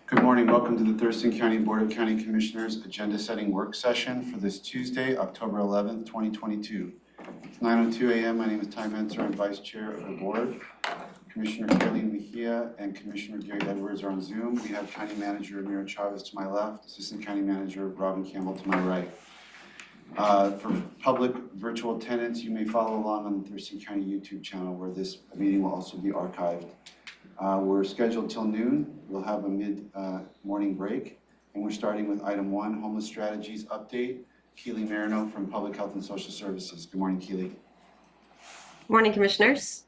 Good morning. Welcome to the Thurston County Board of County Commissioners Agenda Setting Work Session for this Tuesday, October 11th, 2022. It's 9:02 a.m. My name is Ty Mentzer. I'm Vice Chair of the Board. Commissioner Kathleen Mejia and Commissioner Gary Edwards are on Zoom. We have County Manager Mira Chavez to my left, Assistant County Manager Robin Campbell to my right. For public virtual attendance, you may follow along on the Thurston County YouTube channel where this meeting will also be archived. We're scheduled till noon. We'll have a mid-morning break, and we're starting with item 1, Homeless Strategies Update. Keely Marino from Public Health and Social Services. Good morning, Keely. Morning, Commissioners.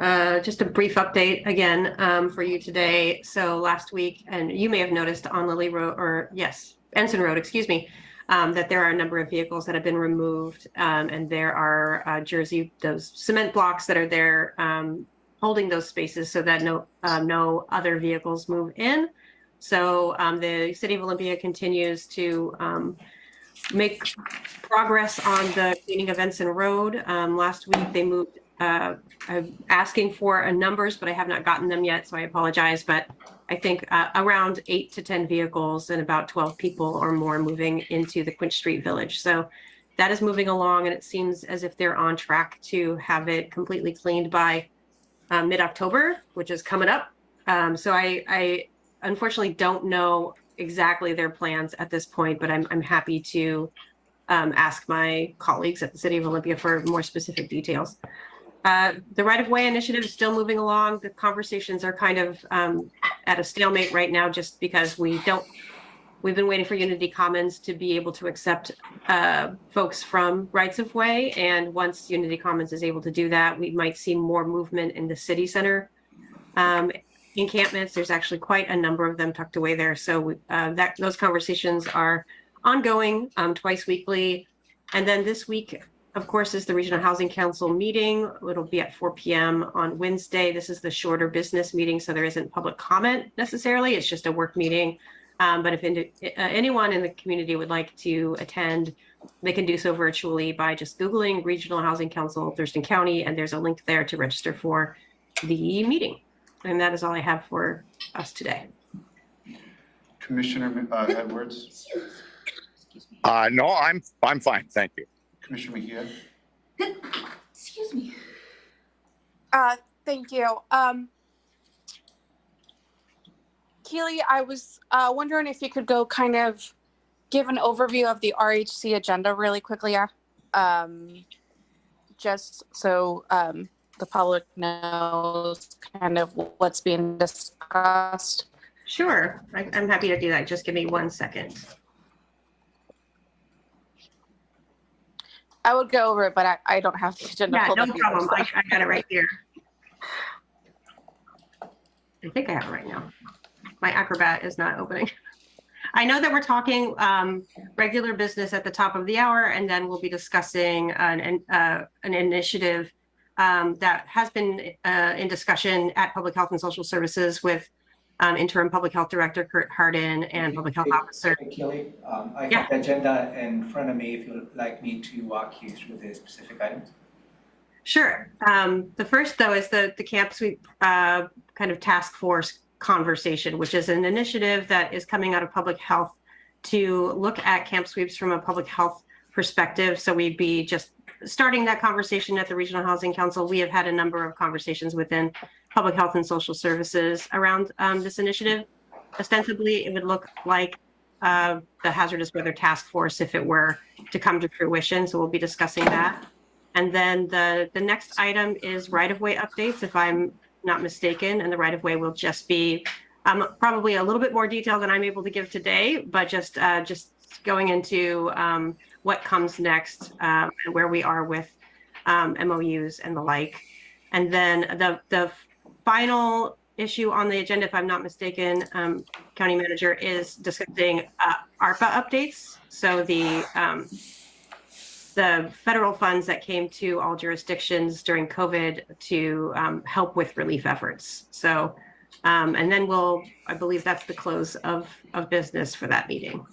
Just a brief update again for you today. So last week, and you may have noticed on Ensign Road, excuse me, that there are a number of vehicles that have been removed, and there are those cement blocks that are there holding those spaces so that no other vehicles move in. So the City of Olympia continues to make progress on the cleaning of Ensign Road. Last week they moved, I'm asking for numbers, but I have not gotten them yet, so I apologize. But I think around 8 to 10 vehicles and about 12 people or more moving into the Quinch Street Village. So that is moving along, and it seems as if they're on track to have it completely cleaned by mid-October, which is coming up. So I unfortunately don't know exactly their plans at this point, but I'm happy to ask my colleagues at the City of Olympia for more specific details. The right-of-way initiative is still moving along. The conversations are kind of at a stalemate right now, just because we've been waiting for Unity Commons to be able to accept folks from rights-of-way. And once Unity Commons is able to do that, we might see more movement in the city center encampments. There's actually quite a number of them tucked away there. So those conversations are ongoing twice weekly. And then this week, of course, is the Regional Housing Council meeting. It'll be at 4 p.m. on Wednesday. This is the shorter business meeting, so there isn't public comment necessarily. It's just a work meeting. But if anyone in the community would like to attend, they can do so virtually by just Googling Regional Housing Council, Thurston County, and there's a link there to register for the meeting. And that is all I have for us today. Commissioner Edwards? No, I'm fine, thank you. Commissioner Mejia? Excuse me. Thank you. Keely, I was wondering if you could go kind of give an overview of the Rhc agenda really quickly, just so the public knows kind of what's being discussed. Sure, I'm happy to do that. Just give me 1 second. I would go over it, but I don't have the agenda. Yeah, pulled no up either, problem. so. I got it right here. I think I have it right now. My Acrobat is not opening. I know that we're talking regular business at the top of the hour, and then we'll be discussing an initiative that has been in discussion at Public Health and Social Services with Interim Public Health Director Kurt Harden and Public Health Officer. Kelly, I have the agenda in front of me if you would like me to walk you through the specific items. Sure. The first, though, is the Camp Sweep kind of task force conversation, which is an initiative that is coming out of public health to look at camp sweeps from a public health perspective. So we'd be just starting that conversation at the Regional Housing Council. We have had a number of conversations within Public Health and Social Services around this initiative. Ostensibly, it would look like the Hazardous Weather Task Force if it were to come to fruition. So we'll be discussing that. And then the next item is right-of-way updates, if I'm not mistaken, and the right-of-way will just be probably a little bit more detail than I'm able to give today, but just going into what comes next and where we are with MOUs and the like. And then the final issue on the agenda, if I'm not mistaken, County Manager, is discussing Arpa updates. So the federal funds that came to all jurisdictions during COVID to help with relief efforts. So, and then I believe that's the close of business for that meeting.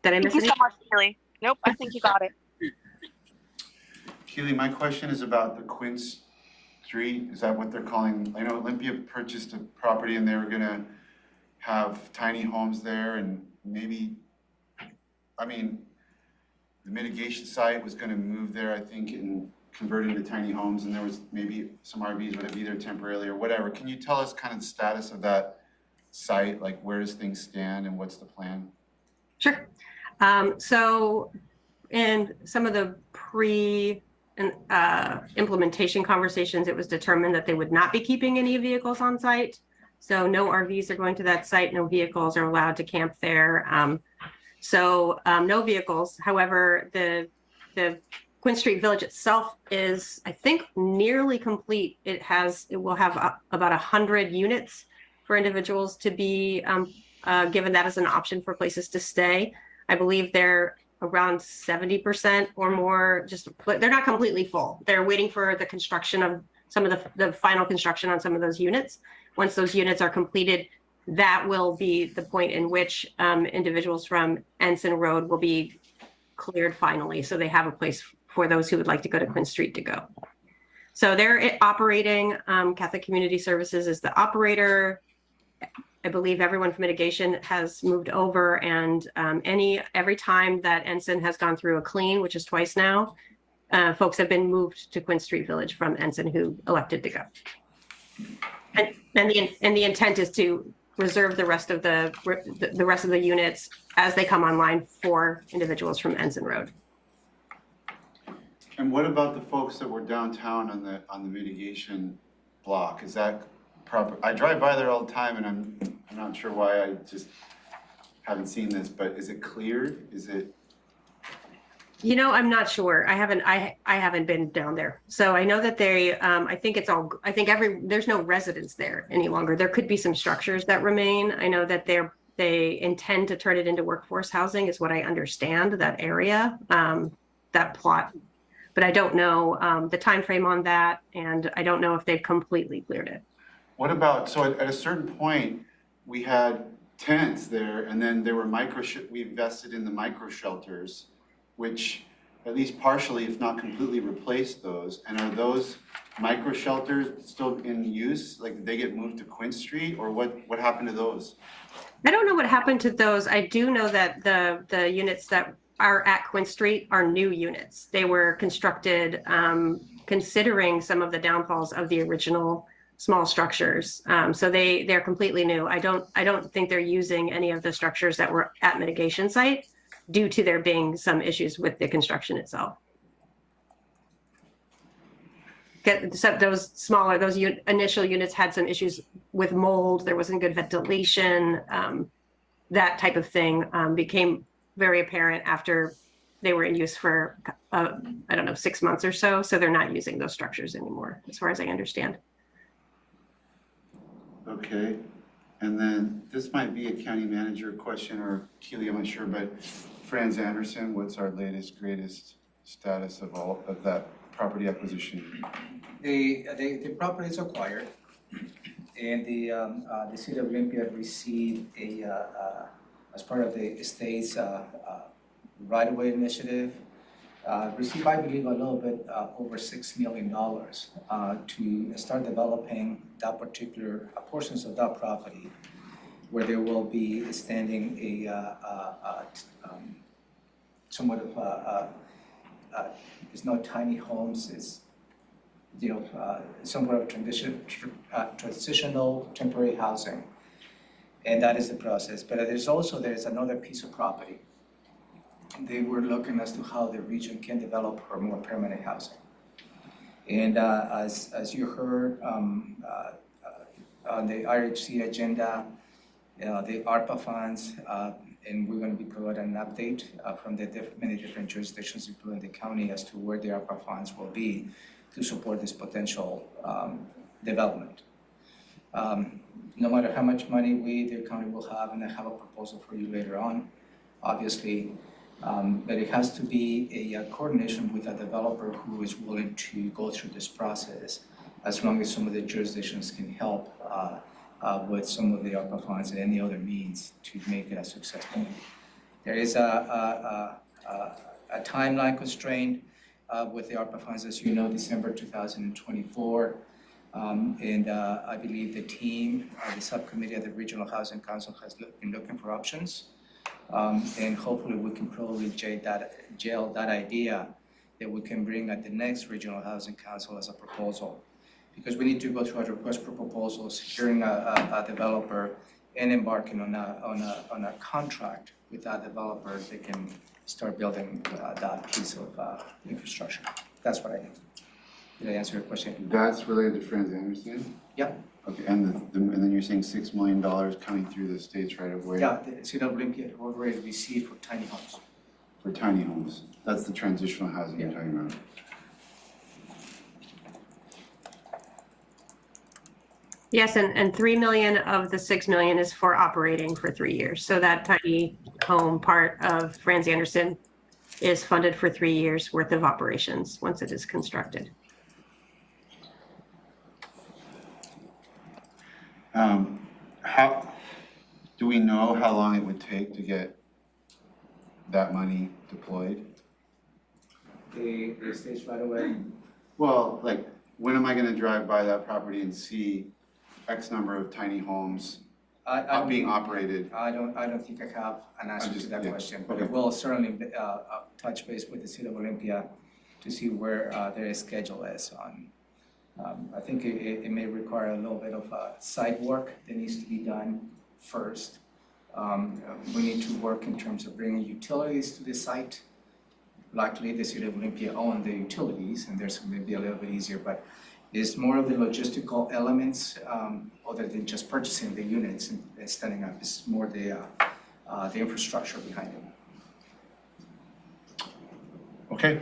Did I miss Thank you so anything? much, Keely. Nope, I think you got it. Keely, my question is about the Quince Street? Is that what they're calling? I know Olympia purchased a property and they were gonna have tiny homes there and maybe, I mean, the mitigation site was gonna move there, I think, and convert into tiny homes, and there was maybe some RVs would be there temporarily or whatever. Can you tell us kind of the status of that site? Like, where does things stand and what's the plan? Sure. So in some of the implementation conversations, it was determined that they would not be keeping any vehicles on site. So no RVs are going to that site, no vehicles are allowed to camp there. No vehicles. However, the Quinn Street Village itself is, I think, nearly complete. It will have about 100 units for individuals to be given that as an option for places to stay. I believe they're around 70% or more, they're not completely full. They're waiting for the construction of some of the final construction on some of those units. Once those units are completed, that will be the point in which individuals from Ensign Road will be cleared finally. So they have a place for those who would like to go to Quinn Street to go. So they're operating, Catholic Community Services is the operator. I believe everyone from mitigation has moved over, and every time that Ensign has gone through a clean, which is twice now, folks have been moved to Quinn Street Village from Ensign who elected to go. And the intent is to reserve the rest of the units as they come online for individuals from Ensign Road. And what about the folks that were downtown on the mitigation block? Is that proper? I drive by there all the time, and I'm not sure why I just haven't seen this, but is it cleared? Is it? You know, I'm not sure. I haven't been down there. So I know that there's no residents there any longer. There could be some structures that remain. I know that they intend to turn it into workforce housing is what I understand, that area, that plot. But I don't know the time frame on that, and I don't know if they've completely cleared it. What about, so at a certain point, we had tents there, and then there were we invested in the micro shelters, which at least partially, if not completely, replaced those. And are those micro shelters still in use? Like, did they get moved to Quinn Street, or what happened to those? I don't know what happened to those. I do know that the units that are at Quinn Street are new units. They were constructed considering some of the downfalls of the original small structures. So they're completely new. I don't think they're using any of the structures that were at mitigation site due to there being some issues with the construction itself. Except those initial units had some issues with mold. There wasn't good ventilation. That type of thing became very apparent after they were in use for, 6 months or so. So they're not using those structures anymore, as far as I understand. Okay, and then this might be a county manager question, or Keely, I'm not sure, but Franz Anderson, what's our greatest status of that property acquisition? The property is acquired, and the city of Olympia received as part of the state's right-of-way initiative, received, I believe, a little bit over $6 million to start developing that particular portions of that property, where there will be standing somewhat of it's not tiny homes, it's somewhat of transitional temporary housing, and that is the process. But there's another piece of property. They were looking as to how the region can develop for more permanent housing. And as you heard on the Rhc Agenda, the Arpa funds, and we're going to be providing an update from the many different jurisdictions, including the county, as to where the Arpa funds will be to support this potential development. No matter how much money the county will have, and I have a proposal for you later on, obviously, but it has to be a coordination with a developer who is willing to go through this process, as long as some of the jurisdictions can help with some of the ARPA funds and any other means to make it a successful. There is a timeline constraint with the ARPA funds, as you know, December 2024. And I believe the team, the subcommittee of the Regional Housing Council has been looking for options. And hopefully we can probably gel that idea that we can bring at the next Regional Housing Council as a proposal. Because we need to go through a request for proposals, hearing a developer and embarking on a contract with that developer that can start building that piece of infrastructure. That's what I do. Did I answer your question? That's related to Franz Anderson? Yeah. Okay, and then you're saying $6 million coming through the state's right of way? Yeah, the City of Olympia already received for tiny homes. For tiny homes. That's the transitional housing you're Yeah. talking about. Yes, and 3 million of the 6 million is for operating for 3 years. So that tiny home part of Franz Anderson is funded for 3 years worth of operations once it is constructed. How, do we know how long it would take to get that money deployed? The state's right away. Well, like, when am I gonna drive by that property and see X number of tiny homes I being operated? I don't think I have an answer to that yeah, question, but okay. I will certainly touch base with the City of Olympia to see where their schedule is on. I think it may require a little bit of site work that needs to be done first. We need to work in terms of bringing utilities to the site. Luckily, the City of Olympia own the utilities, and there's going to be a little bit easier, but it's more of the logistical elements other than just purchasing the units and standing up. It's more the infrastructure behind it. Okay.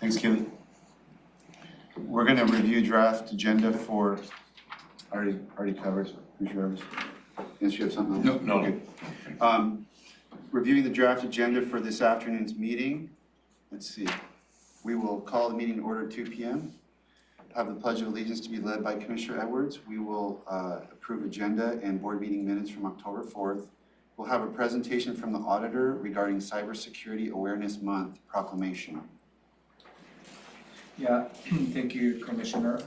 Thanks, Keely. We're gonna review draft agenda for, already covered, Commissioner Rivers. Yes, you have something else? No. Okay. Reviewing the draft agenda for this afternoon's meeting. Let's see. We will call the meeting to order at 2 p.m. Have the Pledge of Allegiance to be led by Commissioner Edwards. We will approve agenda and board meeting minutes from October 4th. We'll have a presentation from the auditor regarding Cybersecurity Awareness Month proclamation. Yeah, thank you, Commissioner.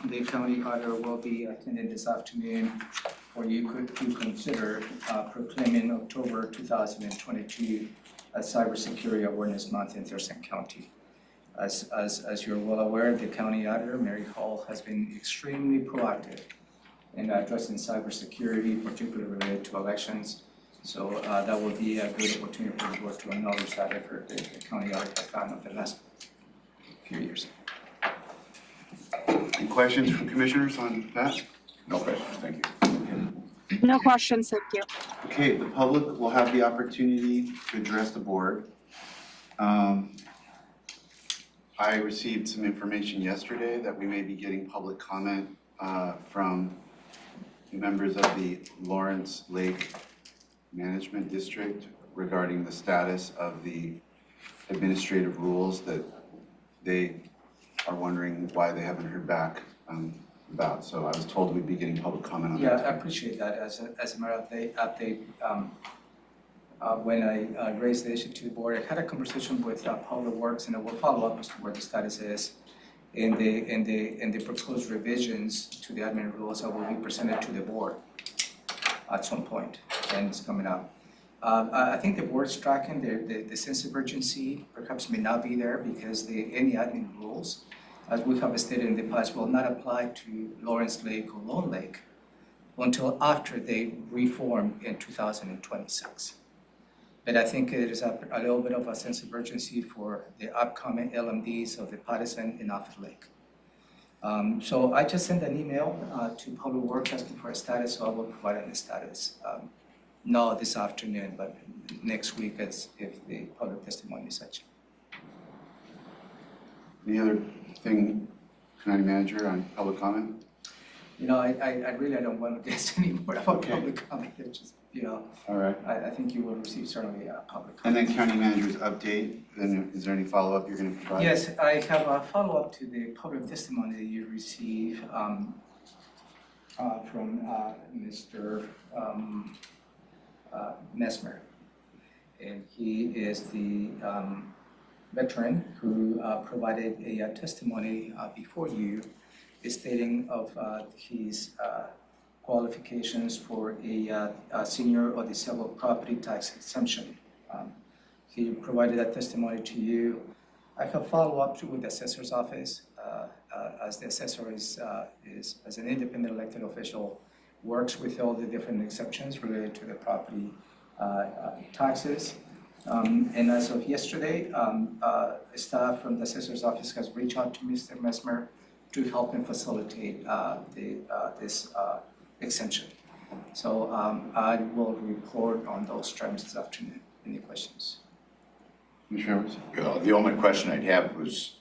The county auditor will be attending this afternoon, or you could consider proclaiming October 2022 as Cybersecurity Awareness Month in Thurston County. As you're well aware, the county auditor, Mary Hall, has been extremely proactive in addressing cybersecurity, particularly related to elections. So that will be a good opportunity for the board to acknowledge that effort that the county auditor has done over the last few years. Any questions from commissioners on that? No questions, thank you. No questions, thank you. Okay, the public will have the opportunity to address the board. I received some information yesterday that we may be getting public comment from members of the Lawrence Lake Management District regarding the status of the administrative rules that they are wondering why they haven't heard back about. So I was told we'd be getting public comment on Yeah, that. I appreciate that. As a matter of update, when I raised the issue to the board, I had a conversation with Public Works, and I will follow up as to where the status is. In the proposed revisions to the admin rules that will be presented to the board at some point, and it's coming up. I think the board's tracking the sense of urgency perhaps may not be there because any admin rules, as we have stated in the past, will not apply to Lawrence Lake or Lone Lake until after they reform in 2026. But I think it is a little bit of a sense of urgency for the upcoming LMDs of the Patterson and Offutt Lake. So I just sent an email to Public Works asking for a status, so I will provide the status. Not this afternoon, but next week if the public testimony is such. Any other thing, County Manager, on public comment? You know, I really don't want to guess anymore about Okay. public comment. It's just, you know, All right. I think you will receive certainly a public And comment. then County Manager's update, and is there any follow-up you're gonna provide? Yes, I have a follow-up to the public testimony that you received from Mr. Mesmer. And he is the veteran who provided a testimony before you stating of his qualifications for a senior or disabled property tax exemption. He provided that testimony to you. I have followed up with the assessor's office as the assessor is as an independent elected official, works with all the different exceptions related to the property taxes. And as of yesterday, staff from the assessor's office has reached out to Mr. Mesmer to help him facilitate this exemption. So I will report on those terms this afternoon. Any questions? Commissioner Evers? The only question I'd have was,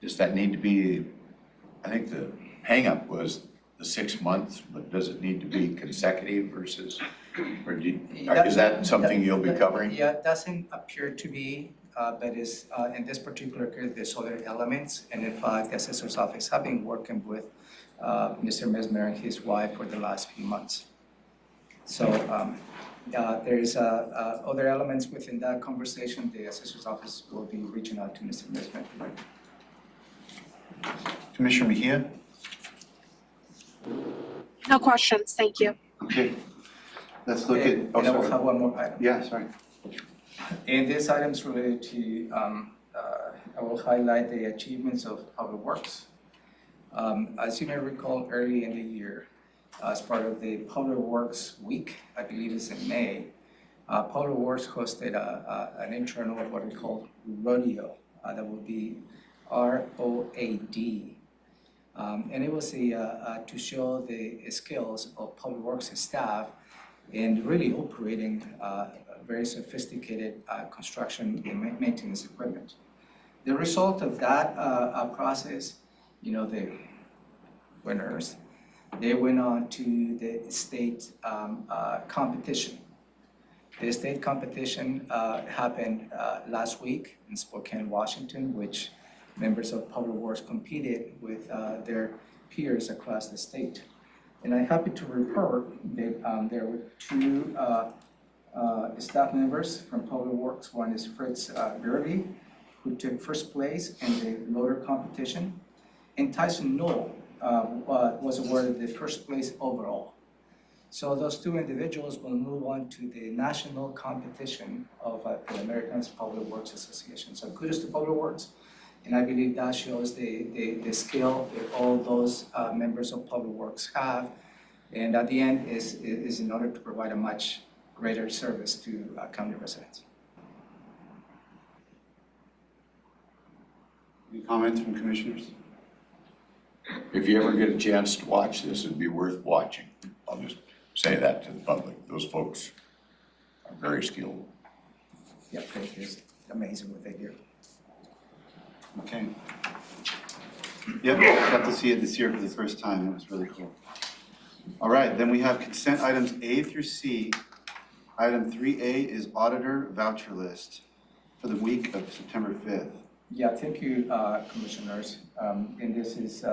does that need to be, I think the hangup was the 6 months, but does it need to be consecutive versus, or is that something you'll be covering? Yeah, it doesn't appear to be, but is in this particular case, there's other elements. And in fact, the assessor's office have been working with Mr. Mesmer and his wife for the last few months. So there's other elements within that conversation. The assessor's office will be reaching out to Mr. Mesmer. Commissioner Mejia? No questions, thank you. Okay. Let's look at, And I will have one more item. Yeah, sorry. And this item is related to, I will highlight the achievements of Public Works. As you may recall, early in the year, as part of the Public Works Week, I believe it's in May, Public Works hosted an internal, what we call rodeo, that would be ROAD. And it was to show the skills of Public Works staff in really operating very sophisticated construction and maintenance equipment. The result of that process, the winners, they went on to the state competition. The state competition happened last week in Spokane, Washington, which members of Public Works competed with their peers across the state. And I'm happy to report that there were two staff members from Public Works. One is Fritz Gerby, who took first place in the loader competition, and Tyson Knoll was awarded the first place overall. So those two individuals will move on to the national competition of the American Public Works Association. So kudos to Public Works. And I believe that shows the skill that all those members of Public Works have. And at the end is in order to provide a much greater service to county residents. Any comments from commissioners? If you ever get a chance to watch this, it'd be worth watching. I'll just say that to the public. Those folks are very skilled. Yeah, it is amazing what they do. Okay. Yep, got to see it this year for the first time. It was really cool. All right, then we have consent items A through C. Item 3A is auditor voucher list for the week of September 5th. Yeah, thank you, commissioners. And this is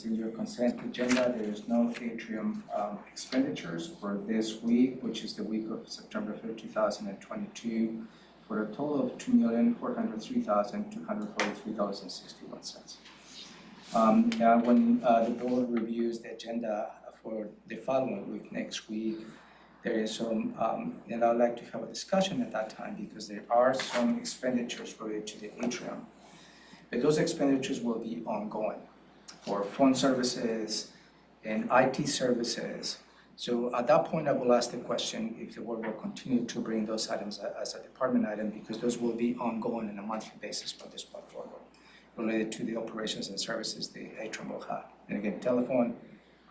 in your consent agenda. There is no atrium expenditures for this week, which is the week of September 5th, 2022, for a total of $2,403,243.61. When the board reviews the agenda for the following week, next week, there is some, and I'd like to have a discussion at that time because there are some expenditures related to the atrium. But those expenditures will be ongoing for phone services and IT services. So at that point, I will ask the question if the board will continue to bring those items as a department item because those will be ongoing on a monthly basis from this point forward related to the operations and services the atrium will have. And again, telephone,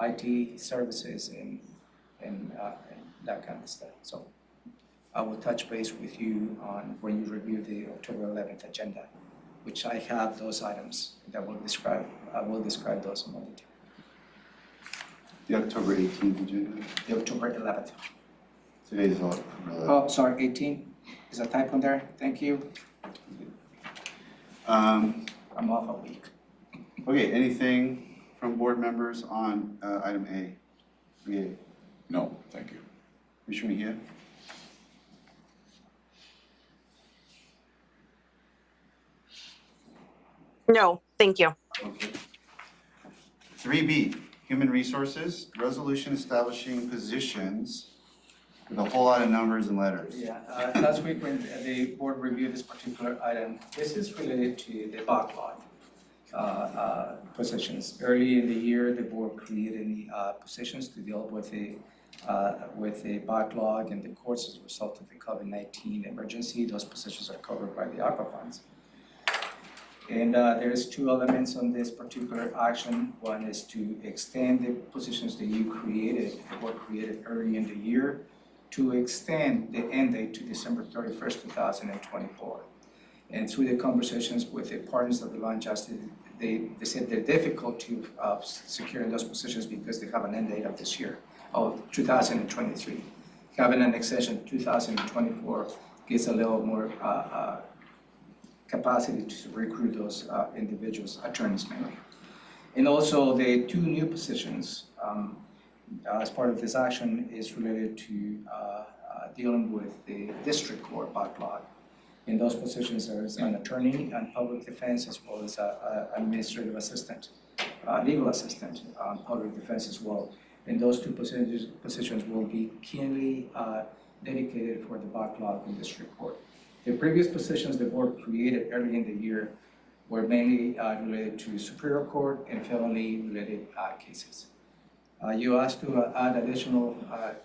IT services, and that kind of stuff. So I will touch base with you on when you review the October 11th agenda, which I have those items that will describe, I will describe those in more detail. The October 18th agenda. The October 11th. Today's October 11th. Oh, sorry, 18. Is a typo there? Thank you. I'm off a week. Okay, anything from board members on item A? 3A. No, thank you. Commissioner Mejia? No, thank you. Okay. 3B, Human Resources, Resolution Establishing Positions with a whole lot of numbers and letters. Yeah, last week when the board reviewed this particular item, this is related to the backlog positions. Early in the year, the board created the positions to deal with the backlog and the courts as a result of the COVID-19 emergency. Those positions are covered by the Arpa funds. And there's two elements on this particular action. One is to extend the positions that you created, the board created early in the year, to extend the end date to December 31st, 2024. And through the conversations with the partners of the law and justice, they said the difficulty of securing those positions because they have an end date of this year, of 2023. Having an extension 2024 gives a little more capacity to recruit those individuals, attorneys mainly. And also the two new positions as part of this action is related to dealing with the district court backlog. In those positions, there is an attorney and public defense as well as an administrative assistant, legal assistant, public defense as well. And those two positions will be keenly dedicated for the backlog in district court. The previous positions the board created early in the year were mainly related to Superior Court and felony-related cases. You asked to add additional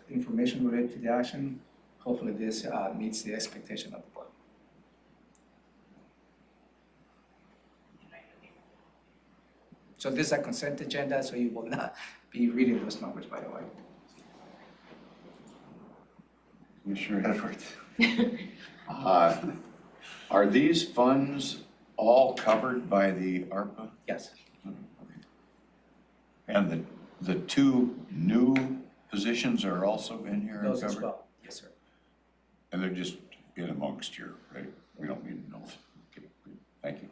information related to the action. Hopefully this meets the expectation of the board. So this is a consent agenda, so you will not be reading those numbers, by the way. Commissioner Edwards. Are these funds all covered by the ARPA? Yes. And the two new positions are also in here and Those as covered? well. Yes, sir. And they're just in amongst here, right? We don't need to know. Okay, good. Thank you.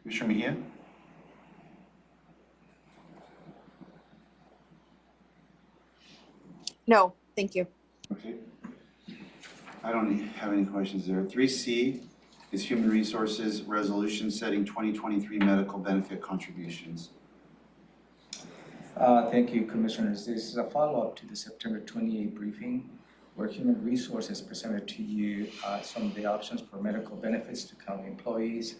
Commissioner Mejia? No, thank you. Okay. I don't have any questions there. 3C is Human Resources Resolution Setting 2023 Medical Benefit Contributions. Thank you, Commissioners. This is a follow-up to the September 28 briefing where Human Resources presented to you some of the options for medical benefits to county employees.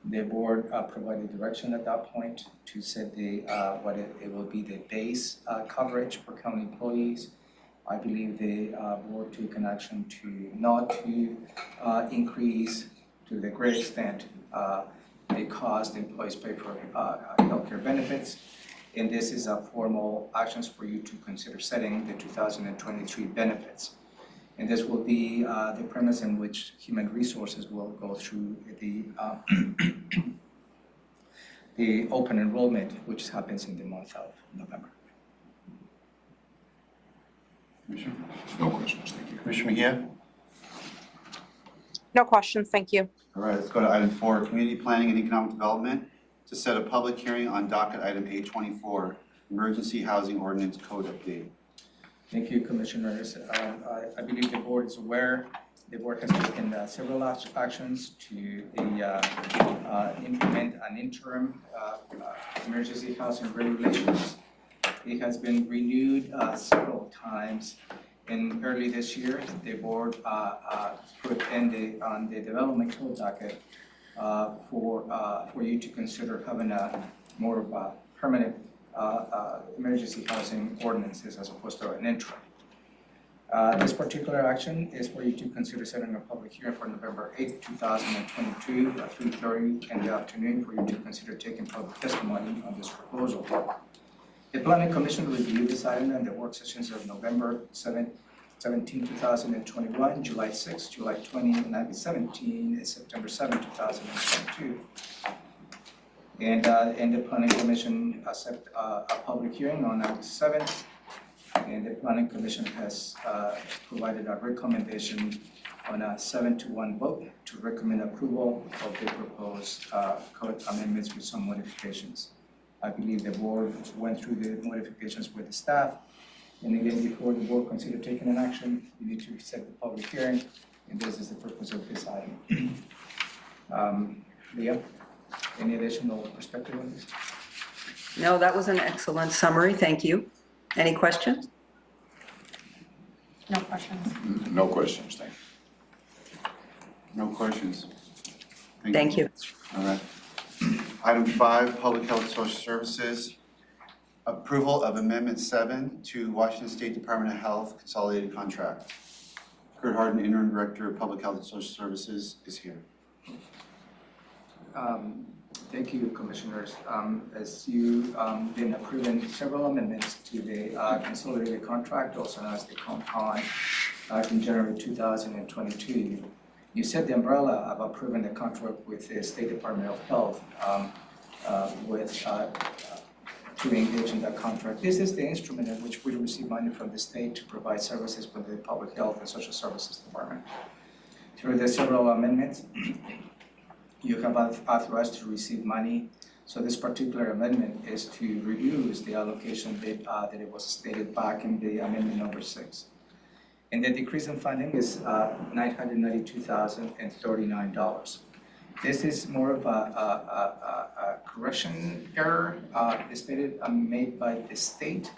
The board provided direction at that point to set the what it will be the base coverage for county employees. I believe the board took an action to not to increase to the great extent the cost the employees pay for healthcare benefits. And this is a formal actions for you to consider setting the 2023 benefits. And this will be the premise in which Human Resources will go through the open enrollment, which happens in the month of November. Commissioner? No questions, thank you. Commissioner Mejia? No questions, thank you. All right, let's go to item 4, Community Planning and Economic Development to set a public hearing on docket item A24, Emergency Housing Ordinance Code Update. Thank you, Commissioners. I believe the board is aware. The board has taken several actions to implement an interim emergency housing regulations. It has been renewed several times. And early this year, the board put on the development code docket for you to consider having a more of a permanent emergency housing ordinances as opposed to an interim. This particular action is for you to consider setting a public hearing for November 8th, 2022 at 3:30 in the afternoon for you to consider taking public testimony on this proposal. The Planning Commission reviewed this item in the work sessions of November 17, 2021, July 6, July 20, and 17, and September 7, 2022. And the Planning Commission set a public hearing on August 7th. And the Planning Commission has provided a recommendation on a 7-1 vote to recommend approval of the proposed code amendments with some modifications. I believe the board went through the modifications with the staff. And again, before the board consider taking an action, you need to set the public hearing. And this is the purpose of this item. Leah, any additional perspective on this? No, that was an excellent summary. Thank you. Any questions? No questions. No questions, thank you. No questions? Thank you. All right. Item 5, Public Health Social Services. Approval of Amendment 7 to Washington State Department of Health Consolidated Contract. Kurt Harden, Interim Director of Public Health and Social Services, is here. Thank you, Commissioners. As you been approving several amendments to the consolidated contract, also known as the compound, back in January 2022, you set the umbrella of approving the contract with the State Department of Health to engage in that contract. This is the instrument in which we receive money from the state to provide services for the Public Health and Social Services Department. Through the several amendments, you have authorized to receive money. So this particular amendment is to reduce the allocation that it was stated back in the amendment number 6. And the decrease in funding is $992,039. This is more of a correction error stated made by the state.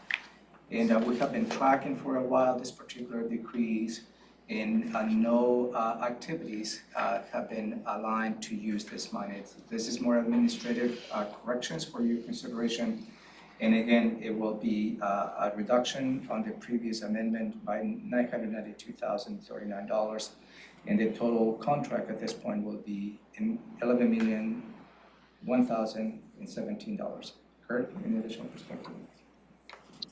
And we have been tracking for a while this particular decrease, and no activities have been aligned to use this money. This is more administrative corrections for your consideration. And again, it will be a reduction on the previous amendment by $992,039. And the total contract at this point will be $11,001,017. Kurt, any additional perspective?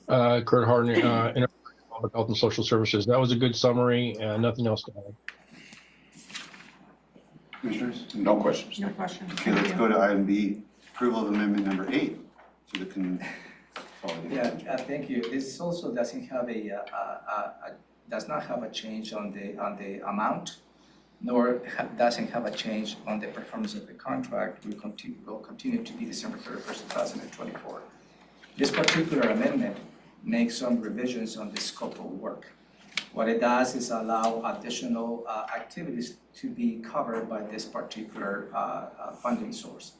Kurt Harden, Interim Public Health and Social Services. That was a good summary, and nothing else to add. Commissioners? No questions. No questions. Okay, let's go to item B, approval of amendment number 8 to the consolidated. Yeah, thank you. This also doesn't have does not have a change on the amount, nor doesn't have a change on the performance of the contract. Will continue to be December 31st, 2024. This particular amendment makes some revisions on the scope of work. What it does is allow additional activities to be covered by this particular funding source,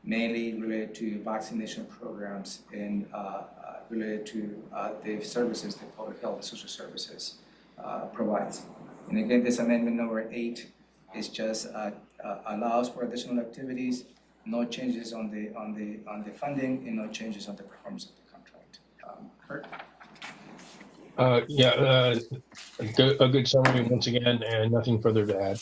mainly related to vaccination programs and related to the services that Public Health and Social Services provides. And again, this amendment number 8 is just allows for additional activities, no changes on the funding, and no changes on the performance of the contract. Kurt? A good summary once again, and nothing further to add.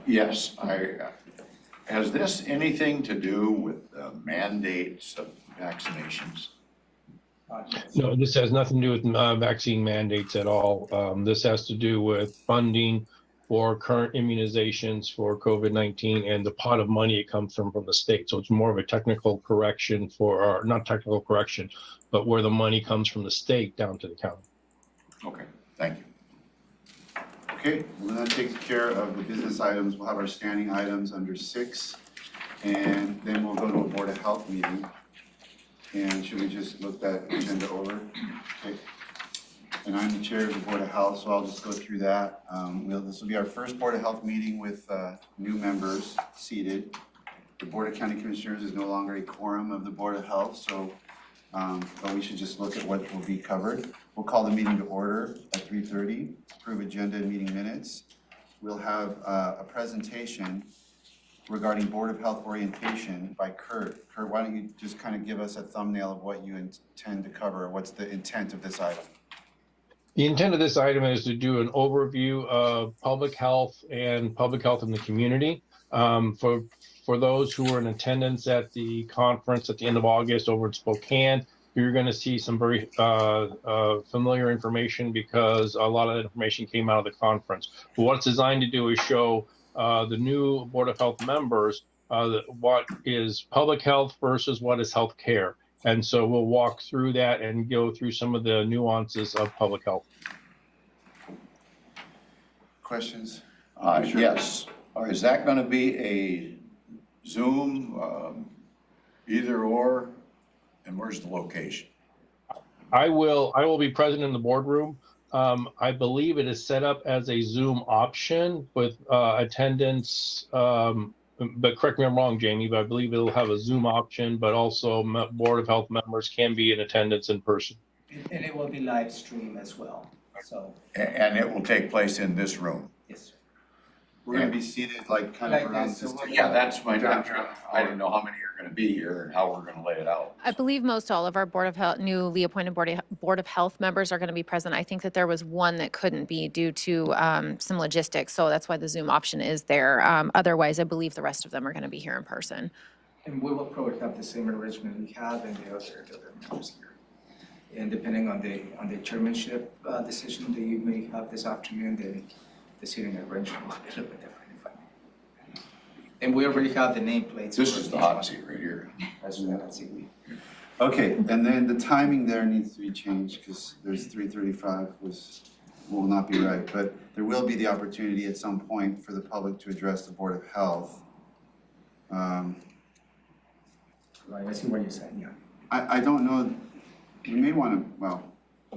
Yes, has this anything to do with mandates of vaccinations? No, this has nothing to do with vaccine mandates at all. This has to do with funding for current immunizations for COVID-19 and the pot of money it comes from the state. So it's more of a technical correction or not technical correction, but where the money comes from the state down to the county. Okay, thank you. Okay, well, that takes care of the business items. We'll have our standing items under 6, and then we'll go to a Board of Health meeting. And should we just look that agenda over? Okay. And I'm the chair of the Board of Health, so I'll just go through that. This will be our first Board of Health meeting with new members seated. The Board of County Commissioners is no longer a quorum of the Board of Health, so but we should just look at what will be covered. We'll call the meeting to order at 3:30, approve agenda and meeting minutes. We'll have a presentation regarding Board of Health orientation by Kurt. Kurt, why don't you just kind of give us a thumbnail of what you intend to cover? What's the intent of this item? The intent of this item is to do an overview of public health and public health in the community. For those who were in attendance at the conference at the end of August over in Spokane, you're going to see some very familiar information because a lot of that information came out of the conference. But what it's designed to do is show the new Board of Health members what is public health versus what is health care. And so we'll walk through that and go through some of the nuances of public health. Questions? Yes. Is that going to be a Zoom, either or, and where's the location? I will be present in the boardroom. I believe it is set up as a Zoom option with attendance. But correct me if I'm wrong, Jamie, but I believe it'll have a Zoom option, but also Board of Health members can be in attendance in person. And it will be live streamed as well, so, And it will take place in this room. yes, sir. We're gonna be seated like kind Like of around this, this so table. Yeah, that's my, I didn't know how many are gonna be here and how we're gonna lay it out. I believe most all of our Board of Health, newly appointed Board of Health members are going to be present. I think that there was one that couldn't be due to some logistics, so that's why the Zoom option is there. Otherwise, I believe the rest of them are going to be here in person. And we will probably have the same arrangement we have in the other members here. And depending on the chairmanship decision that you may have this afternoon, then the seating arrangement will be a little bit different. If I may. And we already have the nameplates. This for is the each hot one. seat right here. That's what I see. Okay, and then the timing there needs to be changed because there's 3:35 will not be right. But there will be the opportunity at some point for the public to address the Board of Health. Right, I see what you're saying, yeah. I don't know, we may want to, well,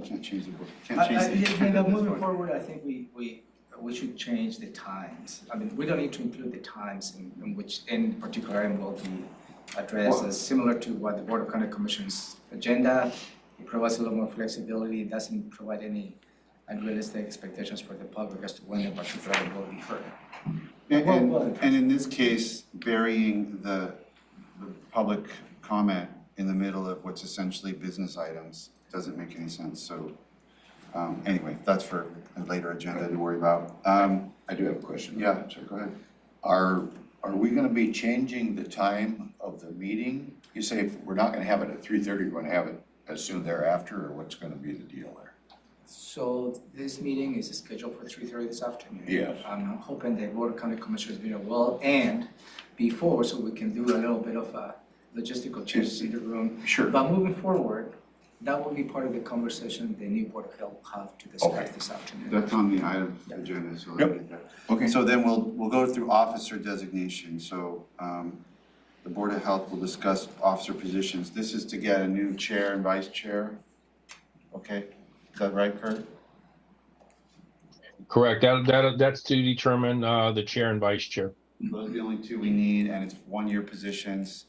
can't change the book, can't change the. Moving forward, I think we should change the times. I mean, we don't need to include the times in which any particular item will be addressed, as similar to what the Board of County Commissioners agenda. It provides a little more flexibility, it doesn't provide any unrealistic expectations for the public as to when the particular item will be heard. And in this case, burying the public comment in the middle of what's essentially business items doesn't make any sense. So anyway, that's for a later agenda to worry about. I do have a question. Yeah, sure, go ahead. Are we gonna be changing the time of the meeting? You say if we're not gonna have it at 3:30, we're gonna have it as soon thereafter, or what's gonna be the deal there? So this meeting is scheduled for 3:30 this afternoon. Yes. I'm hoping the Board of County Commissioners be well and before, so we can do a little bit of logistical changes in the room. Sure. But moving forward, that will be part of the conversation the new Board of Health will have to discuss Okay. this afternoon. That's on the item agenda, so. Yep. Okay. So then we'll go through officer designation. So the Board of Health will discuss officer positions. This is to get a new chair and vice chair. Okay, is that right, Kurt? Correct. That's to determine the chair and vice chair. Those are the only two we need, and it's one-year positions,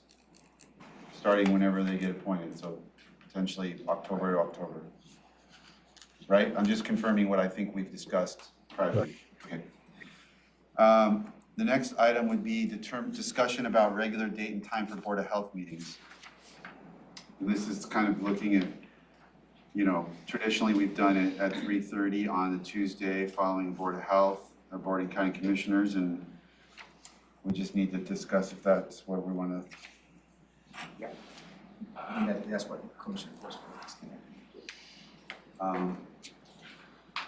starting whenever they get appointed, so potentially October to October. Right? I'm just confirming what I think we've discussed privately. Okay. The next item would be discussion about regular date and time for Board of Health meetings. And this is kind of looking at, traditionally we've done it at 3:30 on the Tuesday following Board of Health or Board and County Commissioners, and we just need to discuss if that's what we want to. Yeah. And that's what Commissioner was asking.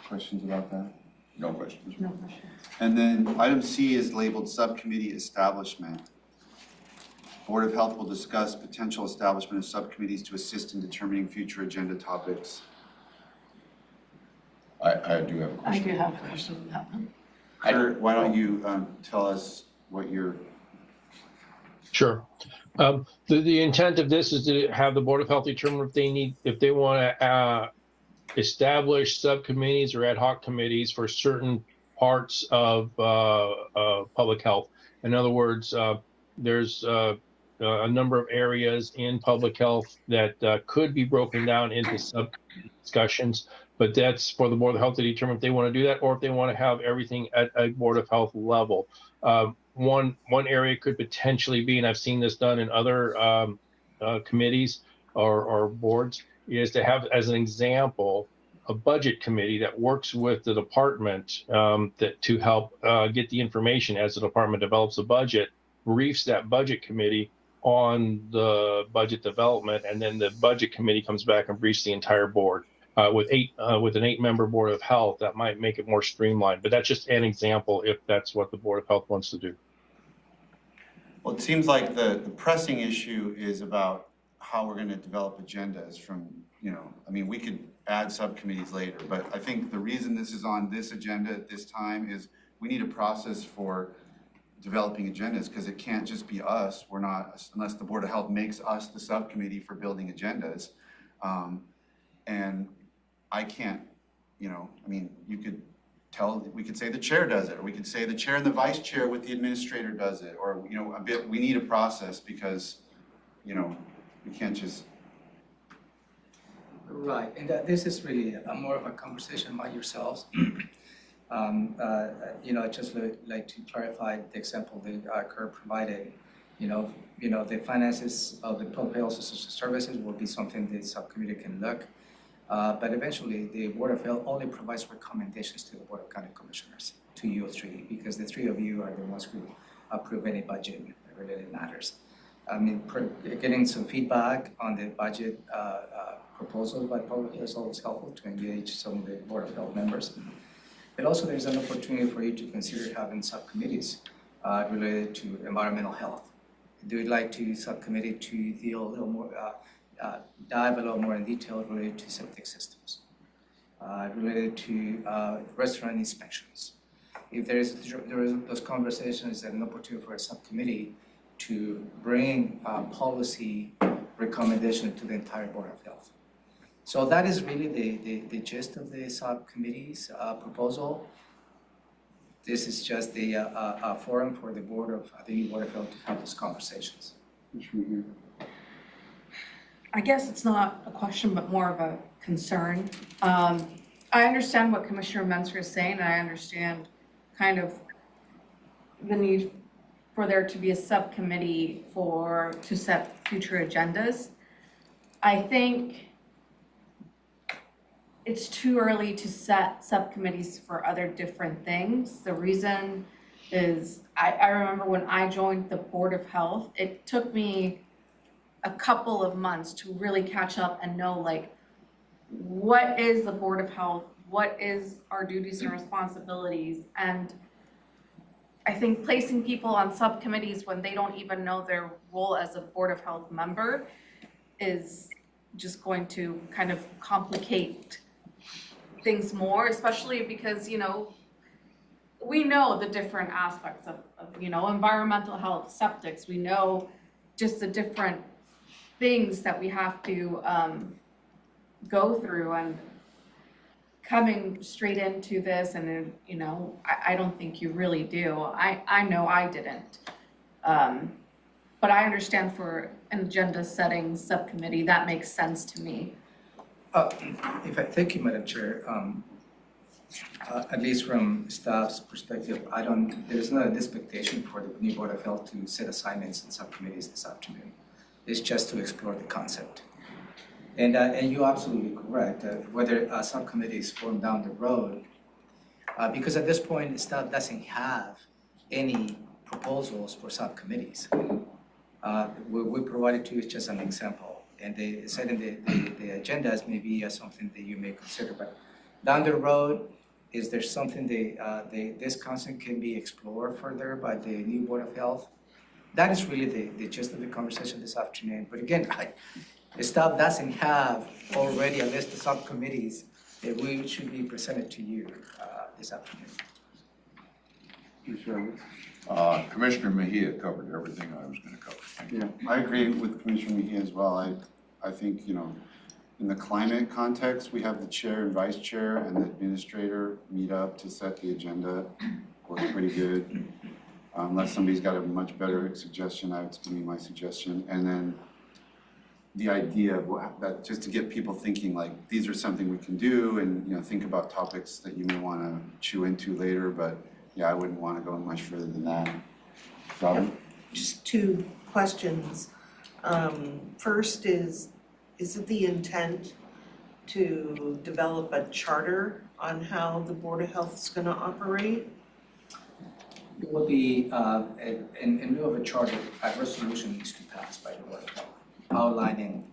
Questions about that? No questions. And then item C is labeled Subcommittee Establishment. Board of Health will discuss potential establishment of subcommittees to assist in determining future agenda topics. I do have a question. I do have a question on that one. Kurt, why don't you tell us what your. Sure. The intent of this is to have the Board of Health determine if they want to establish subcommittees or ad hoc committees for certain parts of public health. In other words, there's a number of areas in public health that could be broken down into sub discussions, but that's for the Board of Health to determine if they want to do that or if they want to have everything at a Board of Health level. One area could potentially be, and I've seen this done in other committees or boards, is to have, as an example, a budget committee that works with the department to help get the information as the department develops a budget, briefs that budget committee on the budget development, and then the budget committee comes back and briefs the entire board. With an 8-member Board of Health, that might make it more streamlined, but that's just an example if that's what the Board of Health wants to do. Well, it seems like the pressing issue is about how we're going to develop agendas from, we could add subcommittees later, but I think the reason this is on this agenda at this time is we need a process for developing agendas, because it can't just be us. We're not, unless the Board of Health makes us the subcommittee for building agendas. And I can't I mean, we could say the chair does it, or we could say the chair and the vice chair with the administrator does it, or, we need a process because, we can't just. Right, and this is really more of a conversation among yourselves. I'd just like to clarify the example that Kurt provided. The finances of the public health services will be something the subcommittee can look. But eventually, the Board of Health only provides recommendations to the Board of County Commissioners, to you three, because the three of you are the ones who approve any budget related matters. I mean, getting some feedback on the budget proposals by public health is always helpful to engage some of the Board of Health members. But also there's an opportunity for you to consider having subcommittees related to environmental health. Do you like to subcommittee to deal a little more, dive a little more in detail related to septic systems, related to restaurant inspections? If there is those conversations, and an opportunity for a subcommittee to bring policy recommendation to the entire Board of Health. So that is really the gist of the subcommittee's proposal. This is just a forum for the Board of Health to have those conversations. I guess it's not a question, but more of a concern. I understand what Commissioner Menzer is saying, and I understand kind of the need for there to be a subcommittee to set future agendas. I think it's too early to set subcommittees for other different things. The reason is I remember when I joined the Board of Health, it took me a couple of months to really catch up and know, like, what is the Board of Health? What is our duties and responsibilities? And I think placing people on subcommittees when they don't even know their role as a Board of Health member is just going to kind of complicate things more, especially because, we know the different aspects of environmental health, septics. We know just the different things that we have to go through, and coming straight into this, and I don't think you really do. I know I didn't, but I understand for an agenda setting subcommittee that makes sense to me. Thank you, Madam Chair. At least from staff's perspective, there's not an expectation for the new Board of Health to set assignments in subcommittees this afternoon. It's just to explore the concept. And you're absolutely correct, whether a subcommittee is formed down the road, because at this point, staff doesn't have any proposals for subcommittees. We provided to you just an example. And they said in the agendas maybe something that you may consider, but down the road, is there something this concept can be explored further by the new Board of Health? That is really the gist of the conversation this afternoon. But again, the staff doesn't have already a list of subcommittees that we should be presented to you this afternoon. Commissioner Mejia covered everything I was going to cover. Yeah, I agree with Commissioner Mejia as well. I think, in the climate context, we have the chair and vice chair and the administrator meet up to set the agenda. Works pretty good. Unless somebody's got a much better suggestion, I would give me my suggestion. And then the idea of that, just to get people thinking, like, these are something we can do, and think about topics that you may want to chew into later. But yeah, I wouldn't want to go much further than that. Robin? Just two questions. First is it the intent to develop a charter on how the Board of Health is going to operate? It will be, in lieu of a charter, a resolution needs to pass by the Board of Health, outlining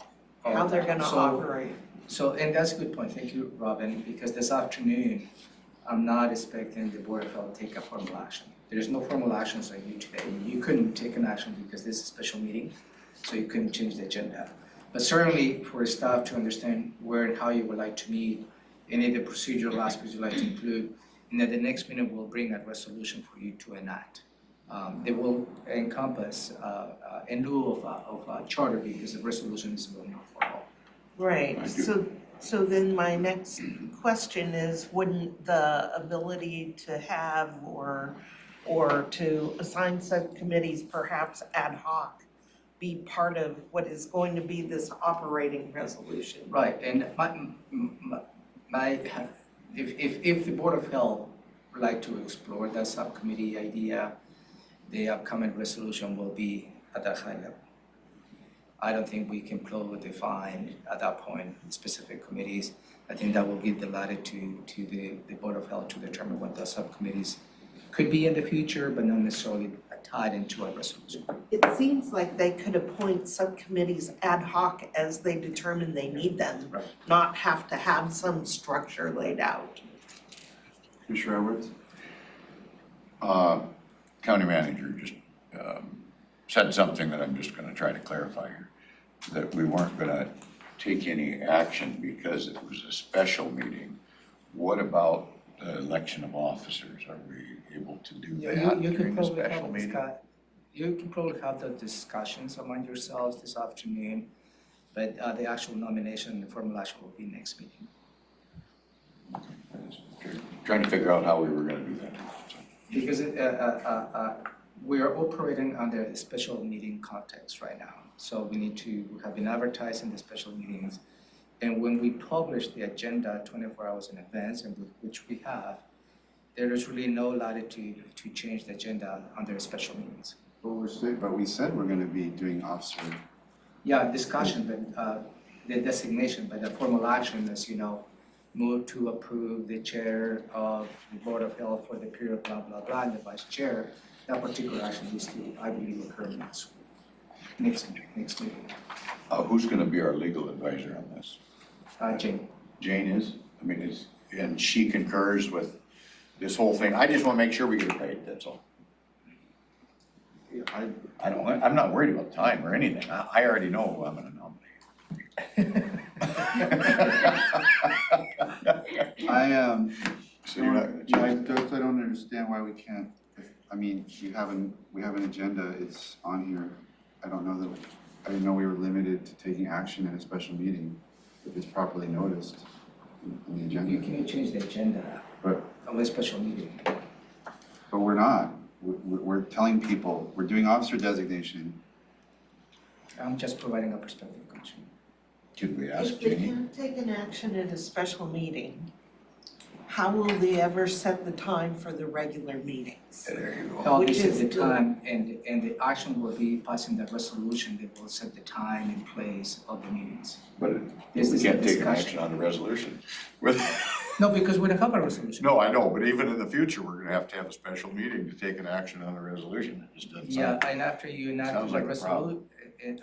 How they're going to operate? So, and that's a good point. Thank you, Robin, because this afternoon, I'm not expecting the Board of Health to take a formal action. There's no formal actions on you today. You couldn't take an action because this is a special meeting, so you couldn't change the agenda. But certainly for staff to understand where and how you would like to meet, any of the procedural aspects you'd like to include, and at the next meeting we'll bring a resolution for you to enact. It will encompass, in lieu of a charter, because the resolution is a little more formal. Right, so So then my next question is, wouldn't the ability to have or to assign subcommittees perhaps ad hoc be part of what is going to be this operating resolution? Right, and if the Board of Health would like to explore that subcommittee idea, the upcoming resolution will be at that high level. I don't think we can clearly define at that point specific committees. I think that will give the latitude to the Board of Health to determine what the subcommittees could be in the future, but not necessarily tied into a resolution. It seems like they could appoint subcommittees ad hoc as they determine they need them, Right. not have to have some structure laid out. Commissioner Edwards? County manager just said something that I'm just gonna try to clarify here, that we weren't gonna take any action because it was a special meeting. What about the election of officers? Are we able to do that during the special meeting? You can probably have the discussions among yourselves this afternoon, but the actual nomination, the formal action will be next meeting. Trying to figure out how we were gonna do that. Because we are operating under a special meeting context right now. So we need to have been advertising the special meetings. And when we publish the agenda 24 hours in advance, and which we have, there is really no latitude to change the agenda under special meetings. But we said we're gonna be doing officer. Yeah, discussion, but the designation, but the formal action, as you know, move to approve the chair of the Board of Health for the period blah, blah, blah, and the vice chair. That particular action needs to, I believe, occur next meeting. Who's gonna be our legal advisor on this? Jane. Jane is? I mean, and she concurs with this whole thing? I just wanna make sure we get it right, that's all. I'm not worried about time or anything. I already know who I'm gonna nominate. So you're not gonna change I don't understand why we can't, I mean, we have an agenda, it's on here. I didn't know we were limited to taking action in a special meeting if it's properly noticed in the agenda. You can't change the agenda But of a special meeting. we're not. We're telling people, we're doing officer designation. I'm just providing a perspective, Commissioner. Could we ask If they Jane? can't take an action at a special meeting, how will they ever set the time for the regular meetings? There you go. They'll Which set is the the- time and the action will be passing the resolution that will set the time and place of the meetings. But This we is a can't take an discussion. action on the resolution. With- No, because we don't have a resolution. No, I know, but even in the future, we're gonna have to have a special meeting to take an action on a resolution. It just doesn't Yeah, sound. and after you enact Sounds the like a problem.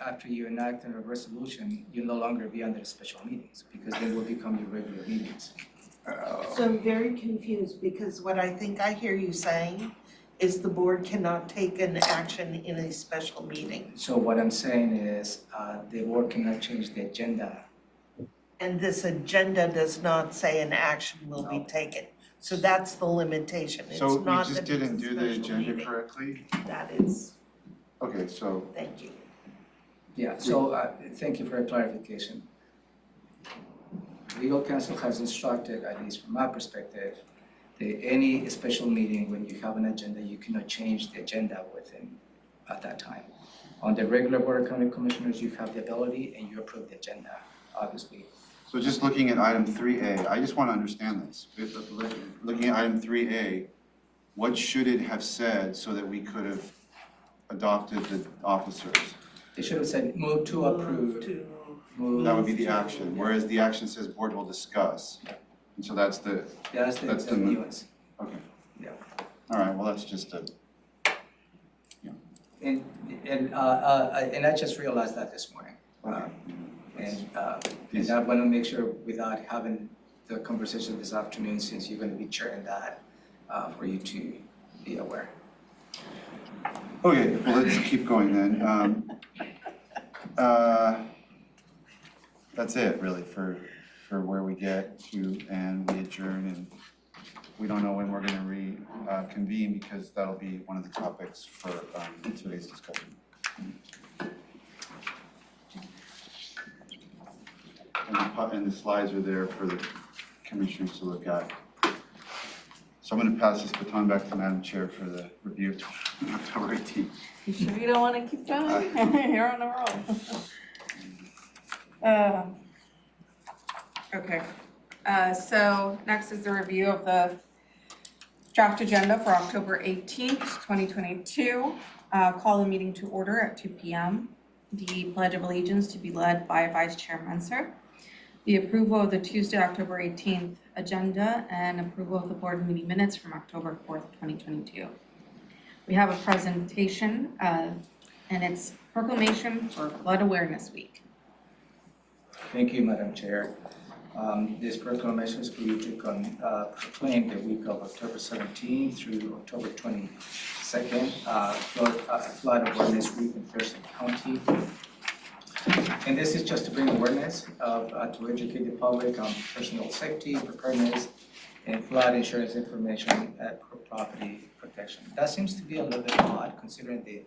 after you enact a resolution, you'll no longer be under the special meetings because they will become your regular meetings. So I'm very confused because what I think I hear you saying is the board cannot take an action in a special meeting. So what I'm saying is, the board cannot change the agenda. And this agenda does not say an action will be taken. So that's the limitation. It's So we not just that it's a didn't do the special agenda meeting. correctly? That is, Okay, so thank you. Yeah, so thank you for your clarification. Legal counsel has instructed, at least from my perspective, that any special meeting, when you have an agenda, you cannot change the agenda within at that time. On the regular Board of County Commissioners, you have the ability and you approve the agenda, obviously. So just looking at item 3A, I just want to understand this. Looking at item 3A, what should it have said so that we could have adopted the officers? They should have said, move to approve. That would be the action, whereas the action says board will discuss. And so that's the, That's that's the the- nuance. okay. Yeah. All right, well, that's just a, And I just realized that this morning. And I want to make sure without having the conversation this afternoon, since you're going to be chairing that, for you to be aware. okay, well, let's keep going then. That's it really for where we get to, and we adjourn, and we don't know when we're gonna reconvene because that'll be one of the topics for today's discussion. and the slides are there for the commissioners to look at. So I'm going to pass this baton back to Madam Chair for the review of October 18th. You sure you don't want to keep going? You're on a roll. Okay, so next is the review of the draft agenda for October 18th, 2022. Call the meeting to order at 2 p.m. The Pledge of Allegiance to be led by Vice Chair Menser. The approval of the Tuesday, October 18th agenda and approval of the board meeting minutes from October 4th, 2022. We have a presentation and it's Proclamation for Flood Awareness Week. Thank you, Madam Chair. This proclamation is for you to proclaim the week of October 17th through October 22nd, Flood Awareness Week in Thurston County. And this is just to bring awareness to educate the public on personal safety, preparedness, and flood insurance information for property protection. That seems to be a little bit odd considering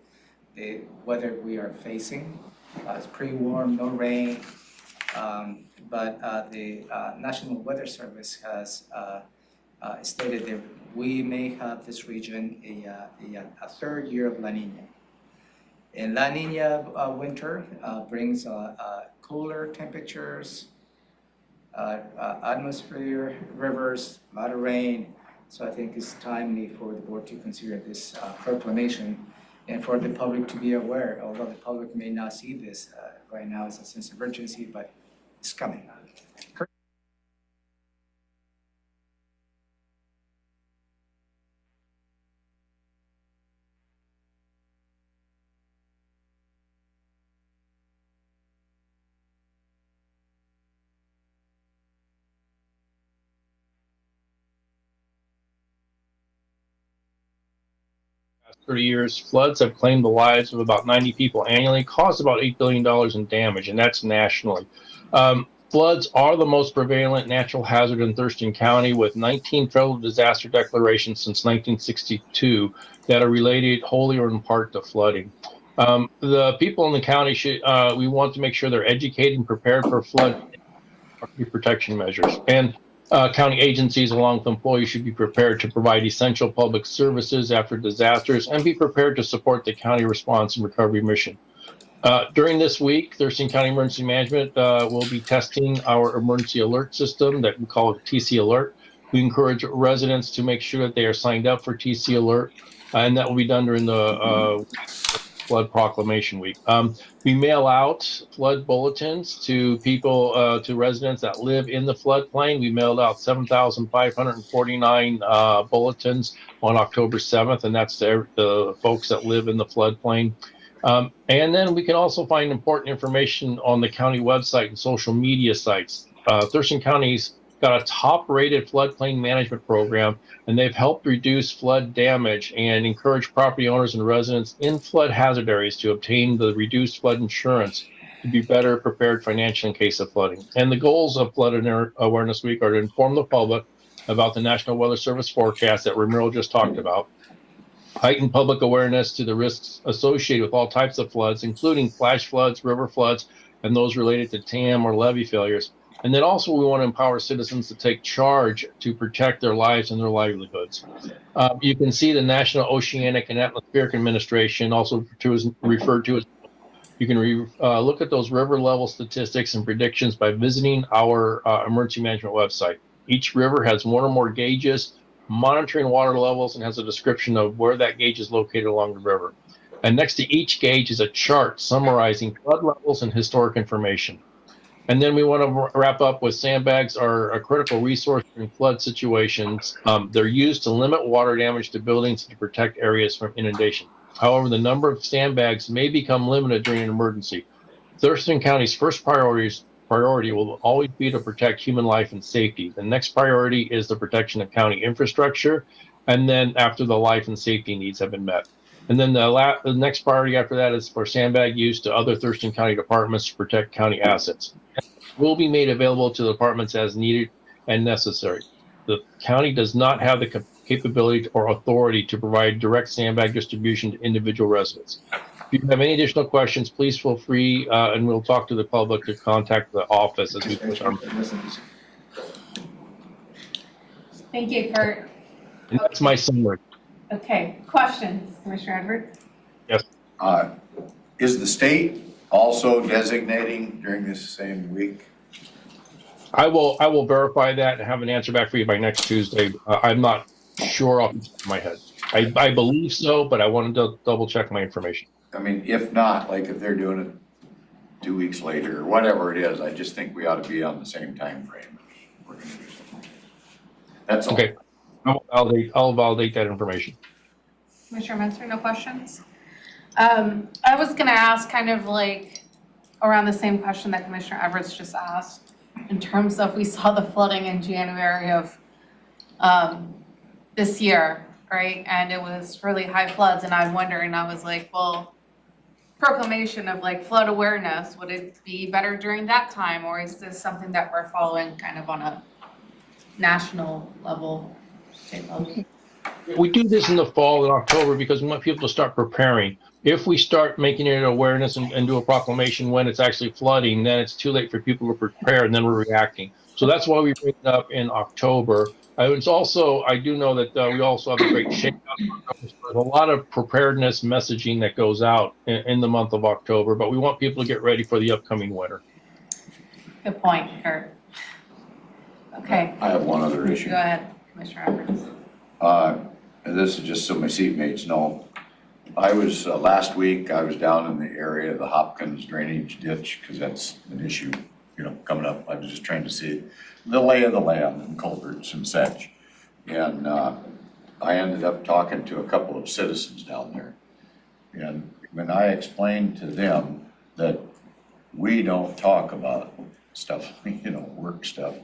the weather we are facing. It's pretty warm, no rain. But the National Weather Service has stated that we may have this region a third year of La Nina. And La Nina winter brings cooler temperatures, atmosphere, rivers, a lot of rain. So I think it's timely for the board to consider this proclamation and for the public to be aware, although the public may not see this right now as a sense of urgency, but it's coming. Past 30 years, floods have claimed the lives of about 90 people annually, caused about $8 billion in damage, and that's nationally. Floods are the most prevalent natural hazard in Thurston County, with 19 federal disaster declarations since 1962 that are related wholly or in part to flooding. The people in the county we want to make sure they're educated and prepared for flood protection measures. And county agencies, along with employees, should be prepared to provide essential public services after disasters and be prepared to support the county response and recovery mission. During this week, Thurston County Emergency Management will be testing our emergency alert system that we call TC Alert. We encourage residents to make sure that they are signed up for TC Alert, and that will be done during the Flood Proclamation Week. We mail out flood bulletins to people, to residents that live in the floodplain. We mailed out 7,549 bulletins on October 7th, and that's the folks that live in the floodplain. And then we can also find important information on the county website and social media sites. Thurston County's got a top-rated floodplain management program, and they've helped reduce flood damage and encourage property owners and residents in flood hazard areas to obtain the reduced flood insurance to be better prepared financially in case of flooding. And the goals of Flood Awareness Week are to inform the public about the National Weather Service forecast that Ramiro just talked about, heighten public awareness to the risks associated with all types of floods, including flash floods, river floods, and those related to TAM or levee failures. And then also we want to empower citizens to take charge to protect their lives and their livelihoods. You can see the National Oceanic and Atmospheric Administration, also referred to as, you can look at those river level statistics and predictions by visiting our emergency management website. Each river has one or more gauges monitoring water levels and has a description of where that gauge is located along the river. And next to each gauge is a chart summarizing flood levels and historic information. And then we want to wrap up with sandbags are a critical resource in flood situations. They're used to limit water damage to buildings and to protect areas from inundation. However, the number of sandbags may become limited during an emergency. Thurston County's first priority will always be to protect human life and safety. The next priority is the protection of county infrastructure, and then after the life and safety needs have been met. And then the next priority after that is for sandbag use to other Thurston County departments to protect county assets. Will be made available to the departments as needed and necessary. The county does not have the capability or authority to provide direct sandbag distribution to individual residents. If you have any additional questions, please feel free, and we'll talk to the public to contact the office as we push on. Thank you, Kurt. And that's my summary. Okay, questions, Commissioner Edwards? Is the state also designating during this same week? I will verify that and have an answer back for you by next Tuesday. I'm not sure off the top of my head. I believe so, but I wanted to double check my information. I mean, if not, like if they're doing it 2 weeks later or whatever it is, I just think we ought to be on the same time frame. We're gonna do something. That's all. Okay. I'll validate that information. Commissioner Mentor, no questions? I was gonna ask kind of like around the same question that Commissioner Edwards just asked, in terms of we saw the flooding in January of this year, right? And it was really high floods, and I'm wondering, I was like, well, proclamation of like flood awareness, would it be better during that time, or is this something that we're following kind of on a national level, state level? We do this in the fall in October because we want people to start preparing. If we start making it an awareness and do a proclamation when it's actually flooding, then it's too late for people to prepare and then we're reacting. So that's why we bring it up in October. It's also, I do know that we also have a great shakeout. There's a lot of preparedness messaging that goes out in the month of October, but we want people to get ready for the upcoming winter. Good point, Kurt. Okay, I have one other issue. go ahead, Commissioner Edwards. And this is just so my seatmates know. I was, last week, I was down in the area of the Hopkins drainage ditch, because that's an issue, you know, coming up. I was just trying to see the lay of the land and culverts and such. And I ended up talking to a couple of citizens down there. And when I explained to them that we don't talk about stuff, you know, work stuff,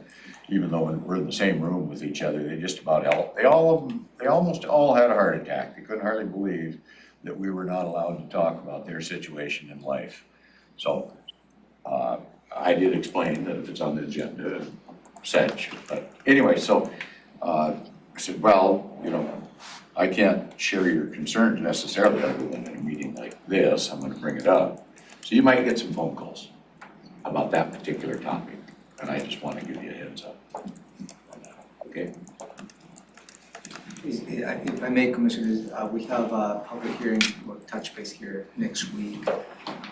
even though we're in the same room with each other, they almost all had a heart attack. They couldn't hardly believe that we were not allowed to talk about their situation in life. So I did explain that if it's on the agenda, such. But anyway, so I said, well, you know, I can't share your concerns necessarily other than in a meeting like this. I'm gonna bring it up. So you might get some phone calls about that particular topic. And I just want to give you a heads up on that, okay? If I may, Commissioner, we have a public hearing or touch base here next week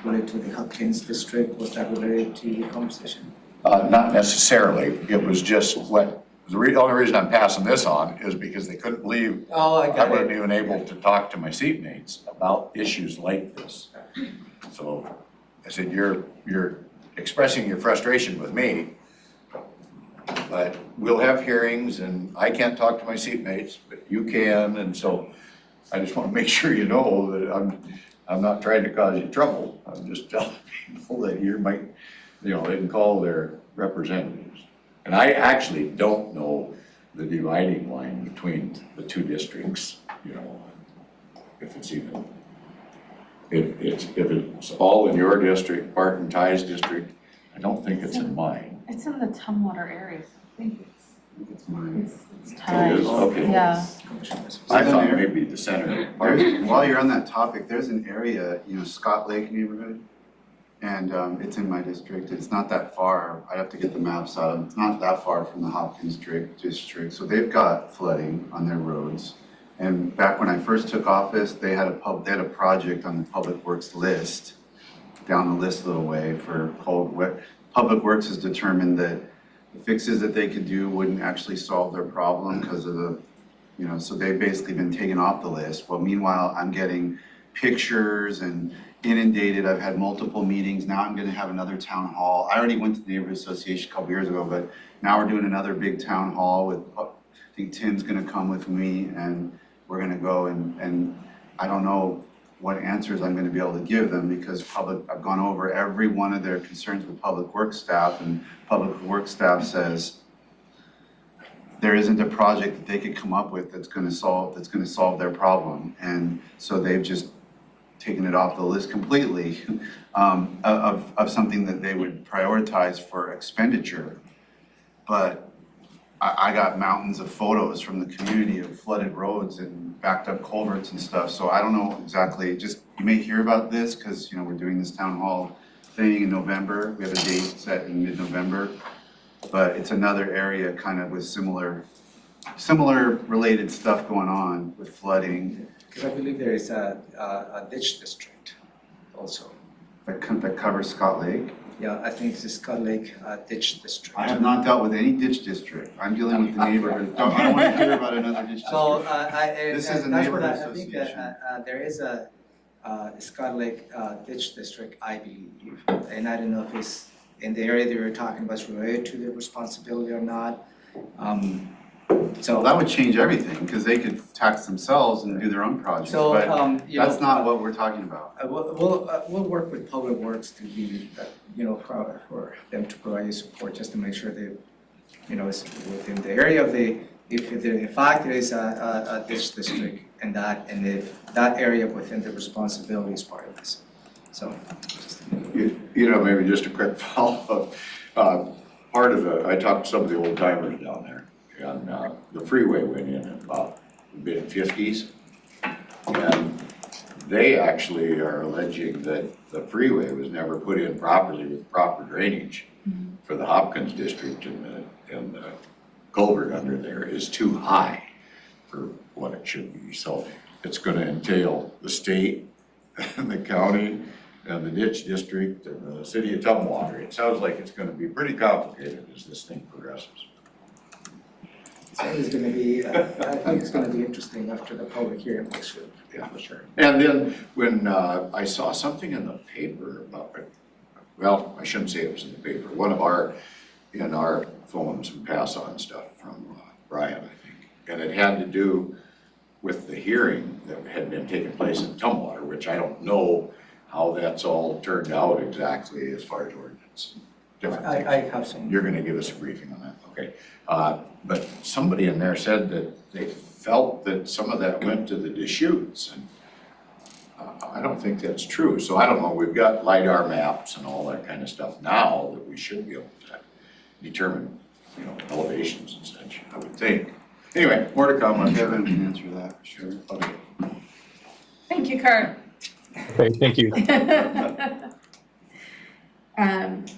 related to the Hopkins district. Was that related to the conversation? Not necessarily. It was just what, the only reason I'm passing this on is because they couldn't believe I wasn't even able to talk to my seatmates about issues like this. So I said, you're expressing your frustration with me, but we'll have hearings and I can't talk to my seatmates, but you can. And so I just want to make sure you know that I'm not trying to cause you trouble. I'm just telling people that you might, you know, they can call their representatives. And I actually don't know the dividing line between the two districts, you know, if it's even, if it's all in your district, Barton Ty's district, I don't think it's in mine. It's in the Tumwater area, so I think It's mine. it's It tied. is? Okay. Yeah. I thought maybe the center. While you're on that topic, there's an area, you know, Scott Lake neighborhood, and it's in my district. It's not that far. I'd have to get the maps out. It's not that far from the Hopkins district. So they've got flooding on their roads. And back when I first took office, they had a project on the Public Works list, down the list a little way for cold wet. Public Works has determined that the fixes that they could do wouldn't actually solve their problem because of the, you know, so they've basically been taken off the list. Well, meanwhile, I'm getting pictures and inundated. I've had multiple meetings. Now I'm gonna have another town hall. I already went to the neighborhood association a couple years ago, but now we're doing another big town hall with, I think Tim's gonna come with me and we're gonna go and I don't know what answers I'm gonna be able to give them because I've gone over every one of their concerns with Public Works staff, and Public Works staff says there isn't a project that they could come up with that's gonna solve their problem. And so they've just taken it off the list completely of something that they would prioritize for expenditure. But I got mountains of photos from the community of flooded roads and backed up culverts and stuff, so I don't know exactly, just, you may hear about this, cause you know, we're doing this town hall thing in November, we have a date set in mid-November, but it's another area kind of with similar related stuff going on with flooding. Because I believe there is a ditch district also. That covers Scott Lake. Yeah, I think it's the Scott Lake Ditch District. I have not dealt with any ditch district. I'm dealing with the neighborhood. I don't want to hear about another ditch district. So, This is a that's what neighborhood I think association. that there is a Scott Lake Ditch District, I believe. And I don't know if it's in the area that you're talking about is related to their responsibility or not. So that would change everything, because they could tax themselves and do their own projects, So, but you know, that's not what we're talking about. we'll work with Public Works to be, for them to provide you support, just to make sure that, it's within the area of if there in fact there is a ditch district and if that area within the responsibility is part of this. So, Maybe just a quick follow-up. Part of it, I talked to some of the old timers down there, and the freeway went in at about the mid-50s. And they actually are alleging that the freeway was never put in properly with proper drainage for the Hopkins district, and the culvert under there is too high for what it should be. So it's gonna entail the state and the county and the ditch district and the city of Tumwater. It sounds like it's gonna be pretty complicated as this thing progresses. so it's gonna be, I think it's gonna be interesting after the public hearing next week. Yeah. For sure. And then when I saw something in the paper about, well, I shouldn't say it was in the paper, one of in our phones, we pass on stuff from Brian, I think. And it had to do with the hearing that had been taking place in Tumwater, which I don't know how that's all turned out exactly as far as ordinance. Different things. I have some. You're gonna give us a briefing on that, okay. But somebody in there said that they felt that some of that went to the Deschutes, and I don't think that's true. So I don't know, we've got LiDAR maps and all that kind of stuff now that we should be able to determine, elevations and such, I would think. Anyway, more to come, I'm sure. Kevin can answer that for sure. Okay. Thank you, Kurt. Okay, thank you.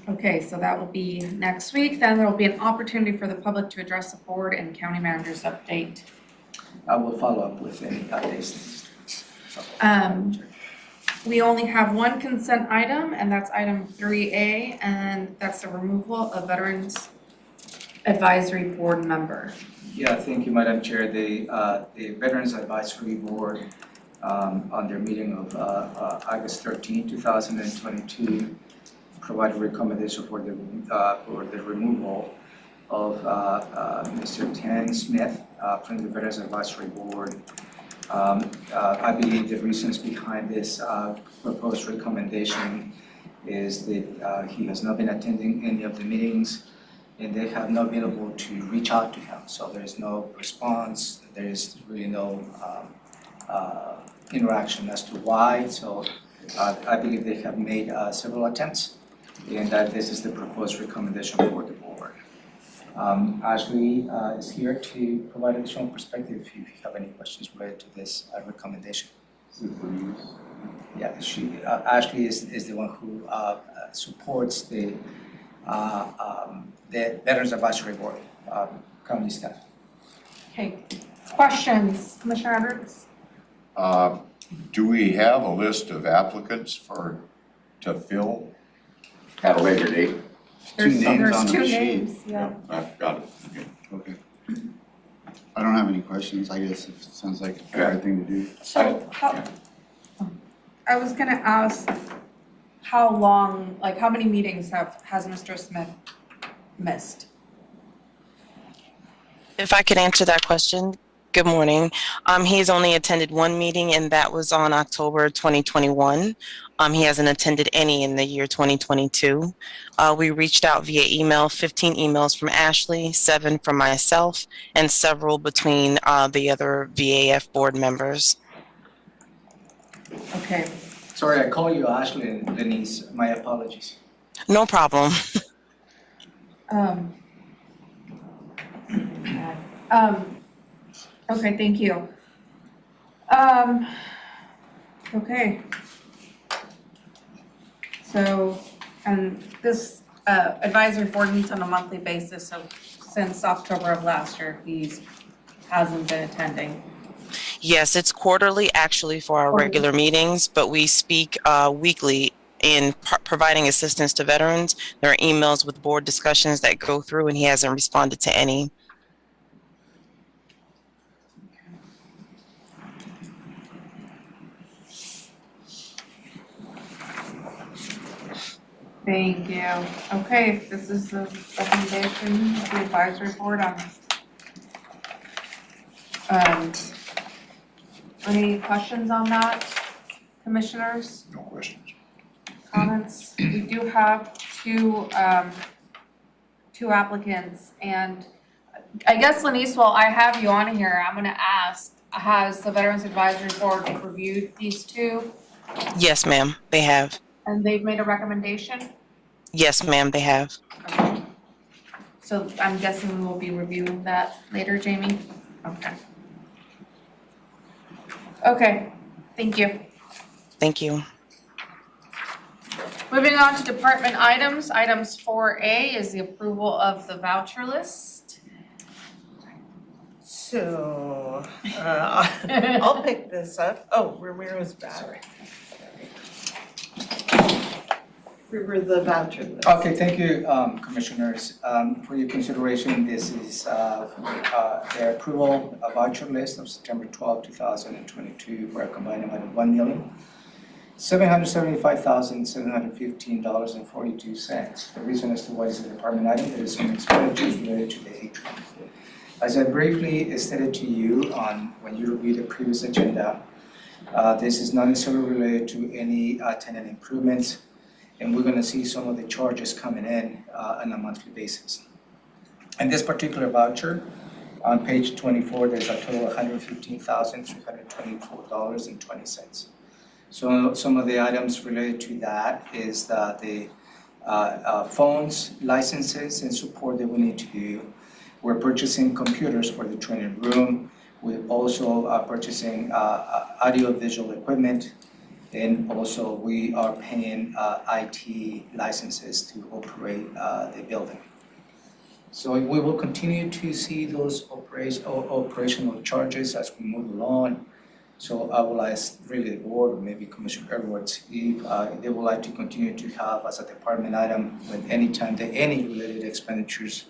Okay, so that will be next week. Then there will be an opportunity for the public to address the board and county manager's update. I will follow up with any updates. We only have one consent item, and that's item 3A, and that's the removal of Veterans Advisory Board member. Yeah, thank you, Madam Chair. The Veterans Advisory Board, on their meeting of August 13, 2022, provided recommendation for the removal of Mr. Tan Smith from the Veterans Advisory Board. I believe the reasons behind this proposed recommendation is that he has not been attending any of the meetings, and they have not been able to reach out to him. So there is no response, there is really no interaction as to why. So I believe they have made several attempts, and that this is the proposed recommendation for the board. Ashley is here to provide additional perspective if you have any questions related to this recommendation. Yeah, Ashley is the one who supports the Veterans Advisory Board, county staff. Okay, questions, Commissioner Edwards? Do we have a list of applicants to fill at a later date? Two names on the There's two sheet. names, yeah. I've got it, okay. Okay. I don't have any questions, I guess it sounds like the right thing to do. So I was gonna ask, how long, like how many meetings has Mr. Smith missed? If I could answer that question, good morning. He's only attended one meeting, and that was on October 2021. He hasn't attended any in the year 2022. We reached out via email, 15 emails from Ashley, 7 from myself, and several between the other VAF board members. Okay. Sorry, I call you Ashley and Denise, my apologies. No problem. Okay, thank you. Okay. So, and this advisory board meets on a monthly basis, so since October of last year, hasn't been attending. Yes, it's quarterly actually for our regular meetings, but we speak weekly in providing assistance to veterans. There are emails with board discussions that go through, and he hasn't responded to any. Thank you. Okay, this is the recommendation of the advisory board on. Any questions on that, commissioners? No questions. Comments? We do have two applicants, and I guess Lenise, while I have you on here, I'm gonna ask, has the Veterans Advisory Board reviewed these two? Yes, ma'am, they have. And they've made a recommendation? Yes, ma'am, they have. Okay. So I'm guessing we will be reviewing that later, Jamie? Okay. Okay, thank you. Thank you. Moving on to department items. Items 4A is the approval of the voucher list. So, I'll pick this up. Oh, Ramiro's back. Sorry. For the voucher list. Okay, thank you, commissioners. For your consideration, this is the approval of voucher list of September 12, 2022 for a combined amount of $1,775,715.42. The reason as to why it's a department item, there is some expenditures related to the atrium. As I briefly stated to you when you reviewed the previous agenda, this is not necessarily related to any tenant improvements, and we're going to see some of the charges coming in on a monthly basis. In this particular voucher, on page 24, there's a total of $115,324.20. So some of the items related to that is the phones, licenses, and support that we need to do. We're purchasing computers for the training room. We're also purchasing audio-visual equipment. And also we are paying IT licenses to operate the building. So we will continue to see those operational charges as we move along. So I will ask really the board, or maybe Commissioner Edwards, if they would like to continue to have as a department item with any time that any related expenditures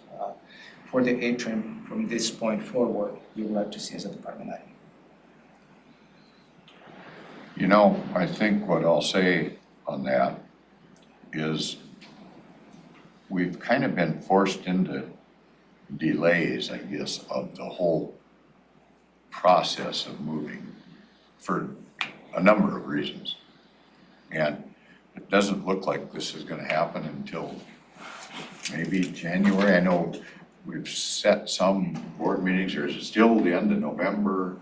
for the atrium from this point forward, you would like to see as a department item. You know, I think what I'll say on that is we've kind of been forced into delays, I guess, of the whole process of moving for a number of reasons. And it doesn't look like this is gonna happen until maybe January. I know we've set some board meetings, or is it still the end of November?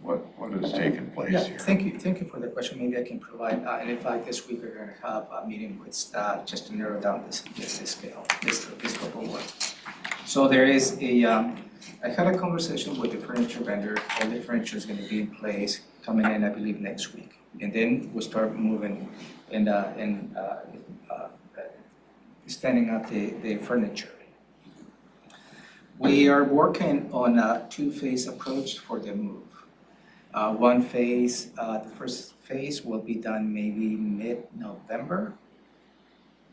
What is taking place here? Thank you for the question. Maybe I can provide, and in fact, this week we're going to have a meeting with staff just to narrow down this scale, this proposal. So there is I had a conversation with the furniture vendor. All the furniture is going to be in place coming in, I believe, next week. And then we'll start moving and standing up the furniture. We are working on a two-phase approach for the move. One phase, the first phase will be done maybe mid-November.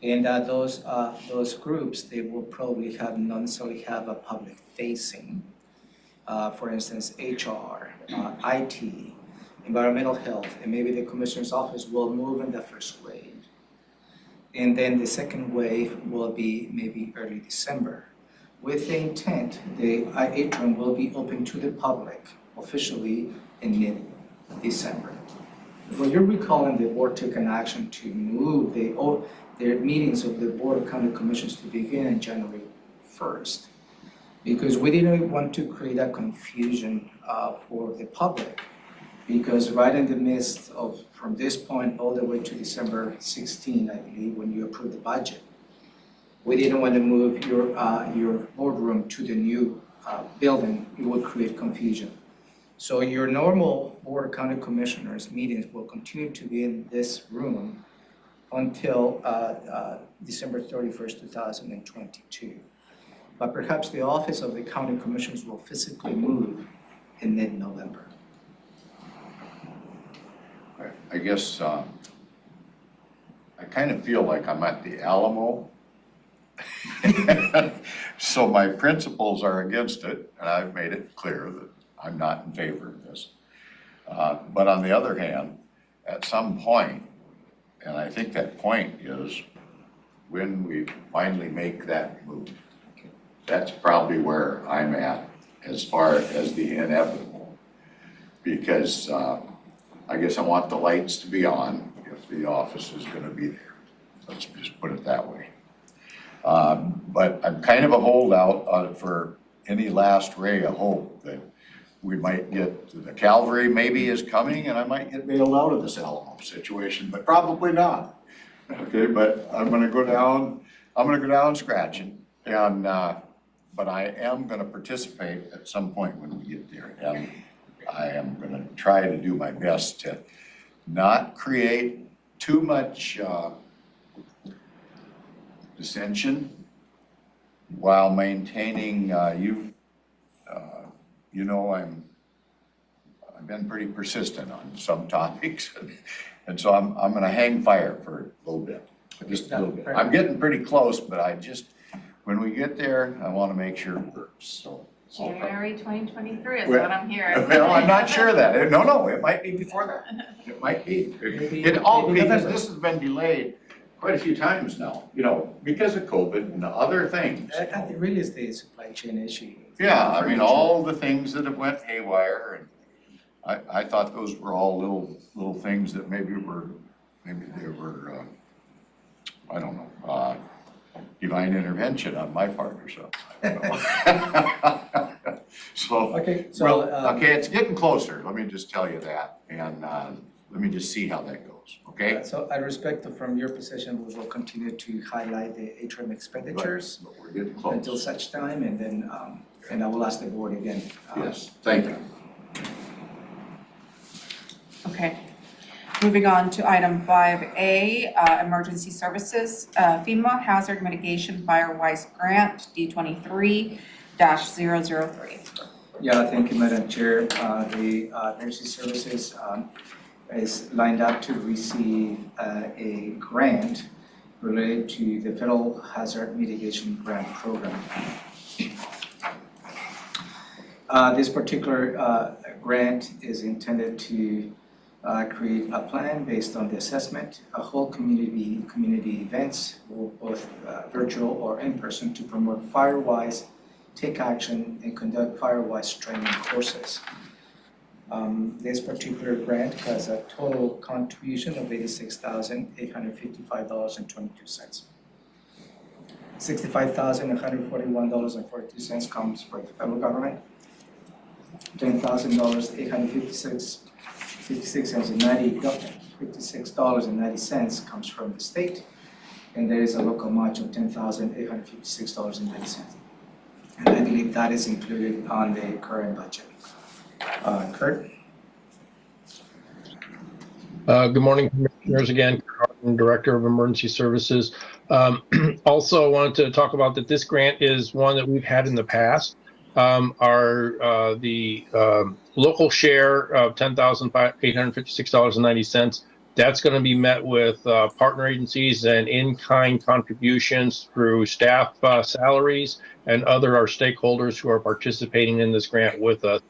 And those groups, they will probably not necessarily have a public facing. For instance, HR, IT, environmental health, and maybe the commissioner's office will move in the first wave. And then the second wave will be maybe early December. With the intent, the atrium will be open to the public officially in mid-December. When you're recalling, the board took an action to move their meetings of the Board of County Commissions to begin on January 1st, because we didn't want to create a confusion for the public, because right in the midst of, from this point all the way to December 16, I believe, when you approve the budget, we didn't want to move your boardroom to the new building, it would create confusion. So your normal Board of County Commissioners meetings will continue to be in this room until December 31st, 2022. But perhaps the office of the county commissioners will physically move in mid-November. I guess I kind of feel like I'm at the Alamo. So my principles are against it, and I've made it clear that I'm not in favor of this. But on the other hand, at some point, and I think that point is when we finally make that move. That's probably where I'm at as far as the inevitable. Because I guess I want the lights to be on if the office is gonna be there. Let's just put it that way. But I'm kind of a holdout for any last ray of hope that we might get, the cavalry maybe is coming and I might get bailed out of this Alamo situation, but probably not. Okay, but I'm gonna go down scratching and, but I am gonna participate at some point when we get there. And I am gonna try to do my best to not create too much dissension while maintaining, you know, I've been pretty persistent on some topics, and so I'm gonna hang fire for a little bit, just a little bit. I'm getting pretty close, but I just, when we get there, I wanna make sure it works, so. January 2023 is Well, what I'm hearing. Well, I'm not sure of that. No, it might be before that. It might be. It all, because this has been delayed quite a few times now, you know, because of COVID and other things. It really is the supply chain issue. Yeah, I mean, all the things that have went haywire, and I thought those were all little things that maybe they were, I don't know, divine intervention on my part or something. I don't know. So, Okay, so. well, okay, it's getting closer, let me just tell you that, and let me just see how that goes, okay? So I respect from your position, we will continue to highlight the atrium expenditures But we're getting close. until such time, and then, and I will ask the board again. Yes, thank you. Okay. Moving on to item 5A, Emergency Services, FEMA Hazard Mitigation Firewise Grant, D23-003. Yeah, thank you, Madam Chair. The Emergency Services is lined up to receive a grant related to the Federal Hazard Mitigation Grant Program. This particular grant is intended to create a plan based on the assessment, a whole community events, both virtual or in person, to promote FireWise, take action, and conduct FireWise training courses. This particular grant has a total contribution of $86,855.22. $65,141.42 comes from the federal government. $10,856.90 comes from the state, and there is a local match of $10,856.90. And I believe that is included on the current budget. Kurt? Good morning, Commissioners. Again, Kurt Harden, Director of Emergency Services. Also, I wanted to talk about that this grant is one that we've had in the past. The local share of $10,856.90, that's going to be met with partner agencies and in-kind contributions through staff salaries and other our stakeholders who are participating in this grant with us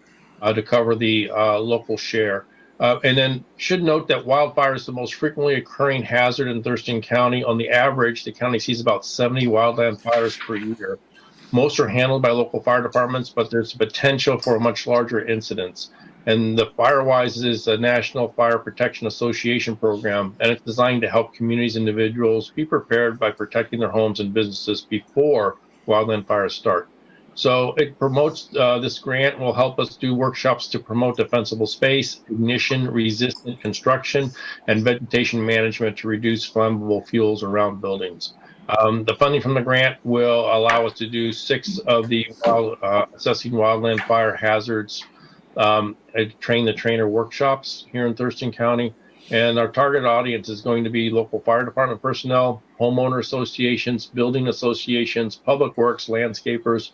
to cover the local share. And then should note that wildfire is the most frequently occurring hazard in Thurston County. On the average, the county sees about 70 wildland fires per year. Most are handled by local fire departments, but there's potential for a much larger incidence. And the FireWise is a National Fire Protection Association program, and it's designed to help communities, individuals be prepared by protecting their homes and businesses before wildland fires start. So it promotes, this grant will help us do workshops to promote defensible space, ignition resistant construction, and vegetation management to reduce flammable fuels around buildings. The funding from the grant will allow us to do 6 of the assessing wildland fire hazards train the trainer workshops here in Thurston County. And our target audience is going to be local fire department personnel, homeowner associations, building associations, public works, landscapers,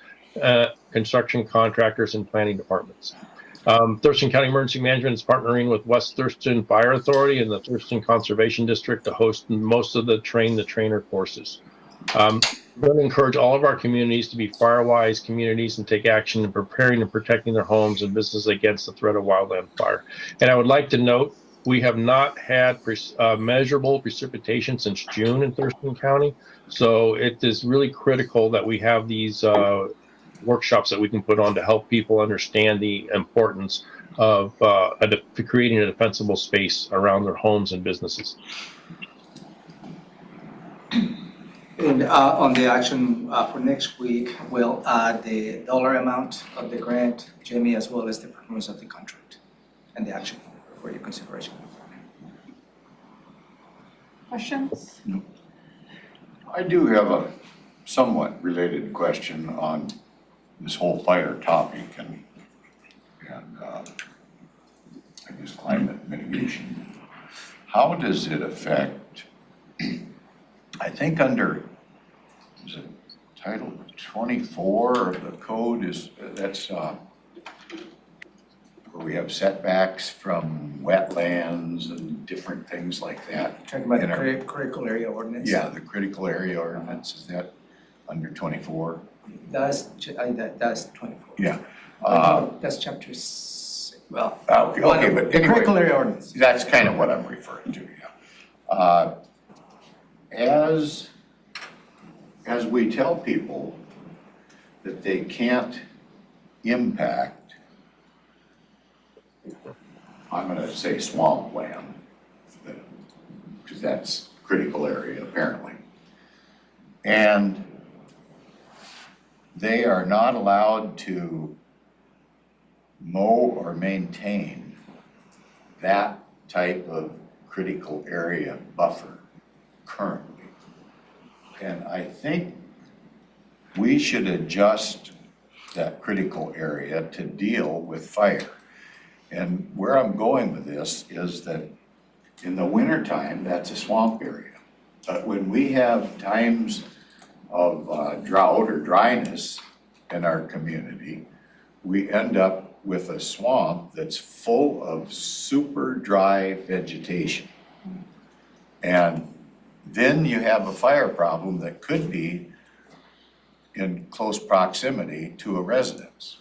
construction contractors, and planning departments. Thurston County Emergency Management is partnering with West Thurston Fire Authority and the Thurston Conservation District to host most of the train the trainer courses. We're going to encourage all of our communities to be fire-wise communities and take action in preparing and protecting their homes and businesses against the threat of wildland fire. And I would like to note, we have not had measurable precipitation since June in Thurston County. So it is really critical that we have these workshops that we can put on to help people understand the importance of creating a defensible space around their homes and businesses. And on the action for next week, we'll add the dollar amount of the grant, Jamie, as well as the performance of the contract and the action for your consideration. Questions? I do have a somewhat related question on this whole fire topic and I guess climate mitigation. How does it affect, I think under, is it Title 24 of the code that's where we have setbacks from wetlands and different things like that. Talking about the critical area ordinance? Yeah, the critical area ordinance, is that under 24? That's 24. Yeah. That's chapter 6. Well, okay, but anyway, critical area ordinance. That's kind of what I'm referring to, yeah. As we tell people that they can't impact, I'm gonna say swampland, because that's critical area apparently. And they are not allowed to mow or maintain that type of critical area buffer currently. And I think we should adjust that critical area to deal with fire. And where I'm going with this is that in the wintertime, that's a swamp area. But when we have times of drought or dryness in our community, we end up with a swamp that's full of super dry vegetation. And then you have a fire problem that could be in close proximity to a residence.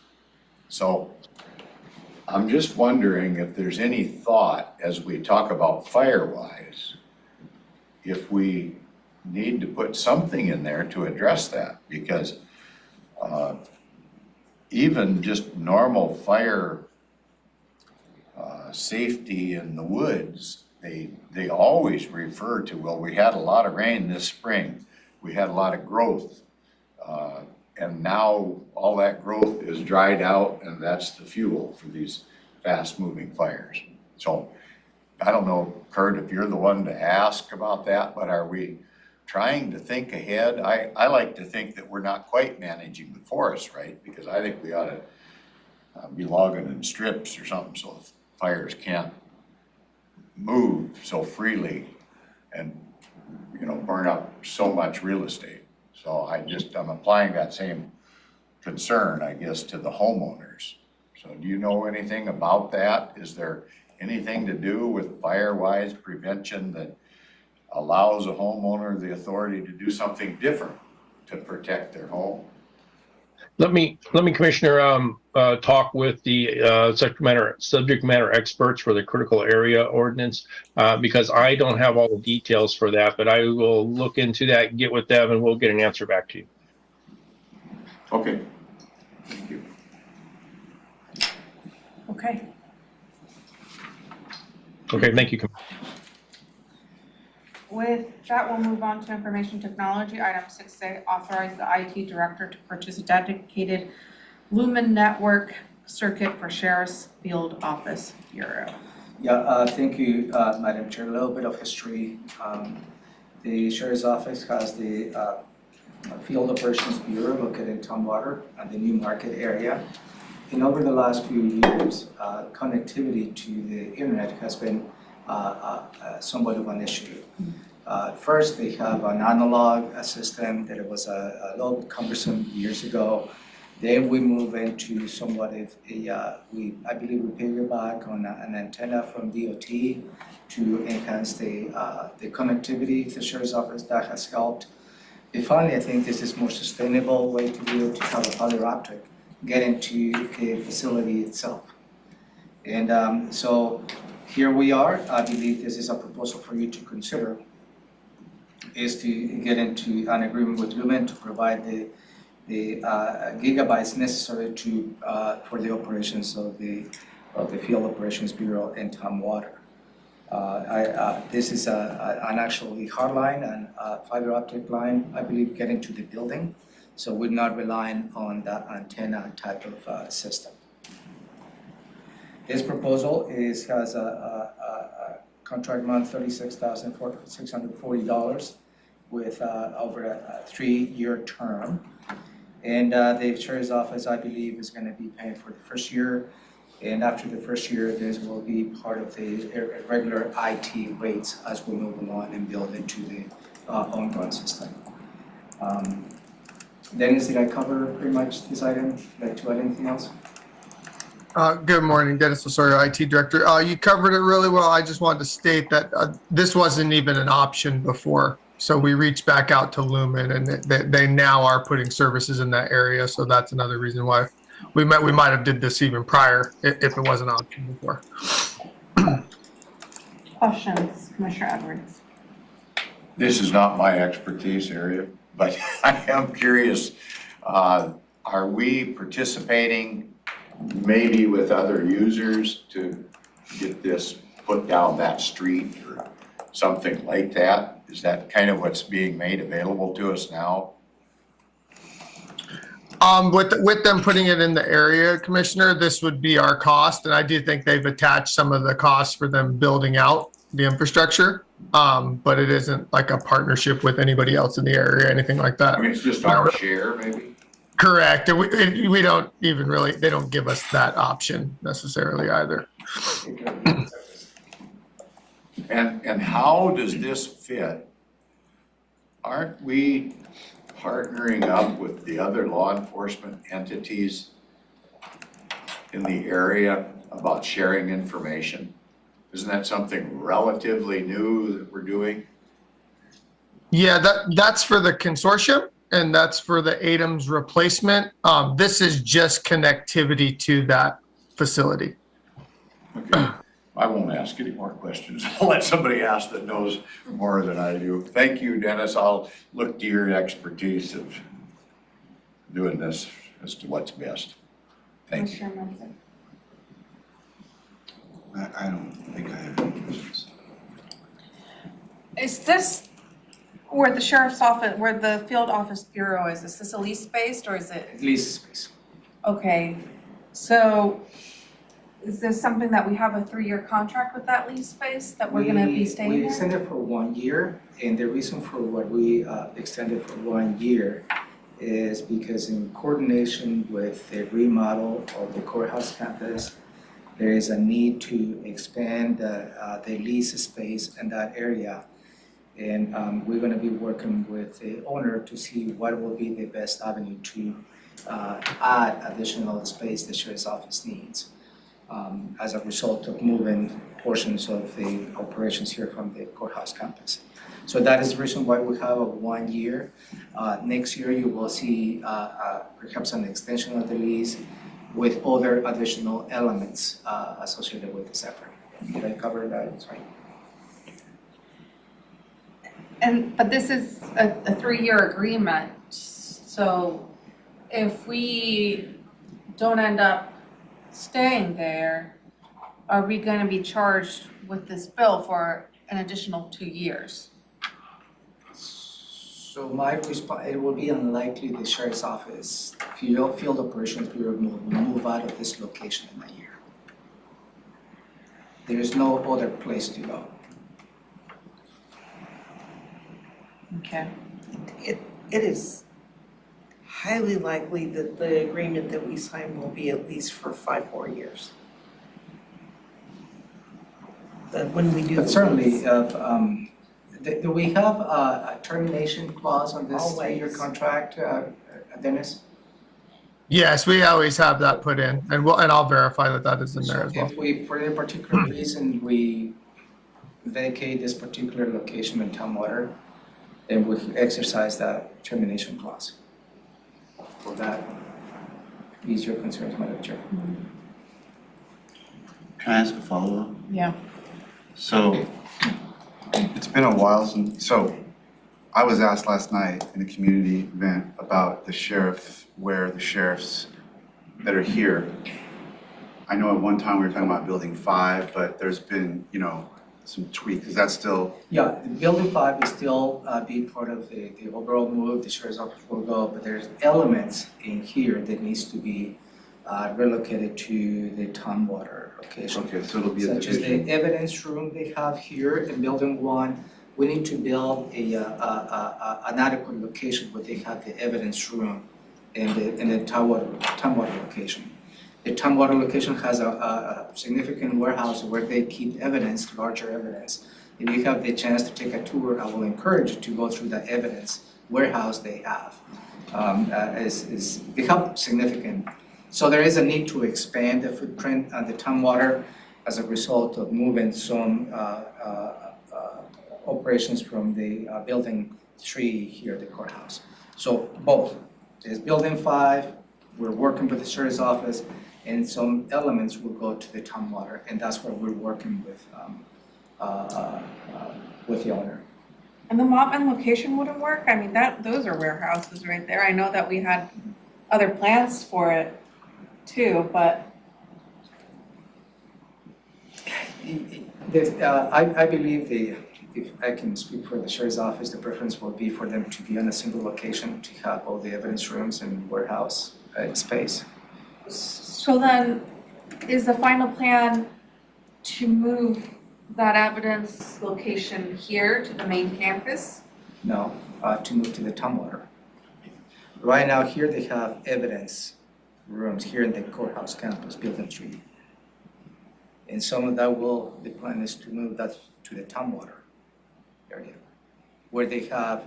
So I'm just wondering if there's any thought as we talk about fire-wise, if we need to put something in there to address that, because even just normal fire safety in the woods, they always refer to, well, we had a lot of rain this spring, we had a lot of growth, and now all that growth is dried out, and that's the fuel for these fast-moving fires. So I don't know, Kurt, if you're the one to ask about that, but are we trying to think ahead? I like to think that we're not quite managing the forest right, because I think we ought to be logging in strips or something so the fires can't move so freely and, you know, burn up so much real estate. So I'm applying that same concern, I guess, to the homeowners. So do you know anything about that? Is there anything to do with fire-wise prevention that allows a homeowner the authority to do something different to protect their home? Let me, Commissioner, talk with the subject matter experts for the critical area ordinance, because I don't have all the details for that, but I will look into that, get with them, and we'll get an answer back to you. Okay. Thank you. Okay. Okay, thank you. With that, we'll move on to information technology. Item 6A, authorize the IT director to purchase a dedicated Lumen network circuit for Sheriff's Field Office Bureau. Yeah, thank you, Madam Chair. A little bit of history. The Sheriff's Office has the Field Operations Bureau located in Tumwater and the New Market area. And over the last few years, connectivity to the internet has been somewhat of an issue. First, they have an analog system that was a little cumbersome years ago. Then we move into somewhat of I believe we piggyback on an antenna from DOT to enhance the connectivity to the Sheriff's Office. That has helped. And finally, I think this is more sustainable way to be able to have a fiber optic get into the facility itself. And so here we are. I believe this is a proposal for you to consider, is to get into an agreement with Lumen to provide the gigabytes necessary to for the operations of the Field Operations Bureau in Tumwater. This is an actually hard line and fiber optic line, I believe, getting to the building. So we're not relying on that antenna type of system. This proposal has a contract amount $36,640 with over a 3-year term. And the Sheriff's Office, I believe, is going to be paying for the first year. And after the first year, this will be part of the regular IT rates as we move along and build into the ongoing system. Dennis, did I cover pretty much this item? Like to add anything else? Good morning, Dennis Osorio, IT Director. You covered it really well. I just wanted to state that this wasn't even an option before. So we reached back out to Lumen, and they now are putting services in that area. So that's another reason why we might have did this even prior if it wasn't an option before. Questions, Commissioner Edwards? This is not my expertise area, but I am curious, are we participating maybe with other users to get this put down that street or something like that? Is that kind of what's being made available to us now? With them putting it in the area, Commissioner, this would be our cost, and I do think they've attached some of the costs for them building out the infrastructure, but it isn't like a partnership with anybody else in the area or anything like that. I mean, it's just our share, maybe? Correct, and we don't even really, they don't give us that option necessarily either. And how does this fit? Aren't we partnering up with the other law enforcement entities in the area about sharing information? Isn't that something relatively new that we're doing? Yeah, that's for the consortium, and that's for the ATEM's replacement. This is just connectivity to that facility. Okay. I won't ask any more questions. I'll let somebody ask that knows more than I do. Thank you, Dennis. I'll look to your expertise of doing this as to what's best. Thank you. I don't think I have any questions. Is this where the Sheriff's Office, where the Field Office Bureau is this a lease-based or is it? Lease space. Okay, so is this something that we have a 3-year contract with that lease space that we're gonna be staying We there? extended for 1 year, and the reason for what we extended for 1 year is because in coordination with the remodel of the courthouse campus, there is a need to expand the lease space in that area. And we're gonna be working with the owner to see what will be the best avenue to add additional space the Sheriff's Office needs. As a result of moving portions of the operations here from the courthouse campus. So that is the reason why we have a 1 year. Next year you will see perhaps an extension of the lease with other additional elements associated with this effort. Did I cover that? Sorry. But this is a 3-year agreement, so if we don't end up staying there, are we gonna be charged with this bill for an additional 2 years? So my response, it will be unlikely the Sheriff's Office, Field Operations Bureau will move out of this location in a year. There is no other place to go. Okay. It is highly likely that the agreement that we sign will be at least for 5 more years. When we do. But certainly, do we have a termination clause on this three-year contract, Dennis? Yes, we always have that put in, and I'll verify that that is in there as well. If we, for any particular reason, we vacate this particular location in Tumwater, then we exercise that termination clause. Will that ease your concerns, Madam Chair? Can I ask a follow-up? Yeah. So, it's been a while since, so I was asked last night in a community event about the sheriff, where the sheriffs that are here. I know at one time we were talking about building 5, but there's been, some tweaks. Is that still? Yeah, building 5 is still being part of the overall move. The sheriff's office will go, but there's elements in here that needs to be relocated to the Tumwater location. Okay, so it'll be a Such as division. the evidence room they have here in building 1. We need to build an adequate location where they have the evidence room in the Tumwater location. The Tumwater location has a significant warehouse where they keep evidence, larger evidence. If you have the chance to take a tour, I will encourage you to go through the evidence warehouse they have. They have significant. So there is a need to expand the footprint on the Tumwater as a result of moving some operations from the building 3 here at the courthouse. So both, there's building 5, we're working with the sheriff's office, and some elements will go to the Tumwater, and that's where we're working with the owner. And the Mottman location wouldn't work? I mean, those are warehouses right there. I know that we had other plans for it too, but. I believe if I can speak for the sheriff's office, the preference will be for them to be on a single location to have all the evidence rooms and warehouse space. So then, is the final plan to move that evidence location here to the main campus? No, to move to the Tumwater. Right now, here they have evidence rooms here in the courthouse campus, building 3. And some of that the plan is to move that to the Tumwater area, where they have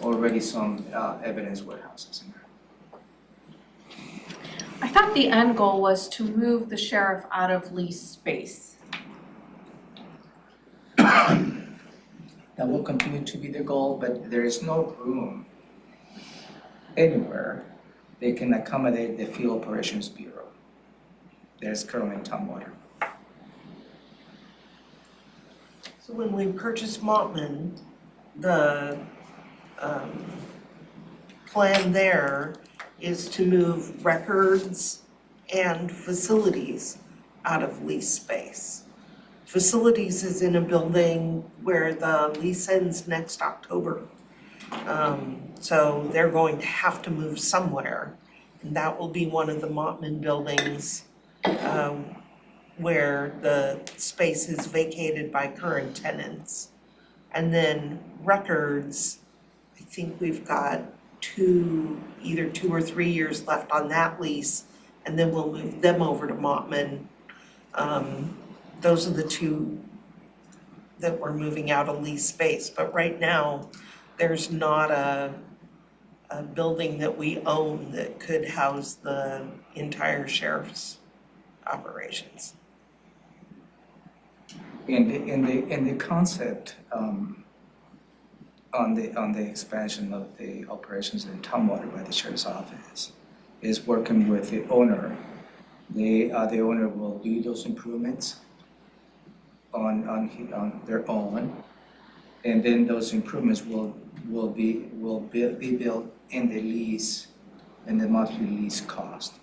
already some evidence warehouses in there. I thought the end goal was to move the sheriff out of leased space. That will continue to be the goal, but there is no room anywhere they can accommodate the Field Operations Bureau. There's currently Tumwater. So when we purchased Mottman, the plan there is to move records and facilities out of lease space. Facilities is in a building where the lease ends next October. So they're going to have to move somewhere, and that will be one of the Mottman buildings where the space is vacated by current tenants. And then records, I think we've got either 2 or 3 years left on that lease, and then we'll move them over to Mottman. Those are the 2 that we're moving out of lease space, but right now, there's not a building that we own that could house the entire sheriff's operations. In the concept on the expansion of the operations in Tumwater by the sheriff's office is working with the owner. The owner will do those improvements on their own, and then those improvements will be built in the lease, in the monthly lease cost.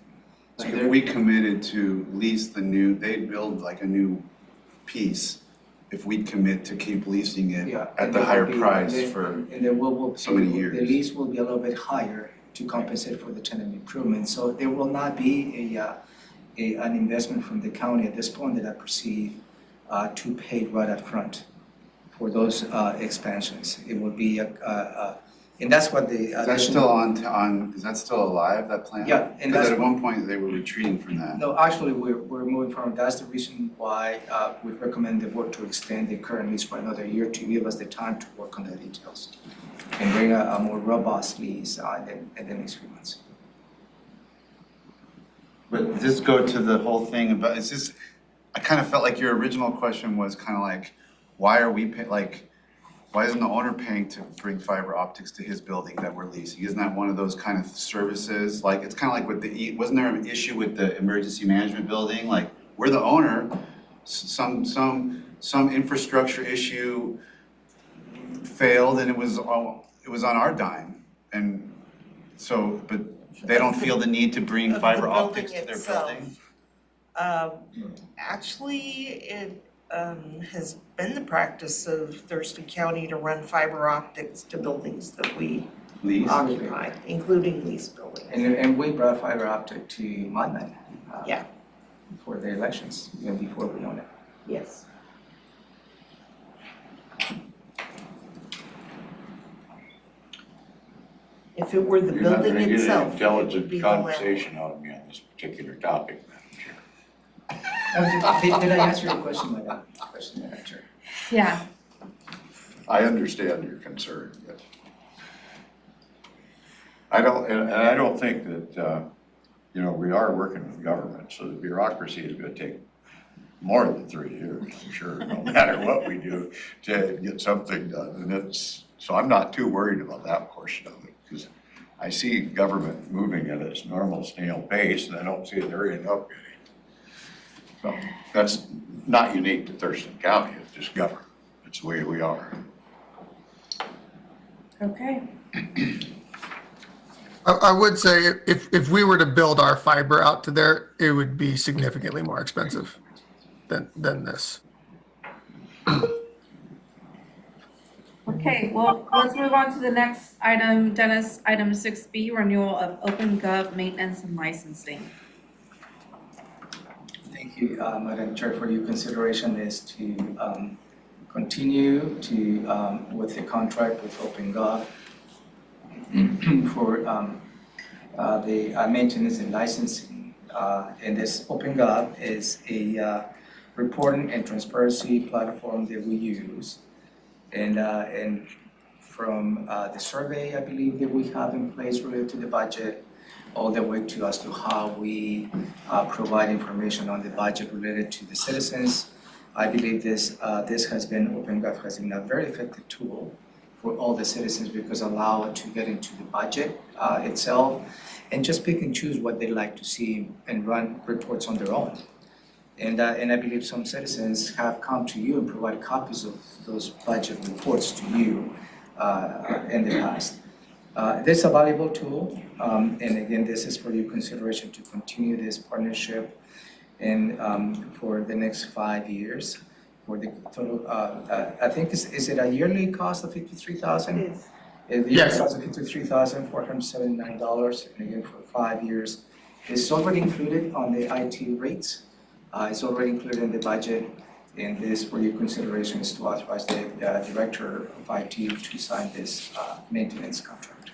Like if we committed to lease they'd build like a new piece, if we commit to keep leasing it at the higher price for so many years. The lease will be a little bit higher to compensate for the tenant improvement, so there will not be an investment from the county at this point that I perceive to pay right up front for those expansions. It will be and that's what the. Is that still is that still alive, that plan? Yeah, and Because that's at one point they were retreating from that. No, actually, we're moving from, that's the reason why we recommend the board to extend the current lease for another year to give us the time to work on the details and bring a more robust lease in the next few months. But this go to the whole thing about, I kind of felt like your original question was kind of like, why are we why isn't the owner paying to bring fiber optics to his building that we're leasing? Isn't that one of those kind of services? Like, it's kind of like with wasn't there an issue with the emergency management building? Like, we're the owner, some infrastructure issue failed and it was on our dime. And so, but they don't feel the need to bring fiber optics to their building? Actually, it has been the practice of Thurston County to run fiber optics to buildings that we occupy, including leased buildings. And we brought fiber optic to Monument. Yeah. For the elections, even before we own it. Yes. If it were the building itself, You're not it would be gonna the get an intelligent conversation landlord. out of me on this particular topic, Madam Chair. Did I answer your question, Madam Chair? Yeah. I understand your concern, but I don't think that, we are working with government, so the bureaucracy is gonna take more than 3 years, I'm sure, no matter what we do to get something done. And so I'm not too worried about that portion of it, because I see government moving at its normal snail pace, and I don't see it hurrying up any. So that's not unique to Thurston County, it's just government. It's the way we are. Okay. I would say if we were to build our fiber out to there, it would be significantly more expensive than this. Okay, well, let's move on to the next item, Dennis, item 6B, renewal of OpenGov maintenance and licensing. Thank you, Madam Chair, for your consideration is to continue with the contract with OpenGov for the maintenance and licensing. And this OpenGov is a reporting and transparency platform that we use. And from the survey, I believe, that we have in place related to the budget, all the way to as to how we provide information on the budget related to the citizens. I believe OpenGov has been a very effective tool for all the citizens because allow it to get into the budget itself and just pick and choose what they'd like to see and run reports on their own. And I believe some citizens have come to you and provided copies of those budget reports to you in the past. This is a valuable tool, and again, this is for your consideration to continue this partnership and for the next 5 years. For the total, I think is it a yearly cost of $53,000? It is. The yearly cost of $53,479, and again for 5 years. It's already included on the IT rates. It's already included in the budget, and this for your consideration is to authorize the director of IT to sign this maintenance contract.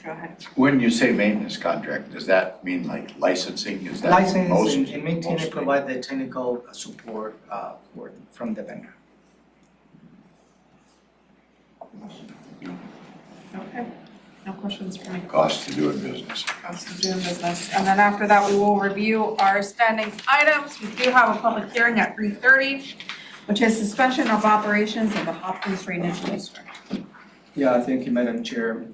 Go ahead. When you say maintenance contract, does that mean like licensing? Is that License most- and maintain and mostly? provide the technical support from the vendor. Okay, no questions for me. Cost of doing business. Cost of doing business. And then after that, we will review our standing items. We do have a public hearing at 3:30, which is suspension of operations of the Hopkins Drainage District. Yeah, thank you, Madam Chair.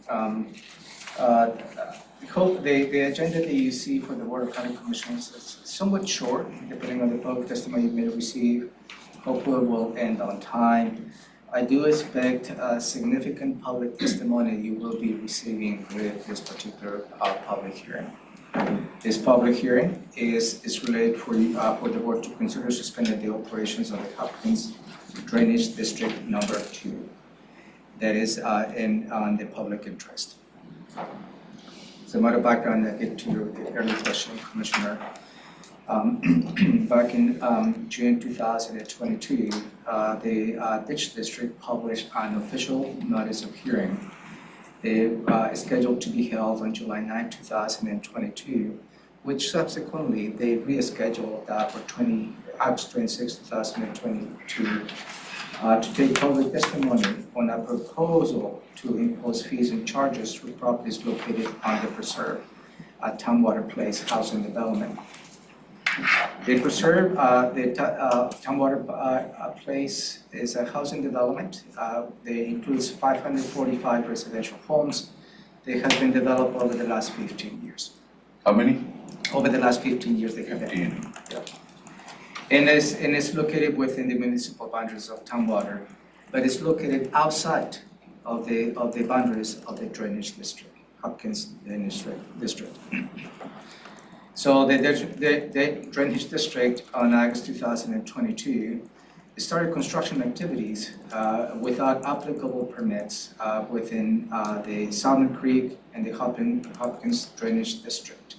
The agenda that you see for the Board of County Commissioners is somewhat short, depending on the public testimony you may receive. Hopefully it will end on time. I do expect significant public testimony you will be receiving with this particular public hearing. This public hearing is related for the board to consider suspending the operations of the Hopkins Drainage District number 2. That is on the public interest. As a matter of background, I get to your earlier question, Commissioner. Back in June 2022, the Ditch District published an official notice of hearing. It is scheduled to be held on July 9, 2022, which subsequently they rescheduled for August 26, 2022, to take public testimony on a proposal to impose fees and charges for properties located on the preserve at Townwater Place Housing Development. The preserve, the Townwater Place is a housing development. They includes 545 residential homes. They have been developed over the last 15 years. How many? Over the last 15 years, they have been. 15. Yeah. And it's located within the municipal boundaries of Townwater, but it's located outside of the boundaries of the drainage district, Hopkins Drainage District. So the drainage district on August 2022 started construction activities without applicable permits within the Salmon Creek and the Hopkins Drainage District,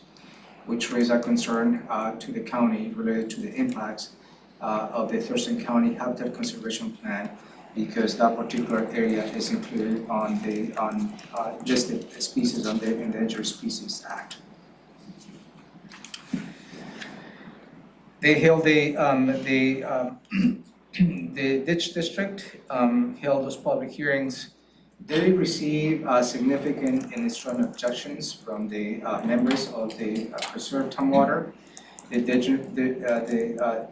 which raised a concern to the county related to the impacts of the Thurston County Habitat Conservation Plan, because that particular area is included on the listed species on the Endangered Species Act. They held the Ditch District held those public hearings. They received significant and strong objections from the members of the preserve Townwater. The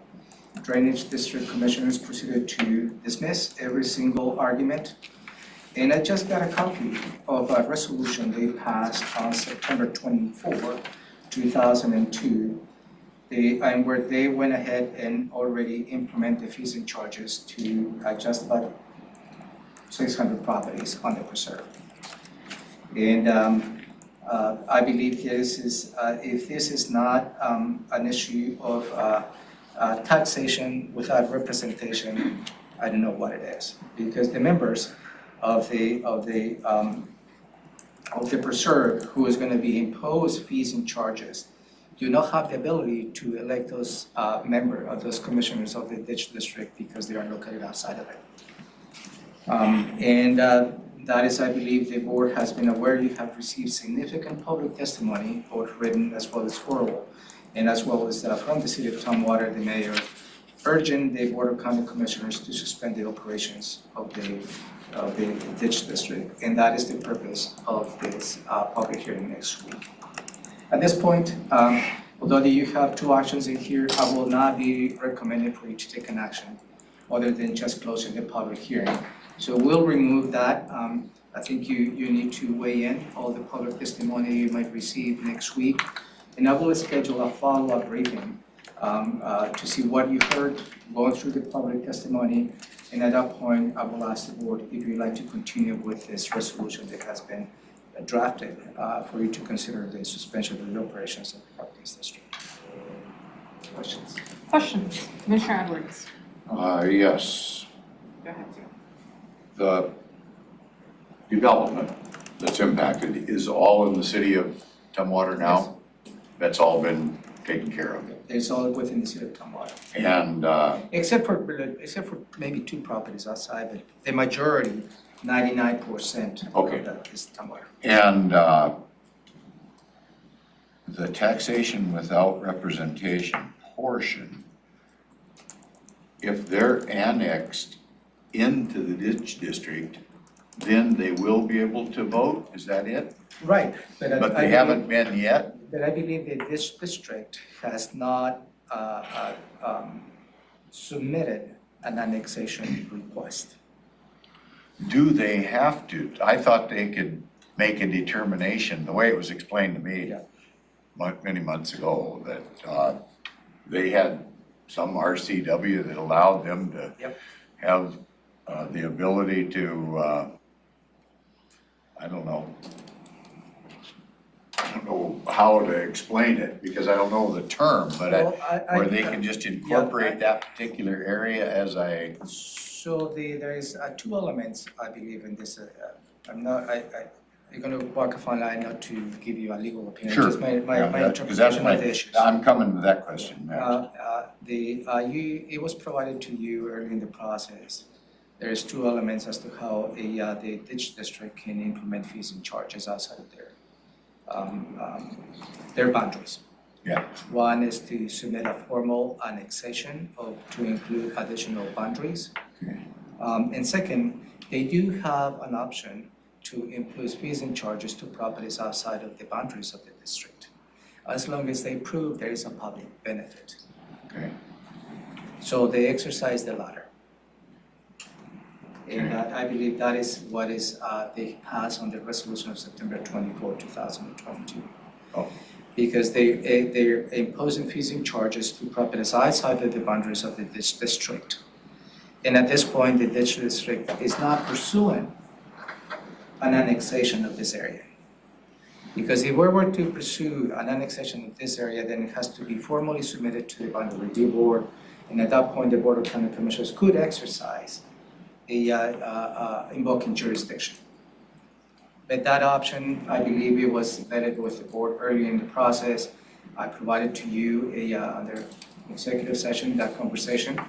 Drainage District Commissioners proceeded to dismiss every single argument. And I just got a copy of a resolution they passed on September 24, 2002, and where they went ahead and already implemented the fees and charges to just about 600 properties on the preserve. And I believe this is, if this is not an issue of taxation without representation, I don't know what it is, because the members of the preserve who is going to be imposed fees and charges do not have the ability to elect those those commissioners of the Ditch District because they are located outside of it. That is, I believe, the board has been aware you have received significant public testimony, both written as well as oral, and as well as from the city of Townwater, the mayor, urging the Board of County Commissioners to suspend the operations of the Ditch District, and that is the purpose of this public hearing next week. At this point, although you have two actions in here, I will not be recommending for you to take an action other than just closing the public hearing. So we'll remove that. I think you need to weigh in all the public testimony you might receive next week. And I will schedule a follow-up briefing to see what you heard, going through the public testimony. And at that point, I will ask the board if you'd like to continue with this resolution that has been drafted for you to consider the suspension of the operations of the Hopkins District. Questions? Questions? Commissioner Edwards. Yes. Go ahead. The development that's impacted is all in the city of Townwater now? Yes. That's all been taken care of? It's all within the city of Townwater. And except for maybe two properties outside, but the majority, 99% okay. of that is Townwater. And the taxation without representation portion, if they're annexed into the Ditch District, then they will be able to vote, is that it? Right. But they haven't been yet? But I believe that this district has not submitted an annexation request. Do they have to? I thought they could make a determination, the way it was explained to me many months ago, that they had some RCW that allowed them to have the ability to, I don't know how to explain it because I don't know the term, but where they can just incorporate that particular area as So there is two elements, I believe, in this. I you're gonna walk a fine line not to give you a legal opinion. Sure. Just my Because that's interpretation my, of the issues. I'm coming to that question next. It was provided to you early in the process. There's two elements as to how the ditch district can implement fees and charges outside of their boundaries. Yeah. One is to submit a formal annexation to include additional boundaries. Okay. And second, they do have an option to impose fees and charges to properties outside of the boundaries of the district, as long as they prove there is a public benefit. Okay. So they exercise the latter. And I believe that is what is they passed on the resolution of September 24, 2022. Oh. Because they're imposing fees and charges to properties outside of the boundaries of the district. And at this point, the ditch district is not pursuing an annexation of this area. Because if we were to pursue an annexation of this area, then it has to be formally submitted to the boundary review board. And at that point, the Board of County Commissioners could exercise invoking jurisdiction. But that option, I believe it was vetted with the board early in the process. I provided to you under executive session, that conversation.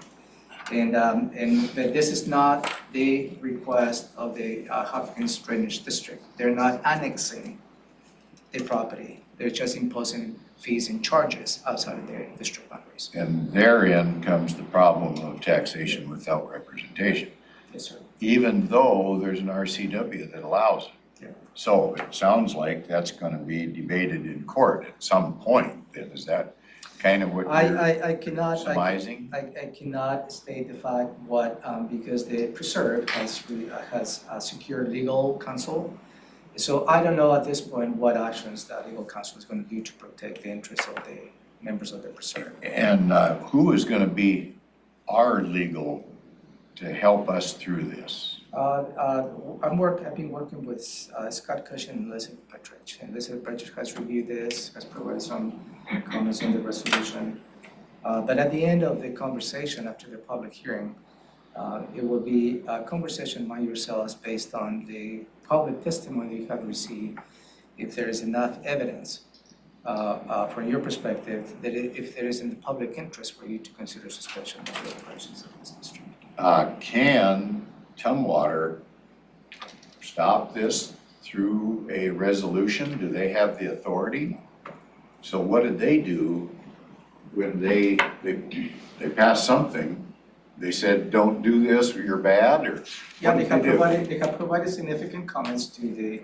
But this is not the request of the Hopkins Drainage District. They're not annexing the property. They're just imposing fees and charges outside of their district boundaries. And therein comes the problem of taxation without representation. Yes, sir. Even though there's an RCW that allows it. Yeah. So it sounds like that's gonna be debated in court at some point. Is that kind of what you're I cannot surmising? I cannot state the fact what because the preserve has secured legal counsel. So I don't know at this point what actions that legal counsel is going to do to protect the interests of the members of the preserve. And who is gonna be our legal to help us through this? I've been working with Scott Cushion and Elizabeth Petrich. And Elizabeth Petrich has reviewed this, has provided some comments on the resolution. But at the end of the conversation after the public hearing, it will be a conversation among yourselves based on the public testimony you have received. If there is enough evidence from your perspective that if there is in the public interest for you to consider suspension of the operations of this district. Can Tumwater stop this through a resolution? Do they have the authority? So what did they do when they passed something? They said, don't do this or you're bad, or? Yeah, they have provided significant comments to the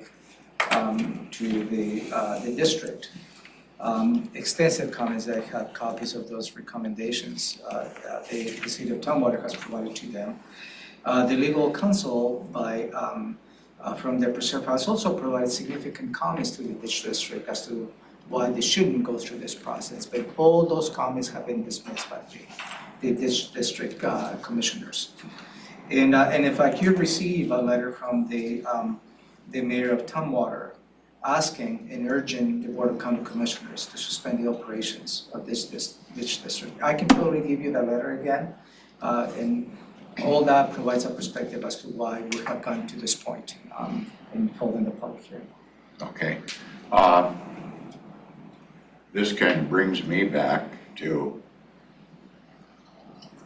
district. Extensive comments. I have copies of those recommendations. The city of Tumwater has provided to them. The legal counsel from their preserve has also provided significant comments to the ditch district as to why they shouldn't go through this process. But all those comments have been dismissed by the ditch district commissioners. And in fact, you receive a letter from the mayor of Tumwater asking and urging the Board of County Commissioners to suspend the operations of this ditch district. I can totally give you that letter again, and all that provides a perspective as to why we have gotten to this point in holding the public hearing. Okay. This kind of brings me back to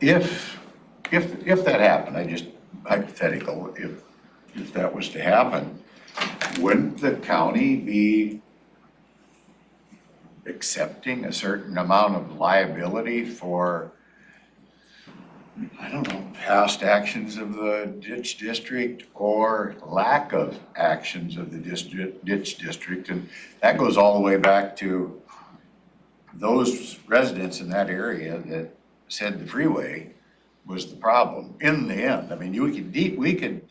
if that happened, I just hypothetical, if that was to happen, wouldn't the county be accepting a certain amount of liability for, I don't know, past actions of the ditch district or lack of actions of the ditch district? And that goes all the way back to those residents in that area that said the freeway was the problem in the end. I mean, we could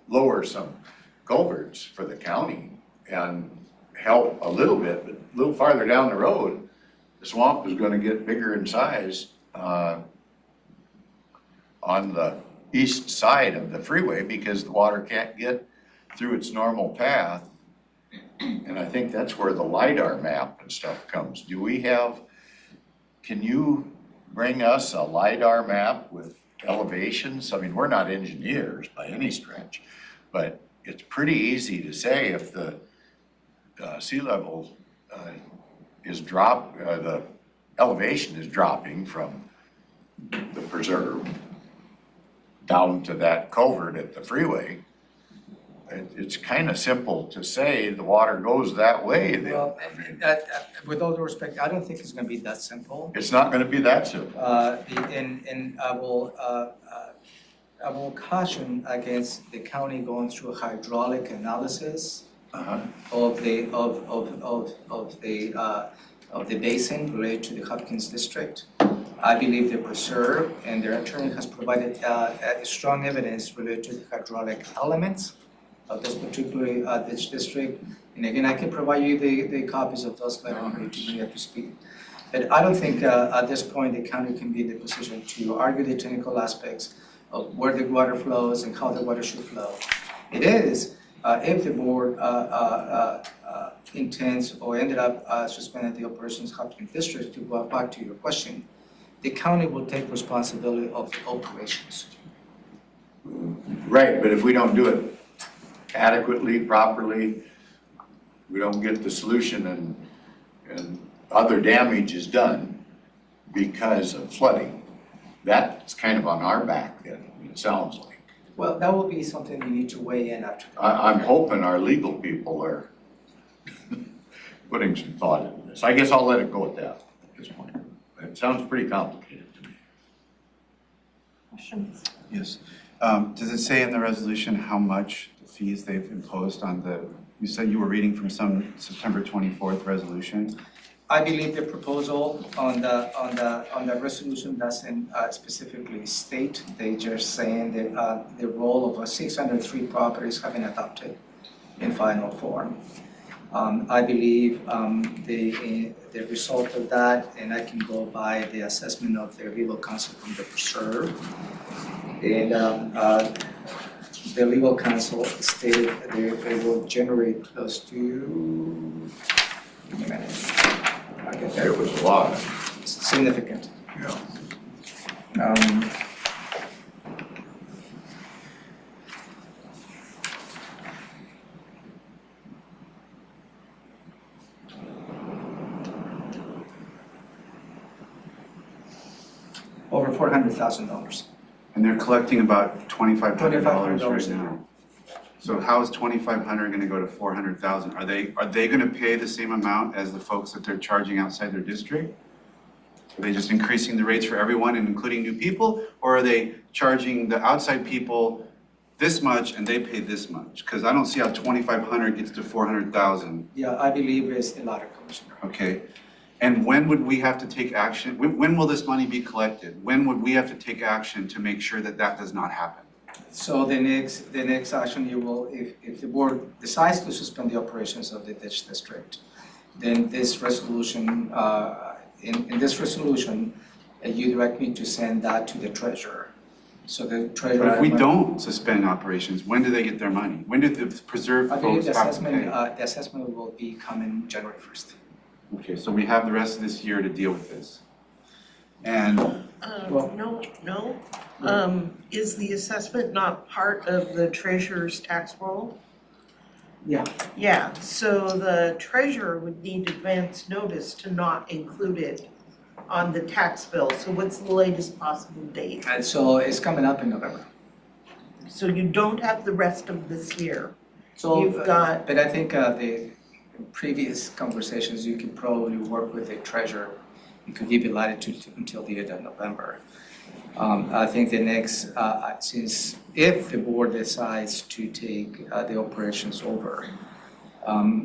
lower some culverts for the county and help a little bit, but a little farther down the road, the swamp is gonna get bigger in size on the east side of the freeway because the water can't get through its normal path. And I think that's where the LiDAR map and stuff comes. Can you bring us a LiDAR map with elevations? I mean, we're not engineers by any stretch, but it's pretty easy to say if the sea level the elevation is dropping from the preserve down to that culvert at the freeway. It's kind of simple to say the water goes that way. Then. Well, with all due respect, I don't think it's gonna be that simple. It's not gonna be that simple. And I will caution against the county going through a hydraulic analysis of the basin related to the Hopkins district. I believe the preserve and their attorney has provided strong evidence related to the hydraulic elements of this particular ditch district. And again, I can provide you the copies of those letters to bring up to speed. But I don't think at this point the county can be in the position to argue the technical aspects of where the water flows and how the water should flow. It is, if the board intends or ended up suspending the operations of Hopkins district, to go back to your question, the county will take responsibility of the operations. Right, but if we don't do it adequately, properly, we don't get the solution and other damage is done because of flooding. That's kind of on our back then, it sounds like. Well, that will be something you need to weigh in after. I'm hoping our legal people are putting some thought into this. I guess I'll let it go at that at this point. It sounds pretty complicated to me. Questions? Yes. Does it say in the resolution how much the fees they've imposed on you said you were reading from some September 24th resolution? I believe the proposal on the resolution doesn't specifically state. They just saying that the role of 603 properties have been adopted in final form. I believe the result of that, and I can go by the assessment of the legal counsel from the preserve. And the legal counsel stated they will generate close to, give me a minute. It was a lot. Significant. Yeah. Over $400,000. And they're collecting about $2,500 $2,500 right now. So how is $2,500 gonna go to $400,000? Are they gonna pay the same amount as the folks that they're charging outside their district? Are they just increasing the rates for everyone and including new people? Or are they charging the outside people this much and they pay this much? Because I don't see how $2,500 gets to $400,000. Yeah, I believe it's the latter, Commissioner. Okay. And when would we have to take action? When will this money be collected? When would we have to take action to make sure that that does not happen? So the next action you will, if the board decides to suspend the operations of the ditch district, then this resolution, in this resolution, you direct me to send that to the treasurer. So the treasurer. But if we don't suspend operations, when do they get their money? When do the preserve I believe folks the have to pay? the assessment will be coming January 1st. Okay, so we have the rest of this year to deal with this. And No. Is the assessment not part of the treasurer's tax roll? Yeah. Yeah, so the treasurer would need advance notice to not include it on the tax bill. So what's the latest possible date? And so it's coming up in November. So you don't have the rest of this year. So You've got, but I think the previous conversations, you could probably work with the treasurer. You could give it latitude until the end of November. I think the next, since if the board decides to take the operations over,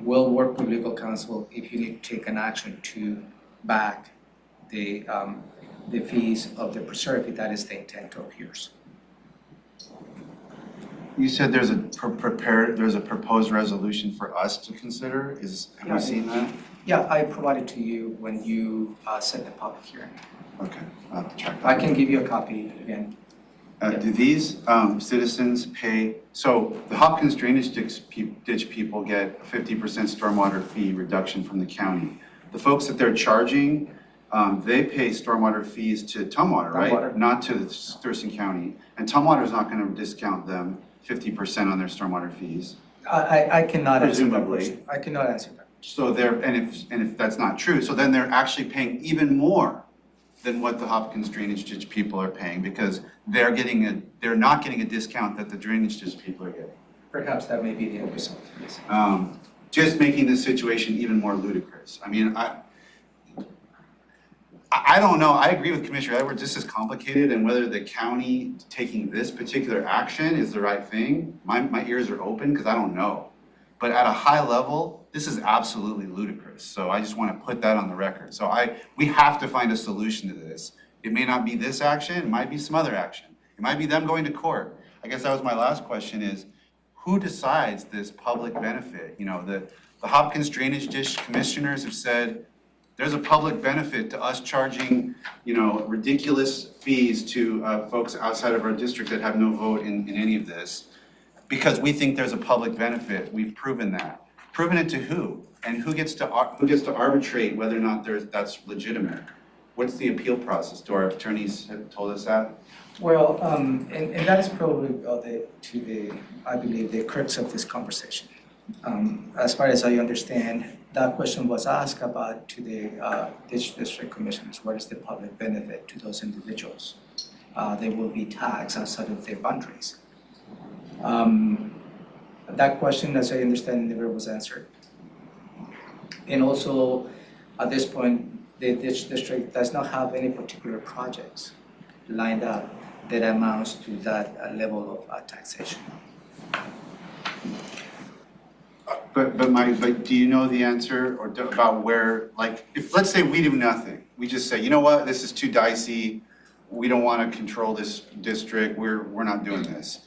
we'll work with legal counsel if you need to take an action to back the fees of the preserve, if that is the intent of yours. you said there's a proposed resolution for us to consider. Have we seen that? Yeah, I provided to you when you set the public hearing. Okay, I'll have to check that. I can give you a copy again. Do these citizens pay, so the Hopkins drainage ditch people get a 50% stormwater fee reduction from the county. The folks that they're charging, they pay stormwater fees to Tumwater, right? Tumwater. Not to Thurston County. And Tumwater's not gonna discount them. 50% on their stormwater fees. I cannot answer that Presumably. question. I cannot answer that. So if that's not true, so then they're actually paying even more than what the Hopkins drainage ditch people are paying, because they're not getting a discount that the drainage ditch people are getting. Perhaps that may be the end result, yes. Just making this situation even more ludicrous. I mean, I don't know, I agree with Commissioner Edwards, this is complicated, and whether the county taking this particular action is the right thing, my ears are open, because I don't know. But at a high level, this is absolutely ludicrous, so I just want to put that on the record. So we have to find a solution to this. It may not be this action, it might be some other action. It might be them going to court. I guess that was my last question is, who decides this public benefit? You know, the Hopkins Drainage Ditch Commissioners have said, there's a public benefit to us charging, you know, ridiculous fees to folks outside of our district that have no vote in any of this, because we think there's a public benefit. We've proven that. Proven it to who? And who gets to arbitrate whether or not that's legitimate? What's the appeal process? Do our attorneys have told us that? Well, and that is probably I believe, the crux of this conversation. As far as I understand, that question was asked about to the district commissioners. What is the public benefit to those individuals? They will be taxed outside of their boundaries. That question, as I understand, never was answered. And also, at this point, the district does not have any particular projects lined up that amounts to that level of taxation. But do you know the answer about where, like, if let's say we do nothing, we just say, you know what, this is too dicey, we don't want to control this district, we're not doing this.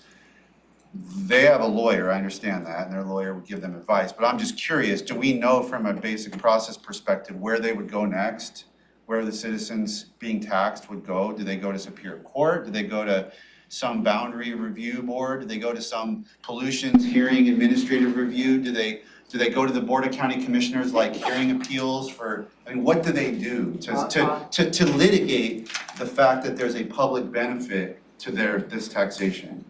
They have a lawyer, I understand that, and their lawyer would give them advice, but I'm just curious, do we know from a basic process perspective where they would go next? Where the citizens being taxed would go? Do they go to Superior Court? Do they go to some boundary review board? Do they go to some pollution hearing administrative review? Do they go to the Board of County Commissioners, like hearing appeals for, I mean, what do they do to litigate the fact that there's a public benefit to this taxation?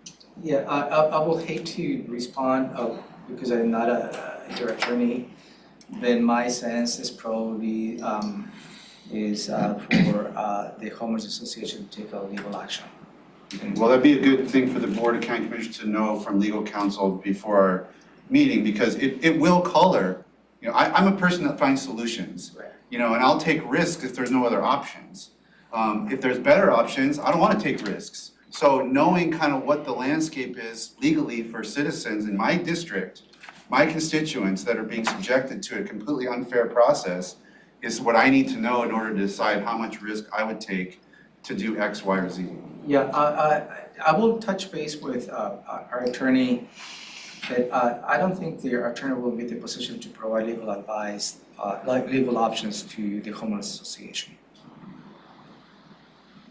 Yeah, I will hate to respond because I'm not your attorney, then my sense is probably for the homeowners association to take a legal action. Well, that'd be a good thing for the Board of County Commissioners to know from legal counsel before our meeting, because it will color, you know, I'm a person that finds solutions, you know, and I'll take risks if there's no other options. If there's better options, I don't want to take risks. So knowing kind of what the landscape is legally for citizens in my district, my constituents that are being subjected to a completely unfair process is what I need to know in order to decide how much risk I would take to do X, Y, or Z. Yeah, I will touch base with our attorney, but I don't think the attorney will be in the position to provide legal advice, like legal options to the homeowners association.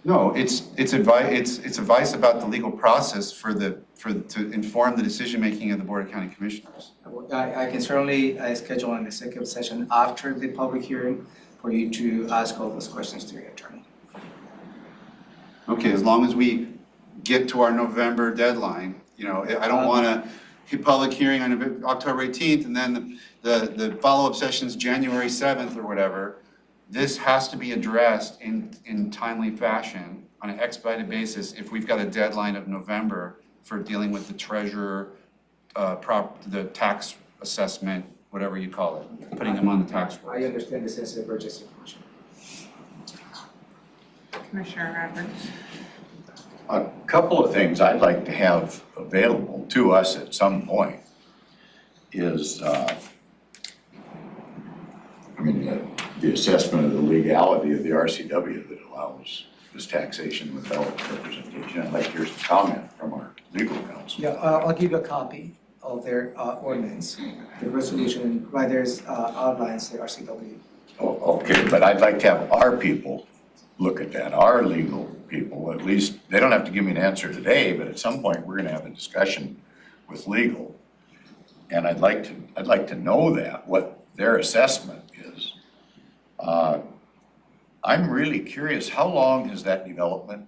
No, it's advice about the legal process to inform the decision making of the Board of County Commissioners. I can certainly schedule an executive session after the public hearing for you to ask all those questions to your attorney. Okay, as long as we get to our November deadline, you know, I don't want to hit public hearing on October 18th and then the follow-up session's January 7th or whatever. This has to be addressed in timely fashion on an expedited basis if we've got a deadline of November for dealing with the treasurer, the tax assessment, whatever you call it, putting them on the tax roll. I understand the sense of urgency, Commissioner. Commissioner Edwards. A couple of things I'd like to have available to us at some point is, the assessment of the legality of the RCW that allows this taxation without representation. I'd like to hear some comment from our legal counsel. Yeah, I'll give you a copy of their ordinance. The resolution providers outlines the RCW. Oh, okay, but I'd like to have our people look at that, our legal people, at least. They don't have to give me an answer today, but at some point we're gonna have a discussion with legal. And I'd like to know that, what their assessment is. I'm really curious, how long has that development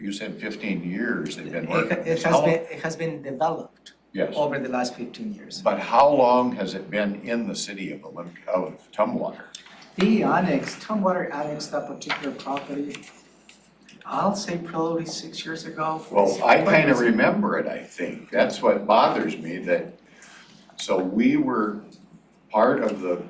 You said 15 years they've been It working. it How- has been developed Yes, over the last 15 years. but how long has it been in the city of Tumwater? The annex, Tumwater annexed that particular property, I'll say probably 6 years ago. Well, I kind of remember it, I think. That's what bothers me, that, so we were part of the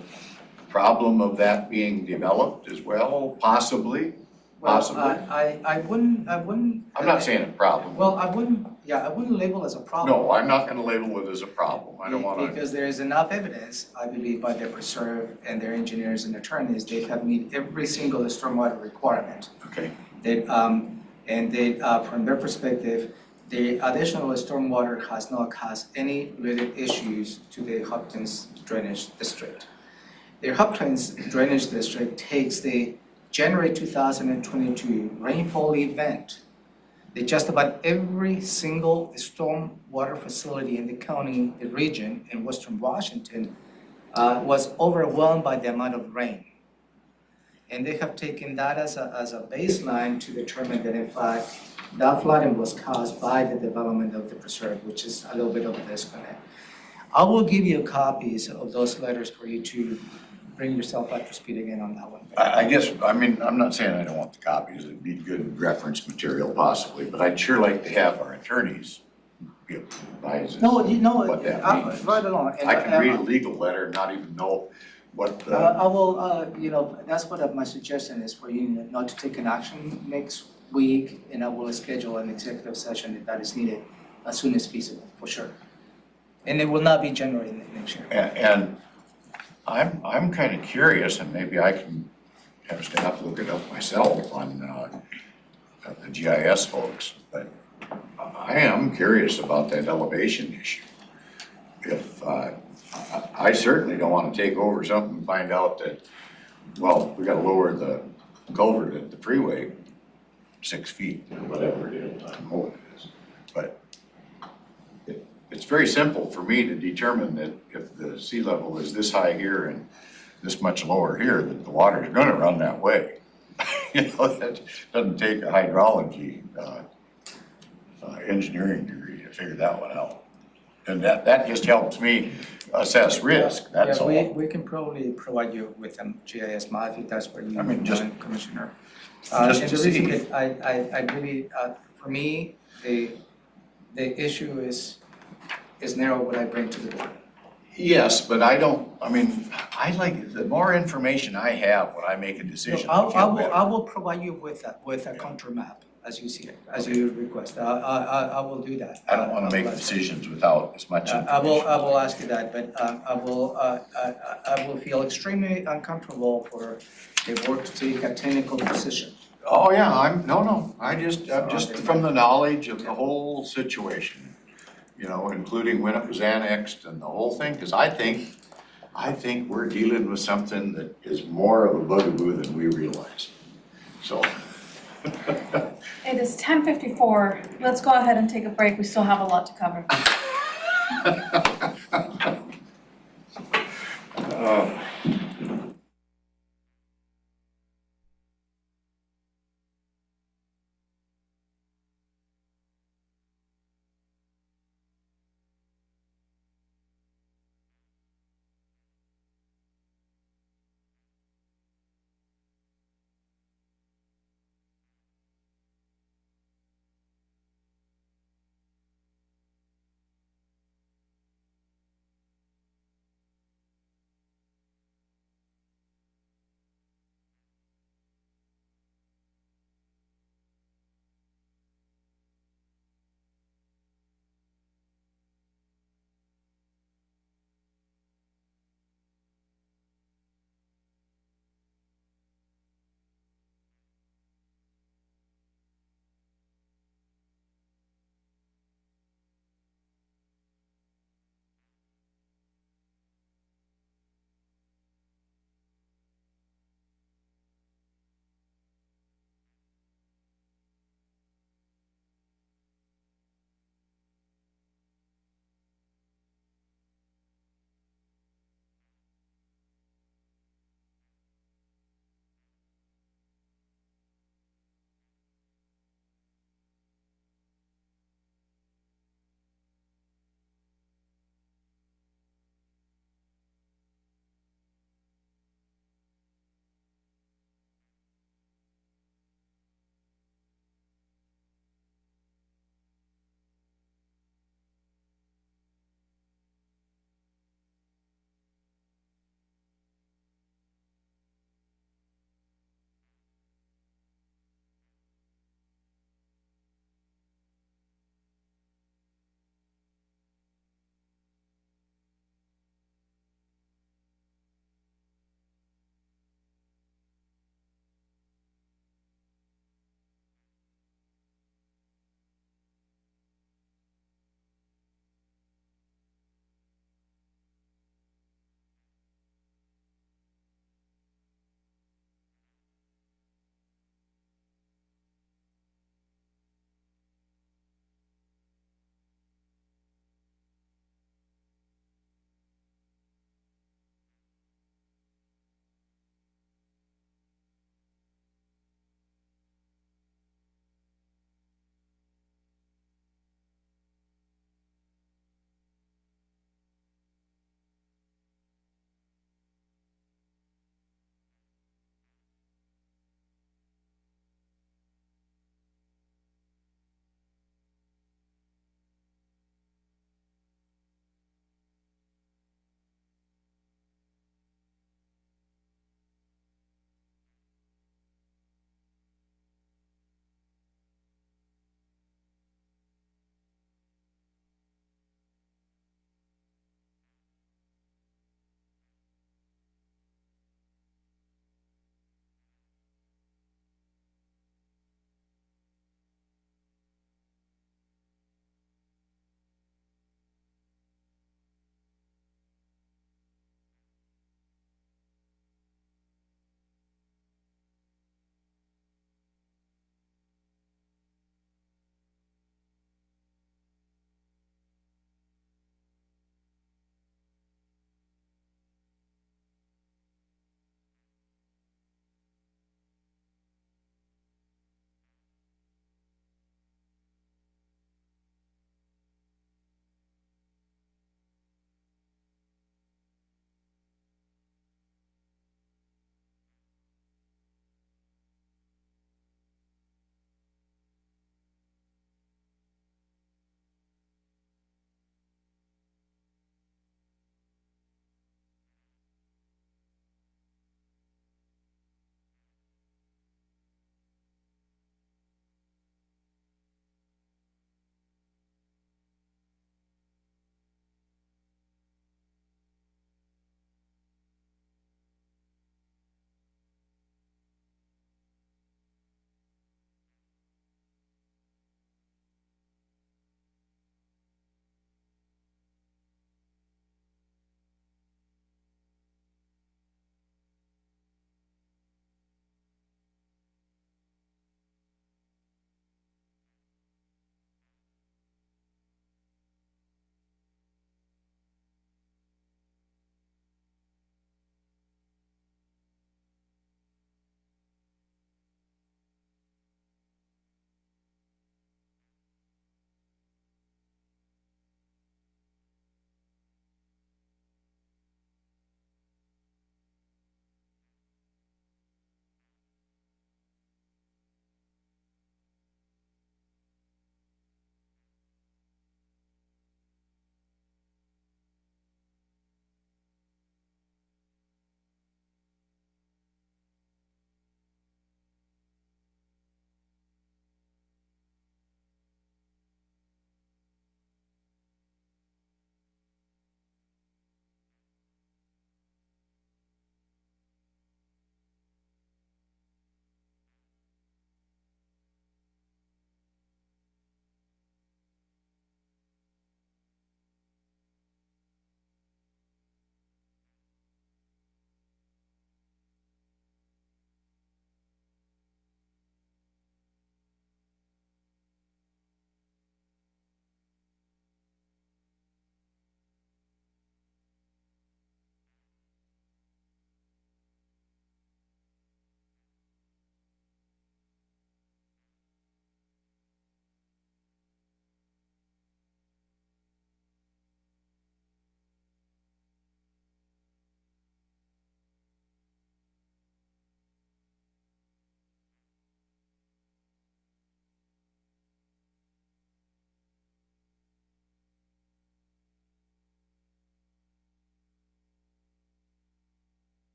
problem of that being developed as well, possibly? Well, Possibly. I wouldn't. I'm not saying a problem. Well, I wouldn't label as a problem. No, I'm not gonna label it as a problem. I don't wanna. Because there is enough evidence, I believe, by the preserve and their engineers and attorneys, they have met every single stormwater requirement. Okay. They, and they, from their perspective, the additional stormwater has not caused any related issues to the Hopkins Drainage District. The Hopkins Drainage District takes the January 2022 rainfall event. That just about every single stormwater facility in the county, the region in Western Washington was overwhelmed by the amount of rain. And they have taken that as a baseline to determine that in fact, that flooding was caused by the development of the preserve, which is a little bit of a disconnect. I will give you copies of those letters for you to bring yourself up to speed again on that one. I guess, I mean, I'm not saying I don't want the copies, it'd be good reference material possibly, but I'd sure like to have our attorneys be advised as No, you know, what that means. right along. And, I can read a legal letter and not even know what the, I will, that's what my suggestion is for you not to take an action next week, and I will schedule an executive session if that is needed as soon as feasible, for sure. And it will not be January next year. and I'm kind of curious, and maybe I can have staff look it up myself on the GIS folks, but I am curious about that elevation issue. If, I certainly don't want to take over something and find out that, well, we gotta lower the culvert at the freeway 6 feet, or whatever it is, I don't know what it is. But it's very simple for me to determine that if the sea level is this high here and this much lower here, that the water is gonna run that way. You know, that doesn't take a hydrology, engineering degree to figure that one out. And that just helps me assess risk, that's all. Yeah, we can probably provide you with a GIS map if that's what you I mean, just- want, Commissioner. just And to the reason see. that I really, for me, the issue is narrow what I bring to the board. Yes, but I like, the more information I have when I make a decision, I feel better. I will provide you with a contour map as you see it, as you request. I will do that. I don't wanna make decisions without as much information. I will ask you that, but I will feel extremely uncomfortable for the board to take a technical position. Oh, yeah, I'm just from the knowledge of the whole situation, you know, including when it was annexed and the whole thing, cause I think we're dealing with something that is more of a bugaboo than we realize, so. It is 10:54. Let's go ahead and take a break. We still have a lot to cover.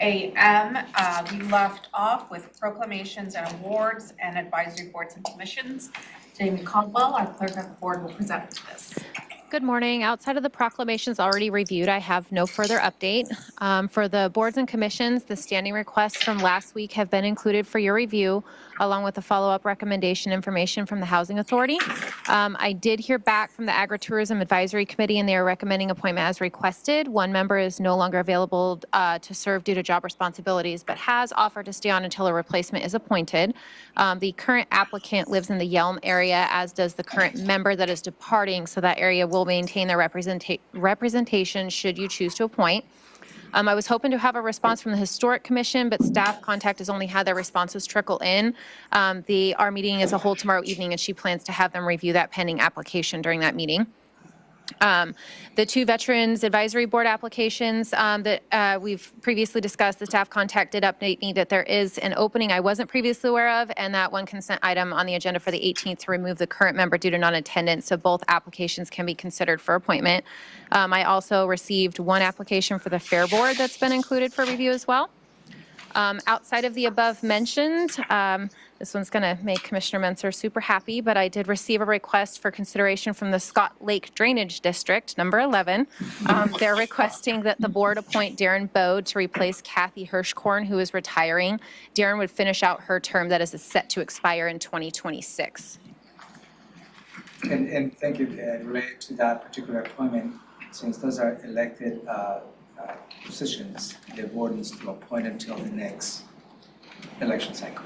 a.m. We left off with proclamations and awards and advisory boards and commissions. Jamie Caldwell, our clerk of the board, will present this. Good morning. Outside of the proclamations already reviewed, I have no further update. For the boards and commissions, the standing requests from last week have been included for your review, along with the follow-up recommendation information from the Housing Authority. I did hear back from the Agritourism Advisory Committee, and they are recommending appointment as requested. One member is no longer available to serve due to job responsibilities, but has offered to stay on until a replacement is appointed. The current applicant lives in the Yelm area, as does the current member that is departing, so that area will maintain their representation should you choose to appoint. I was hoping to have a response from the Historic Commission, but staff contact has only had their responses trickle in. Our meeting is a whole tomorrow evening, and she plans to have them review that pending application during that meeting. The two Veterans Advisory Board applications that we've previously discussed, the staff contact did update me that there is an opening I wasn't previously aware of, and that one consent item on the agenda for the 18th to remove the current member due to non-attendance, so both applications can be considered for appointment. I also received one application for the Fair Board that's been included for review as well. Outside of the above mentioned, this one's going to make Commissioner Menser super happy, but I did receive a request for consideration from the Scott Lake Drainage District, number 11. They're requesting that the board appoint Darren Bode to replace Kathy Hirschkorn, who is retiring. Darren would finish out her term that is set to expire in 2026. And thank you, related to that particular appointment, since those are elected positions, the board needs to appoint until the next election cycle.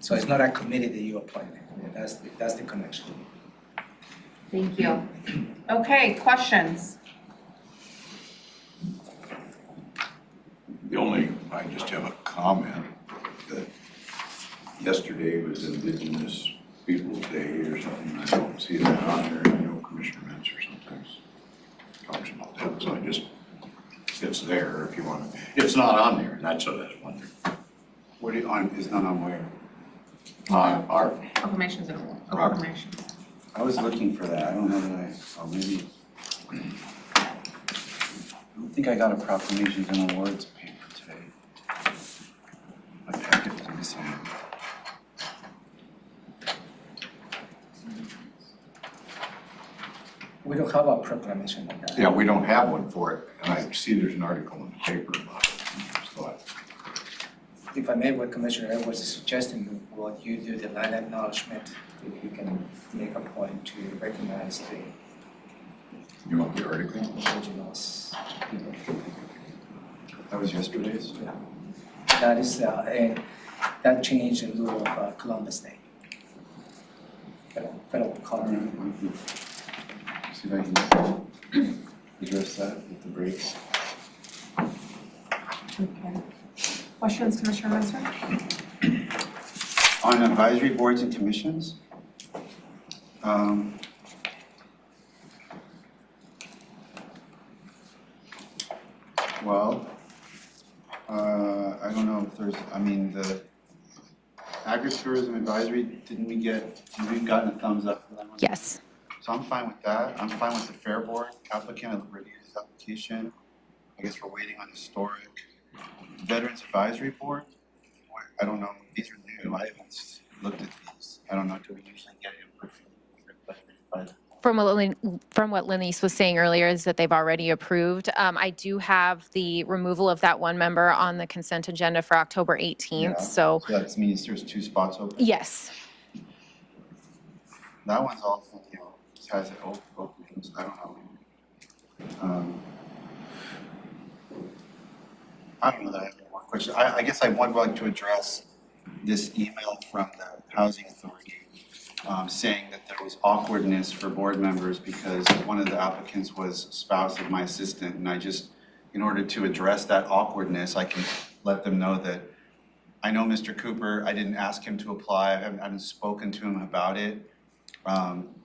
So it's not a committee that you appoint. That's the connection. Thank you. Okay, questions? I just have a comment that yesterday was Indigenous Peoples' Day or something. I don't see that on there. I know Commissioner Menser sometimes talks about that, so it's there if you want to. It's not on there, and that's one thing. What are you on, is not on where? On our Proclamations and proclamations. I was looking for that, I don't know that maybe. I don't think I got a proclamations and awards paper today. My packet was missing. We don't have a proclamation like that. Yeah, we don't have one for it, and I see there's an article in the paper about it. So If I may, what Commissioner Edwards is suggesting, will you do the land acknowledgement, if you can make a point to recognize the you want the article? indigenous people. That was yesterday's? Yeah. That is, and that changed in lieu of Columbus Day. Federal color. See if I can address that with the breaks. Okay. Questions, Commissioner Menser? On advisory boards and commissions, I don't know if there's, the agritourism advisory, did we gotten a thumbs up for that one? Yes. So I'm fine with that. I'm fine with the Fair Board applicant, reviewed his application. I guess we're waiting on historic. Veterans Advisory Board, I don't know, these are new, I haven't looked at these. I don't know, do we usually get input from From what Lenise was saying earlier is that they've already approved. I do have the removal of that one member on the consent agenda for October 18th, Yeah. So that means there's 2 spots open? Yes. That one's also, just has it openings, I don't know. I don't know that I have any more questions. I guess I would like to address this email from the Housing Authority saying that there was awkwardness for board members because one of the applicants was spouse of my assistant, and in order to address that awkwardness, I can let them know that I know Mr. Cooper, I didn't ask him to apply, I haven't spoken to him about it.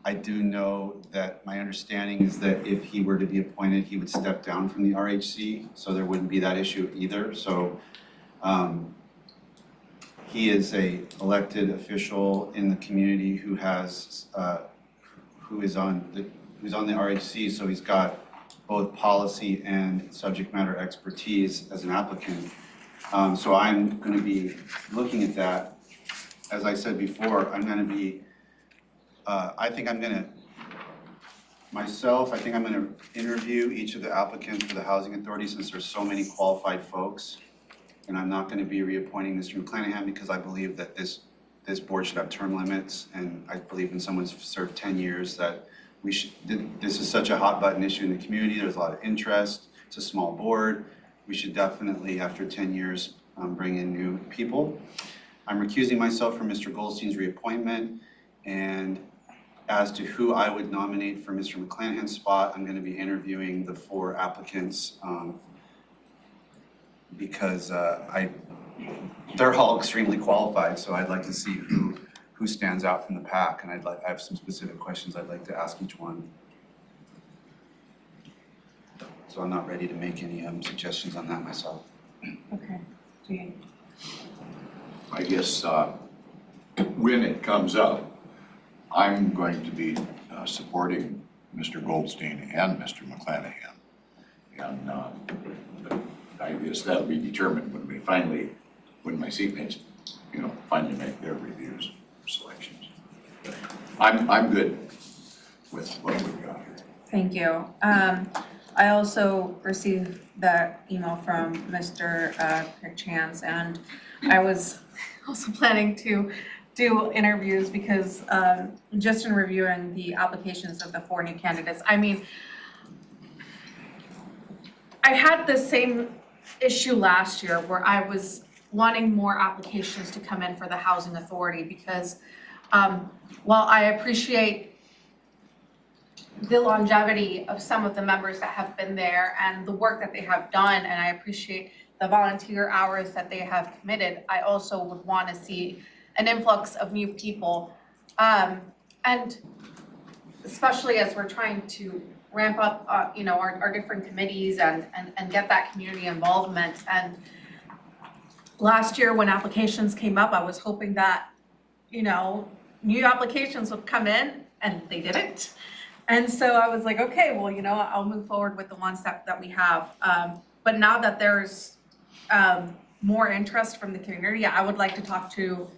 I do know that my understanding is that if he were to be appointed, he would step down from the RHC, so there wouldn't be that issue either. So he is a elected official in the community who's on the RHC, so he's got both policy and subject matter expertise as an applicant. So I'm going to be looking at that. As I said before, I'm going to be, I think I'm going to interview each of the applicants for the Housing Authority since there's so many qualified folks. And I'm not going to be reappointing Mr. McClanahan because I believe that this board should have term limits. And I believe when someone's served 10 years that this is such a hot button issue in the community. There's a lot of interest. It's a small board. We should definitely, after 10 years, bring in new people. I'm recusing myself from Mr. Goldstein's reappointment, and as to who I would nominate for Mr. McClanahan's spot, I'm going to be interviewing the 4 applicants because they're all extremely qualified. So I'd like to see who stands out from the pack, and I have some specific questions I'd like to ask each one. So I'm not ready to make any suggestions on that myself. Okay. I guess when it comes up, I'm going to be supporting Mr. Goldstein and Mr. McClanahan. And I guess that'll be determined when my seatmates, finally make their reviews, selections. But I'm good with what we've got here. Thank you. I also received that email from Mr. Chance, and I was also planning to do interviews because just in reviewing the applications of the 4 new candidates, I mean, I had the same issue last year where I was wanting more applications to come in for the Housing Authority because while I appreciate the longevity of some of the members that have been there and the work that they have done, and I appreciate the volunteer hours that they have committed, I also would want to see an influx of new people. And especially as we're trying to ramp up, our different committees and get that community involvement. And last year when applications came up, I was hoping that, new applications would come in, and they didn't. And so I was like, okay, well, I'll move forward with the ones that we have. But now that there's more interest from the community, I would like to talk to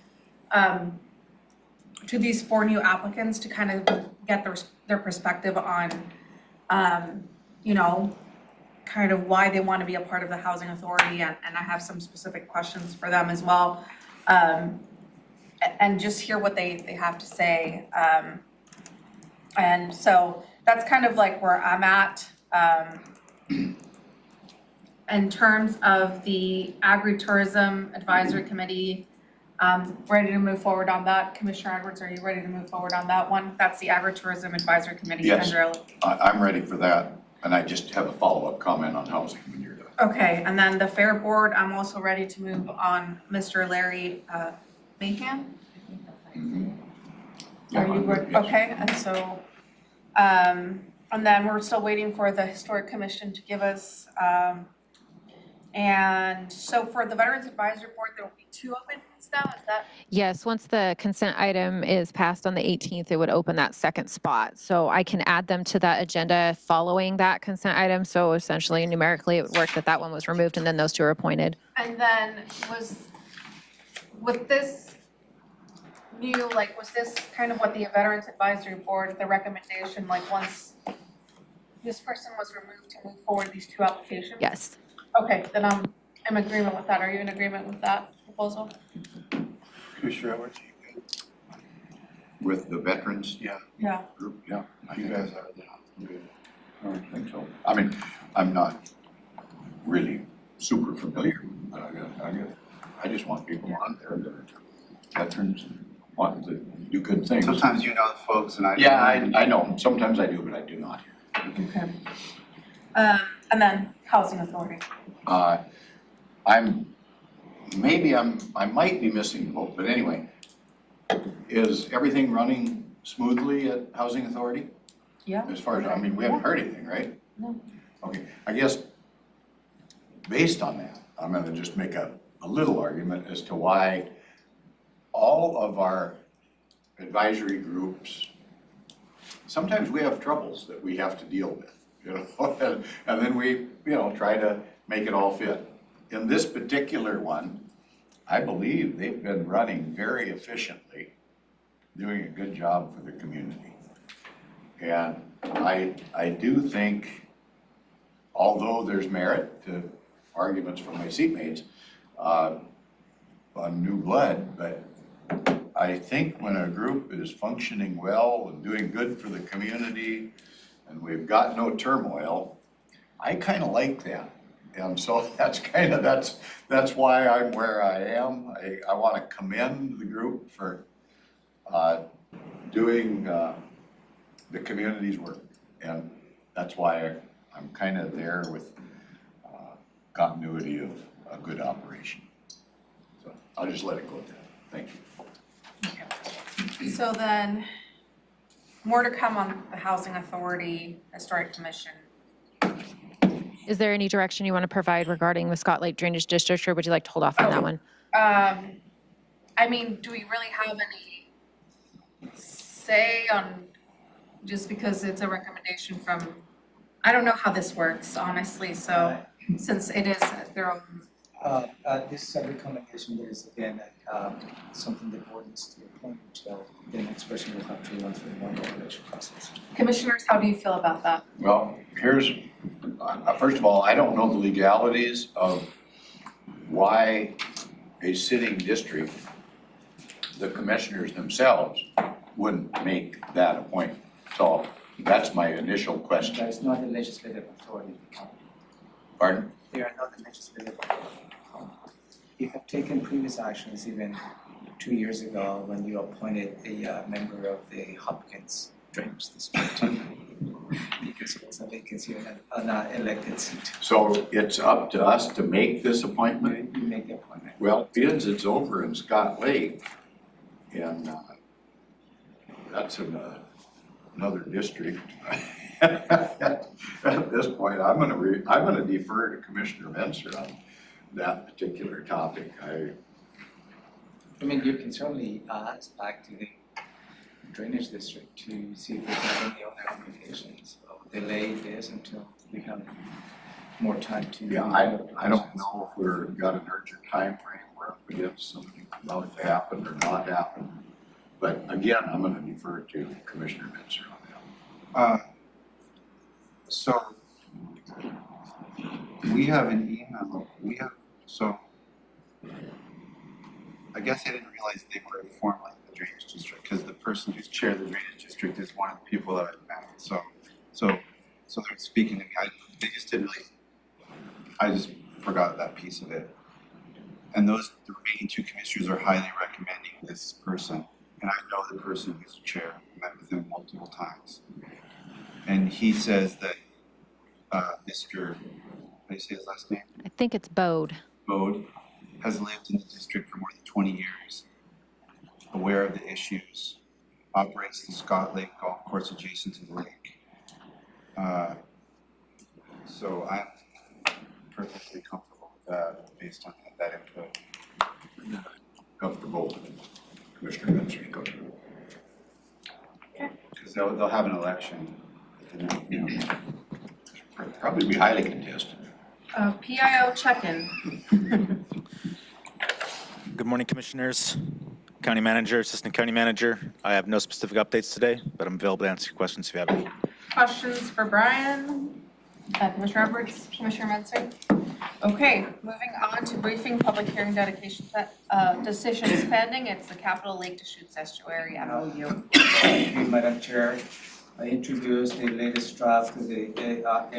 these 4 new applicants to kind of get their perspective on, kind of why they want to be a part of the Housing Authority. And I have some specific questions for them as well. And just hear what they have to say. And so that's kind of like where I'm at. In terms of the Agritourism Advisory Committee, ready to move forward on that. Commissioner Edwards, are you ready to move forward on that one? That's the Agritourism Advisory Committee. Yes, I'm ready for that. And I just have a follow-up comment on housing when you're done. Okay, and then the Fair Board, I'm also ready to move on Mr. Larry Mahan. Mm-hmm. Are you ready? Okay, and so, and then we're still waiting for the Historic Commission to give us, and so for the Veterans Advisory Board, there will be 2 openings now, is that? Yes, once the consent item is passed on the 18th, it would open that second spot. So I can add them to that agenda following that consent item. So essentially numerically it would work that one was removed and then those 2 are appointed. And then with this new, was this kind of what the Veterans Advisory Board, the recommendation, once this person was removed to move forward these 2 applications? Yes. Okay, then I'm in agreement with that. Are you in agreement with that proposal? Commissioner Edwards? With the veterans Yeah. group, yeah. You guys are good. I don't think so. I mean, I'm not really super familiar, but I just want people on there that are veterans and want to do good things. Sometimes you know the folks and I don't. Yeah, I know. Sometimes I do, but I do not. Okay. And then Housing Authority. I might be missing the boat, but anyway, is everything running smoothly at Housing Authority? Yeah. As far as, we haven't heard anything, right? No. Okay, I guess based on that, I'm gonna just make a little argument as to why all of our advisory groups, sometimes we have troubles that we have to deal with. you know, and then we, you know, try to make it all fit. In this particular one, I believe they've been running very efficiently, doing a good job for the community. And I do think, although there's merit to arguments from my seatmates on new blood, but I think when a group is functioning well and doing good for the community and we've got no turmoil, I kind of like that. And so that's why I'm where I am. I want to commend the group for doing the community's work. And that's why I'm kind of there with continuity of a good operation. So I'll just let it go at that. Thank you. So then, more to come on the Housing Authority, Historic Commission. Is there any direction you want to provide regarding the Scott Lake Drainage District, or would you like to hold off on that one? I mean, do we really have any say on, just because it's a recommendation from, I don't know how this works, honestly, so since it is their own. This is a recommendation that is again something the board needs to appoint until the next person will have to run through one regulation process. Commissioners, how do you feel about that? Well, here's, first of all, I don't know the legalities of why a sitting district, the commissioners themselves wouldn't make that appointment. So that's my initial question. That's not the legislative authority of the county. Pardon? They are not the legislative authority of the county. You have taken previous actions even 2 years ago when you appointed a member of the Hopkins Drainage District because it was a vacancy on an elected seat. So it's up to us to make this appointment? You make the appointment. Well, because it's over in Scott Lake, and that's in another district. At this point, I'm gonna defer to Commissioner Menser on that particular topic. I mean, you can certainly ask back to the drainage district to see if they have any other applications. Delay this until we have more time to. Yeah, I don't know if we've got an urgent time frame where up against something about to happen or not happen. But again, I'm gonna defer to Commissioner Menser on that. So we have an email, I guess I didn't realize they were informed like the drainage district, because the person who's chair of the drainage district is one of the people that I've met. So they're speaking to me. They just didn't really, I just forgot that piece of it. And the remaining two commissioners are highly recommending this person. And I know the person who's the chair, met with him multiple times. And he says that Mr. How do you say his last name? I think it's Bode. Bode has lived in the district for more than 20 years, aware of the issues, operates the Scott Lake golf course adjacent to the lake. So I'm perfectly comfortable with that based on that input. Comfortable with Commissioner Menser. Okay. Because they'll have an election. And, you know, Probably be highly contested. PIO check-in. Good morning, Commissioners, County Manager, Assistant County Manager. I have no specific updates today, but I'm available to answer your questions if you have any. Questions for Brian? Commissioner Edwards, Commissioner Menser? Okay, moving on to briefing, public hearing dedication, decisions pending. It's the Capital Lake Deschutes Estuary MOU. Thank you, Madam Chair. I introduced the latest draft of the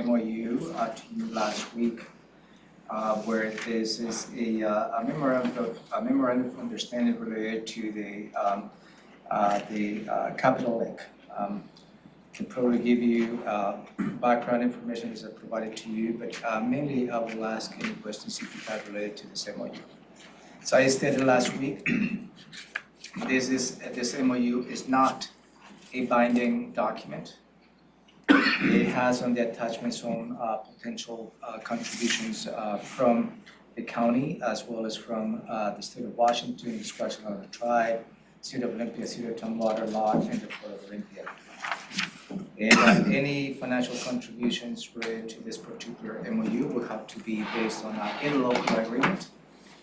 MOU to you last week, where this is a memorandum of understanding related to the Capital Lake. Can probably give you background information as I provided to you, but mainly I will ask any questions if you have related to this MOU. So I stated last week, this MOU is not a binding document. It has on the attachment some potential contributions from the county as well as from the state of Washington, discretion of the tribe, City of Olympia, City of Tumwater, Lodge, and the Port of Olympia. And any financial contributions related to this particular MOU will have to be based on an in-local agreement.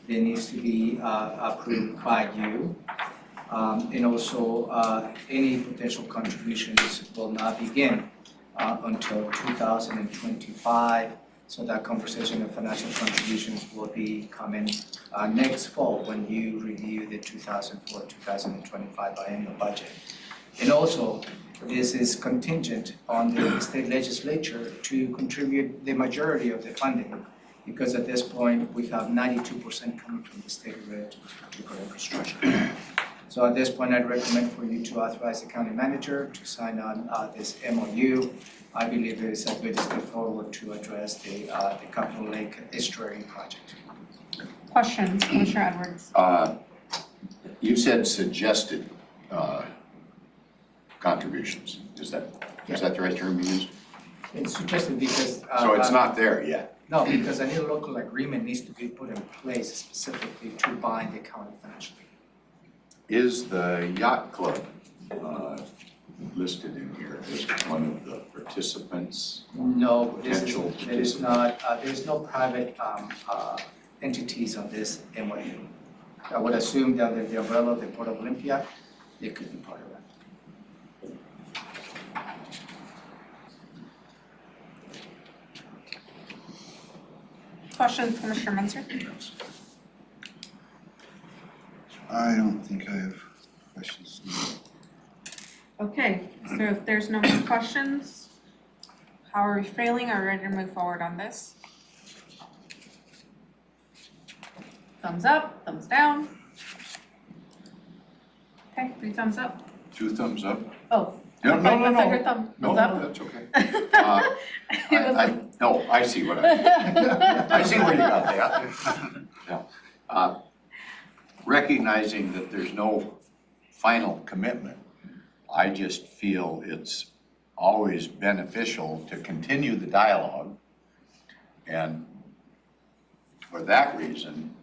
It needs to be approved by you. And also, any potential contributions will not begin until 2025. So that conversation of financial contributions will be coming next fall when you review the 2004-2025 biennial budget. And also, this is contingent on the state legislature to contribute the majority of the funding, because at this point, we have 92% coming from the state related to this particular infrastructure. So at this point, I'd recommend for you to authorize the county manager to sign on this MOU. I believe it is a good step forward to address the Capitol Lake Estuary project. Questions, Commissioner Edwards? You said suggested contributions. Is that the right term you used? It's suggested because. So it's not there yet? No, because a new local agreement needs to be put in place specifically to bind the county financially. Is the yacht club listed in here as one of the participants? No, there is not. participants? There is no private entities on this MOU. I would assume that under the umbrella of the Port of Olympia, they could be part of that. Questions, Commissioner Munster? I don't think I have questions. Okay, so if there's no more questions, how are we feeling? Are we ready to move forward on this? Thumbs up, thumbs down. Okay, 3 thumbs up. 2 thumbs up? Oh. No, no, no, I thought no. your thumb No, was up. no, that's okay. No, I see what I see where you got that. Yeah. Recognizing that there's no final commitment, I just feel it's always beneficial to continue the dialogue. And for that reason,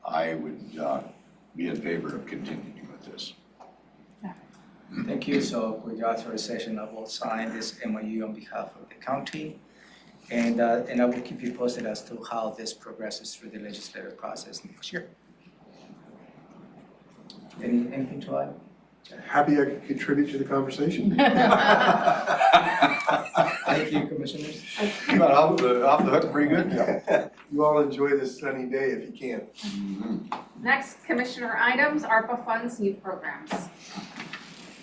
I would be in favor of continuing with this. Thank you. So with your authorization, I will sign this MOU on behalf of the county. And I will keep you posted as to how this progresses through the legislative process next year. Anything to add? Happy I could contribute to the conversation. Thank you, commissioners. You got off the hook pretty good now. You all enjoy this sunny day if you can. Next, Commissioner items, ARPA funds, new programs.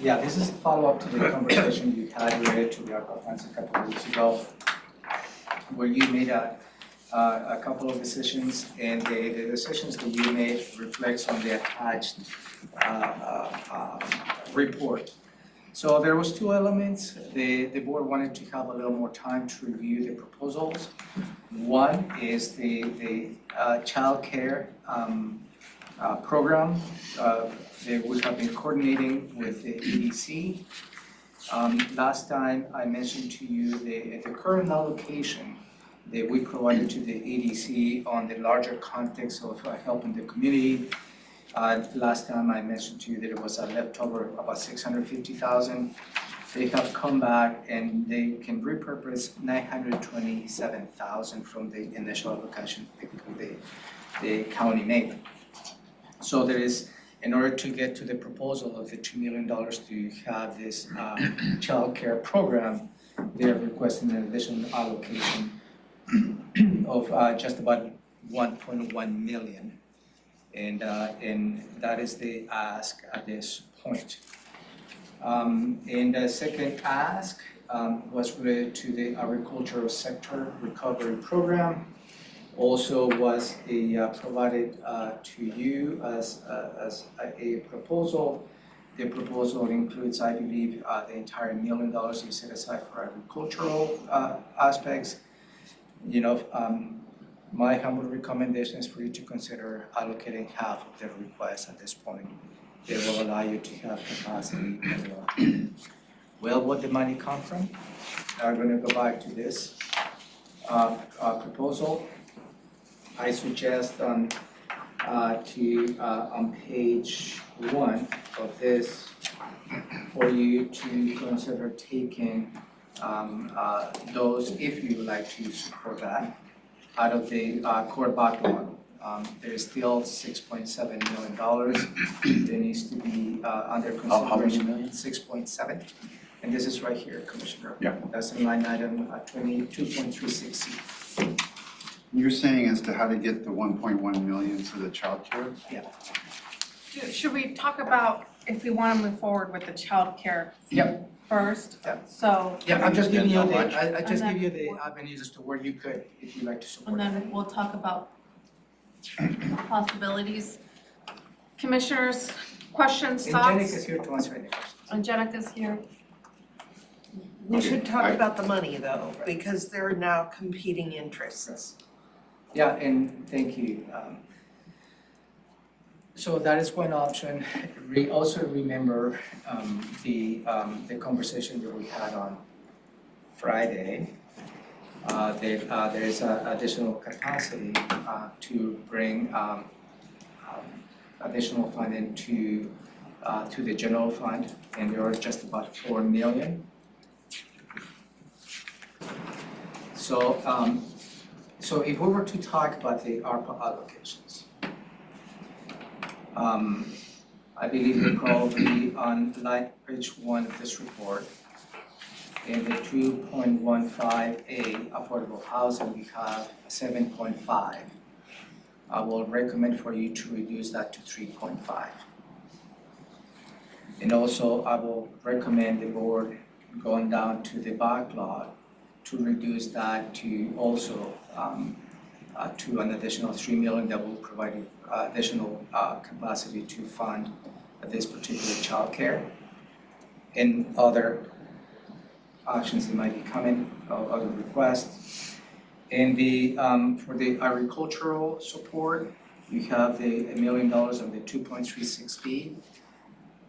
Yeah, this is a follow-up to the conversation you had related to the Arpa funds a couple of weeks ago, where you made a couple of decisions, and the decisions that you made reflects on the attached report. So there was 2 elements. The board wanted to have a little more time to review the proposals. One is the child care program. They would have been coordinating with the EDC. Last time I mentioned to you the current allocation that we provided to the EDC on the larger context of helping the community. Last time I mentioned to you that it was a leftover of about $650,000. They have come back and they can repurpose $927,000 from the initial allocation the county made. So there is, in order to get to the proposal of the $2 million to have this child care program, they're requesting an additional allocation of just about 1.1 million. And that is the ask at this point. And the second ask was related to the agricultural sector recovery program. Also was provided to you as a proposal. The proposal includes, I believe, the entire $1 million you set aside for agricultural aspects. You know, my humble recommendation is for you to consider allocating half of the request at this point. It will allow you to have capacity. Well, what the money come from? I'm going to go back to this proposal. I suggest on page 1 of this for you to consider taking those, if you would like to support that, out of the core backlog. There is still $6.7 million. There needs to be under consideration. How much million? 6.7. And this is right here, Commissioner. Yeah. That's in line item 22.36C. You're saying as to how to get the 1.1 million for the childcare? Yeah. Should we talk about if we want to move forward with the childcare Yep. first? Yep. So, Yeah, I'm just giving you How the, much? I just And give you then- the avenues as to where you could, if you'd like to support. and then we'll talk about possibilities. Commissioners, questions, And thoughts? Jenica's here to answer any questions. Angelica's here. We should talk I- about the money though, because there are now competing interests. Yeah, and thank you. So that is one option. Also remember the conversation that we had on Friday. That there is additional capacity to bring additional funding to the general fund, and there are just about 4 million. So if we were to talk about the ARPA allocations, I believe they're probably on page 1 of this report. In the 2.15A affordable housing, we have 7.5. I will recommend for you to reduce that to 3.5. And also, I will recommend the board going down to the backlog to reduce that to also to an additional 3 million that will provide additional capacity to fund this particular childcare and other actions that might be coming, other requests. And the for the agricultural support, you have the $1 million on the 2.36B.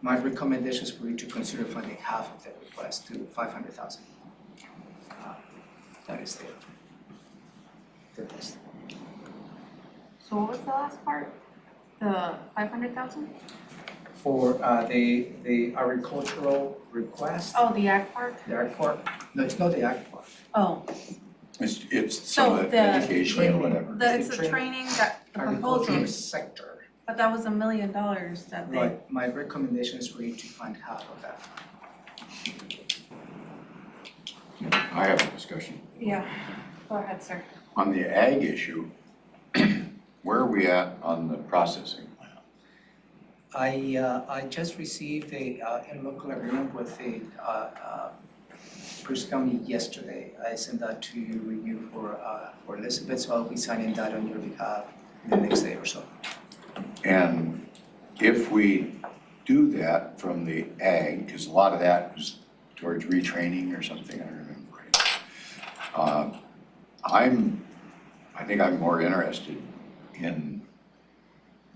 My recommendation is for you to consider funding half of that request to 500,000. That is the best. So what was the last part? The 500,000? For the agricultural request. Oh, the ag part? The ag part? No, it's not the ag part. Oh, It's So some of the the- education or whatever. it's the training that, the Agricultural proposal, sector. but that was $1 million that they. Right, my recommendation is for you to fund half of that. I have a discussion. Yeah, go ahead, sir. On the ag issue, where are we at on the processing plant? I just received a in-local agreement with the Bruce County yesterday. I sent that to review for Elizabeth, so I'll be signing that on your behalf in the next day or so. And if we do that from the ag, because a lot of that was towards retraining or something, I remember right. I think I'm more interested in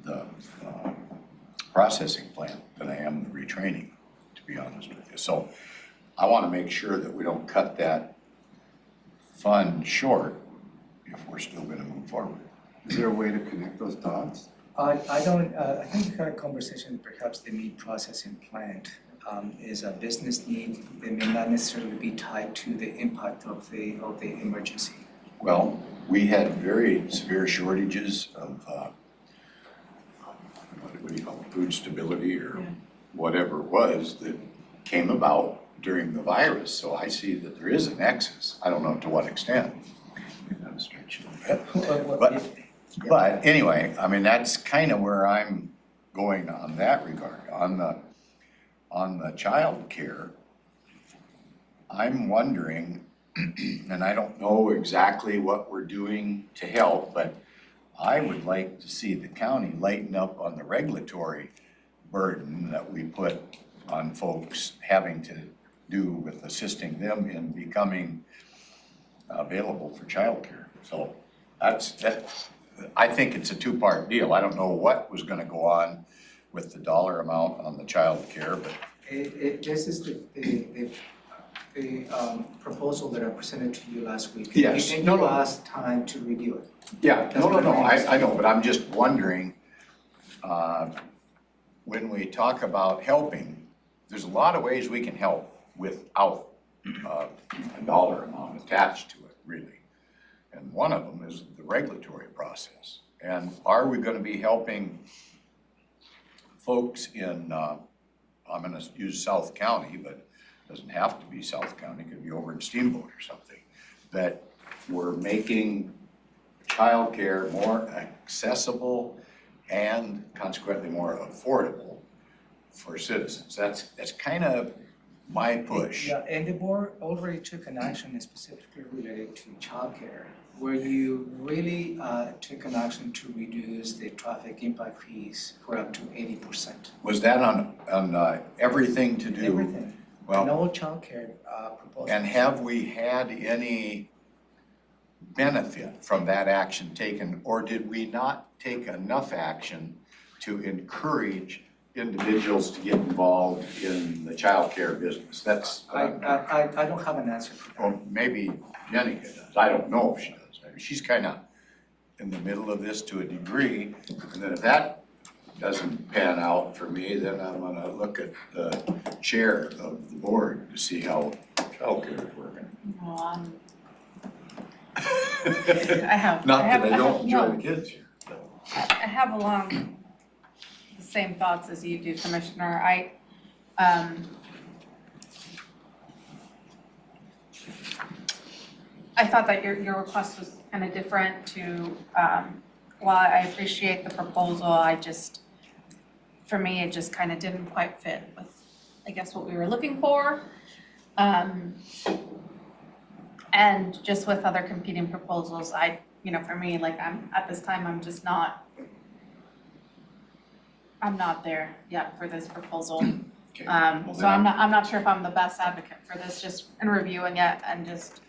the processing plant than I am the retraining, to be honest with you. So I want to make sure that we don't cut that fund short if we're still going to move forward. Is there a way to connect those dots? I think we had a conversation, perhaps the meat processing plant is a business need that may not necessarily be tied to the impact of the emergency. Well, we had very severe shortages of, what do you call it, food stability or whatever it was that came about during the virus. So I see that there is a nexus. I don't know to what extent. Maybe stretch a little bit. But anyway, I mean, that's kind of where I'm going on that regard. On the child care, I'm wondering, and I don't know exactly what we're doing to help, but I would like to see the county lighten up on the regulatory burden that we put on folks having to do with assisting them in becoming available for childcare. So I think it's a two-part deal. I don't know what was gonna go on with the dollar amount on the child care, but This is the proposal that I presented to you last week. Yes. And you asked time to review it. yeah, no, I know, but I'm just wondering, when we talk about helping there's a lot of ways we can help without a dollar amount attached to it, really. And one of them is the regulatory process. And are we gonna be helping folks in, I'm gonna use South County, but it doesn't have to be South County, it could be over in Steamboat or something, that we're making childcare more accessible and consequently more affordable for citizens. That's kind of my push. Yeah, and the board already took an action specifically related to childcare, where you really took an action to reduce the traffic impact fees for up to 80%. Was that on everything to do? Everything. Well, No childcare proposals. and have we had any benefit from that action taken, or did we not take enough action to encourage individuals to get involved in the childcare business? That's, I don't have an answer for that. well, maybe Jenica does. I don't know if she does. I mean, she's kind of in the middle of this to a degree. And then if that doesn't pan out for me, then I'm gonna look at the chair of the board to see how childcare is working. Well, I have. Not that I don't enjoy no. the kids here. I have along the same thoughts as you do, Commissioner. I thought that your request was kind of different to, while I appreciate the proposal, for me, it just kind of didn't quite fit with, I guess, what we were looking for. And just with other competing proposals, for me, like at this time, I'm not there yet for this proposal. Okay. So I'm not sure if I'm the best advocate for this, just in reviewing it and just,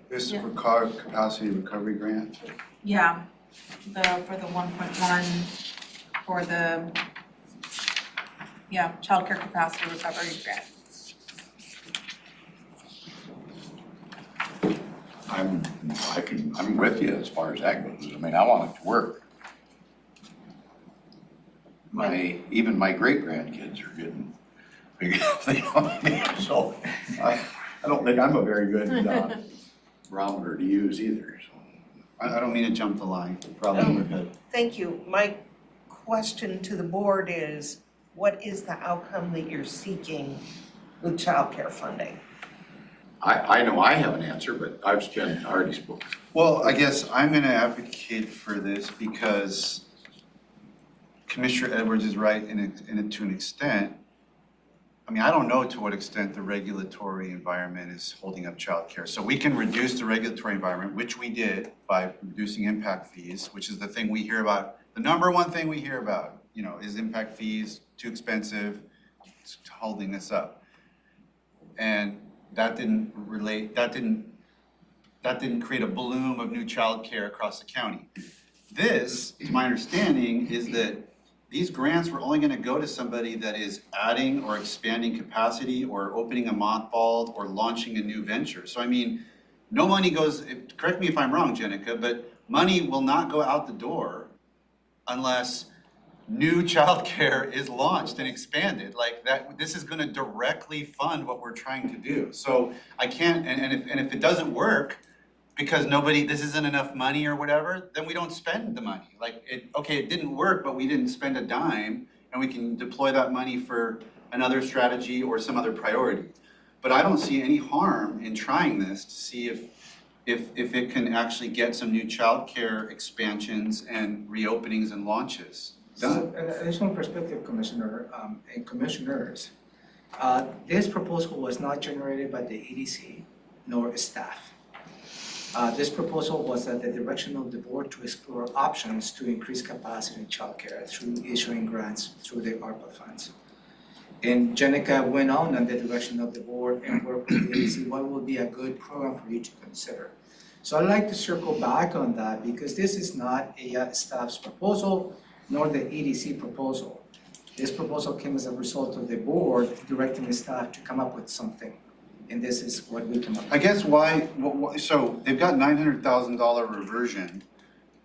This Yeah. capacity recovery grant, yeah, for the 1.1, for the, childcare capacity recovery grant. I'm with you as far as that goes. I mean, I want it to work. Even my great grandkids are getting big enough, they don't need it. So I don't think I'm a very good barometer to use either, so. I don't mean to jump the line, probably overhead. Thank you. My question to the board is, what is the outcome that you're seeking with childcare funding? I know I have an answer, but I've already spoken. Well, I guess I'm gonna advocate for this because Commissioner Edwards is right to an extent. I mean, I don't know to what extent the regulatory environment is holding up childcare. So we can reduce the regulatory environment, which we did by reducing impact fees, which is the thing we hear about. The number one thing we hear about, is impact fees, too expensive, it's holding us up. And that didn't create a bloom of new childcare across the county. This, to my understanding, is that these grants were only gonna go to somebody that is adding or expanding capacity or opening a mothballed or launching a new venture. So I mean, no money goes, correct me if I'm wrong, Jenica, but money will not go out the door unless new childcare is launched and expanded. Like that, this is gonna directly fund what we're trying to do. So I can't, and if it doesn't work, because this isn't enough money or whatever, then we don't spend the money. Like it didn't work, but we didn't spend a dime, and we can deploy that money for another strategy or some other priority. But I don't see any harm in trying this to see if it can actually get some new childcare expansions and reopenings and launches done. So, an additional perspective, Commissioner, and Commissioners, this proposal was not generated by the EDC nor staff. This proposal was at the direction of the board to explore options to increase capacity in childcare through issuing grants through the Arpa funds. And Jenica went on the direction of the board and worked with the EDC, what would be a good program for you to consider. So I'd like to circle back on that because this is not a staff's proposal nor the EDC proposal. This proposal came as a result of the board directing the staff to come up with something. And this is what we come up with. I guess so they've got $900,000 reversion.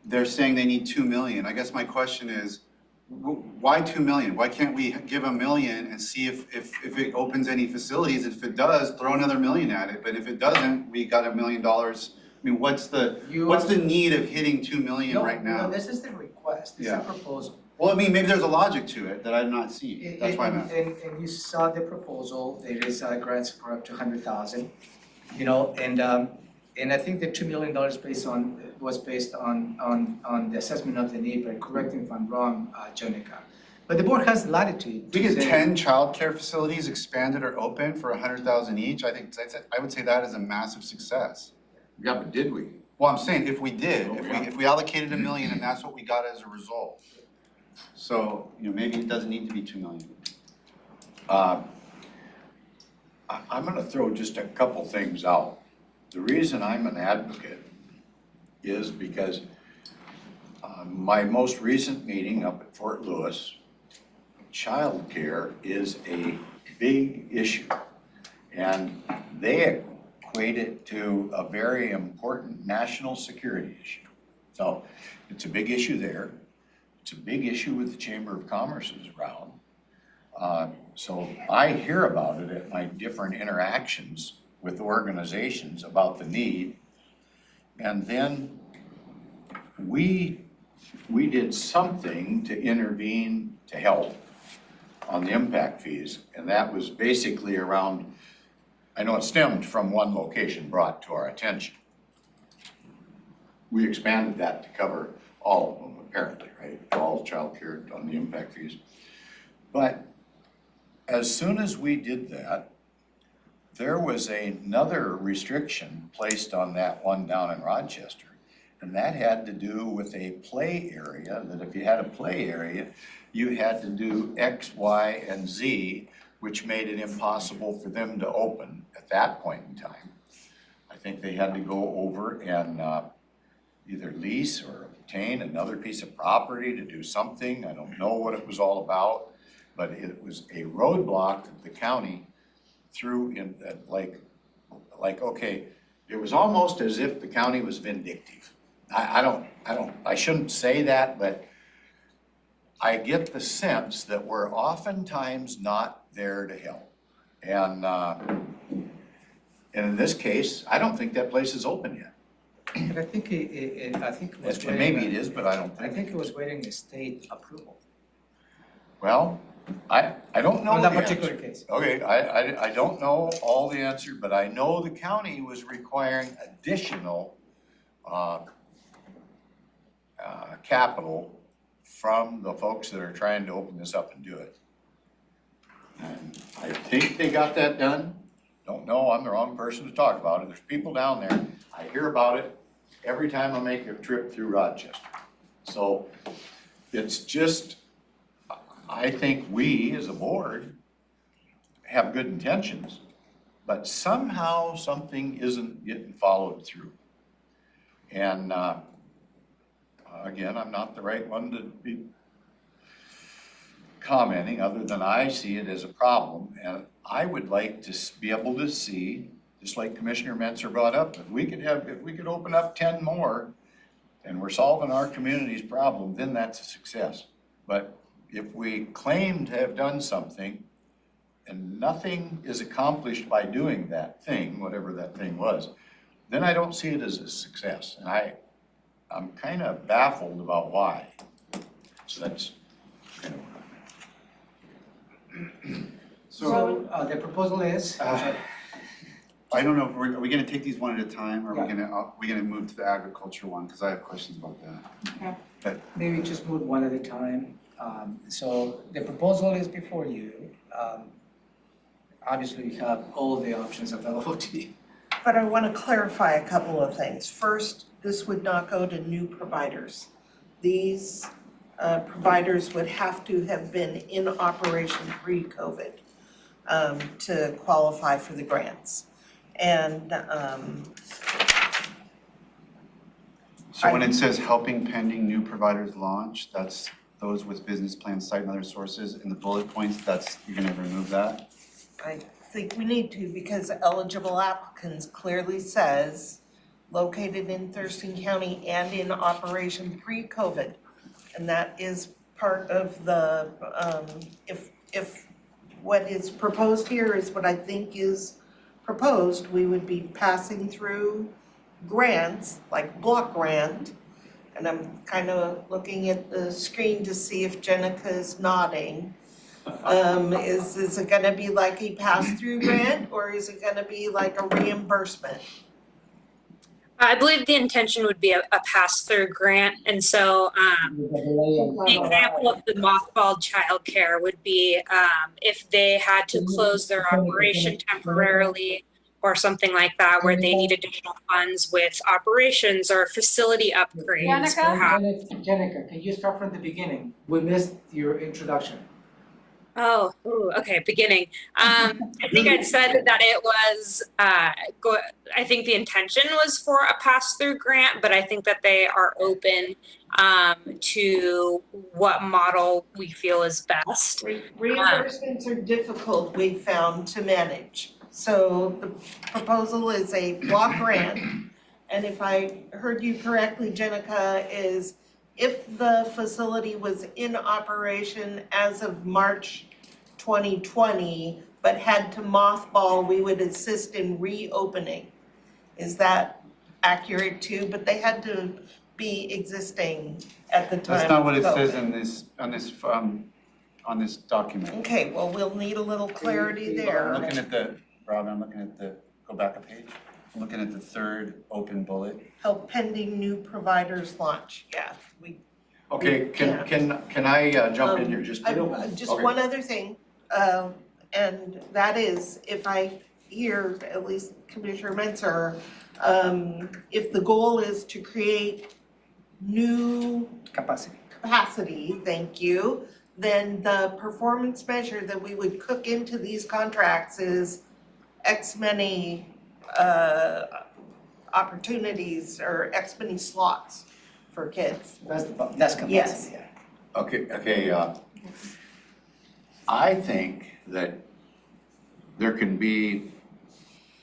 They're saying they need 2 million. I guess my question is, Why 2 million? Why can't we give $1 million and see if it opens any facilities? If it does, throw another $1 million at it. But if it doesn't, we got $1 million. I mean, what's the need of hitting 2 million right now? No, this is the request, this is the proposal. Well, I mean, maybe there's a logic to it that I'm not seeing. That's why I'm asking. And you saw the proposal, there is grants for up to 100,000, you know, and I think the $2 million was based on the assessment of the need, but correct me if I'm wrong, Jonica. But the board has latitude. We get 10 childcare facilities expanded or open for 100,000 each. I would say that is a massive success. Yeah, but did we? Well, I'm saying if we did, if we allocated $1 million and that's what we got as a result. So, you know, maybe it doesn't need to be 2 million. I'm gonna throw just a couple things out. The reason I'm an advocate is because my most recent meeting up at Fort Lewis, childcare is a big issue. And they equate it to a very important national security issue. So it's a big issue there. It's a big issue with the Chamber of Commerce's around. So I hear about it at my different interactions with organizations about the need. And then we did something to intervene to help on the impact fees. And that was basically around, I know it stemmed from one location brought to our attention. We expanded that to cover all of them apparently, right? All childcare on the impact fees. But as soon as we did that, there was another restriction placed on that one down in Rochester. And that had to do with a play area, that if you had a play area, you had to do X, Y, and Z, which made it impossible for them to open at that point in time. I think they had to go over and either lease or obtain another piece of property to do something. I don't know what it was all about, but it was a roadblock that the county threw in, like, okay, it was almost as if the county was vindictive. I shouldn't say that, but I get the sense that we're oftentimes not there to help. And in this case, I don't think that place is open yet. But I think it was waiting. Maybe it is, but I don't think. I think it was waiting a state approval. Well, I don't know On the that particular answer. case. Okay, I don't know all the answer, but I know the county was requiring additional capital from the folks that are trying to open this up and do it. And I think they got that done. Don't know, I'm the wrong person to talk about it. There's people down there. I hear about it every time I make a trip through Rochester. So it's just, I think we as a board have good intentions, but somehow something isn't getting followed through. And again, I'm not the right one to be commenting other than I see it as a problem. And I would like to be able to see, just like Commissioner Mentzer brought up, if we could open up 10 more and we're solving our community's problem, then that's a success. But if we claim to have done something and nothing is accomplished by doing that thing, whatever that thing was, then I don't see it as a success. And I'm kind of baffled about why. So that's kind of what So the proposal is? I don't know, are we gonna take these one at a time, or are we gonna move to the agriculture one? Because I have questions about that. Okay. But Maybe just move one at a time. So the proposal is before you. Obviously, you have all the options available to you. But I want to clarify a couple of things. First, this would not go to new providers. These providers would have to have been in operation pre-COVID to qualify for the grants. And so when it says helping pending new providers launch, that's those with business plans, site and other sources, in the bullet points, you're gonna remove that? I think we need to, because eligible applicants clearly says located in Thurston County and in operation pre-COVID. And that is part of the, if what is proposed here is what I think is proposed, we would be passing through grants, like block grant. And I'm kind of looking at the screen to see if Jenica is nodding. Is it gonna be like a pass-through grant, or is it gonna be like a reimbursement? I believe the intention would be a pass-through grant, and so the example of the mothballed childcare would be if they had to close their operation temporarily or something like that, where they need additional funds with operations or facility upgrades. Jenica, can you start from the beginning? We missed your introduction. Oh, ooh, okay, beginning. I think I'd said that it was, I think the intention was for a pass-through grant, but I think that they are open to what model we feel is best. Reimbursements are difficult, we found, to manage. So the proposal is a block grant, and if I heard you correctly, Jenica, is if the facility was in operation as of March 2020, but had to mothball, we would assist in reopening. Is that accurate too? But they had to be existing at the time. That's not what it of says COVID. on this document. Okay, well, we'll need a little clarity there. I'm looking at the, Rob, I'm looking at the, go back a page. I'm looking at the third open bullet. Help pending new providers launch, yeah, we. Okay, can I jump in here just a little bit? Just one other thing, and that is, if I hear at least Commissioner Menzer, if the goal is to create new capacity, thank you, then the performance measure that we would cook into these contracts is X many opportunities or X many slots for kids. That's capacity. Yes. Okay, I think that there can be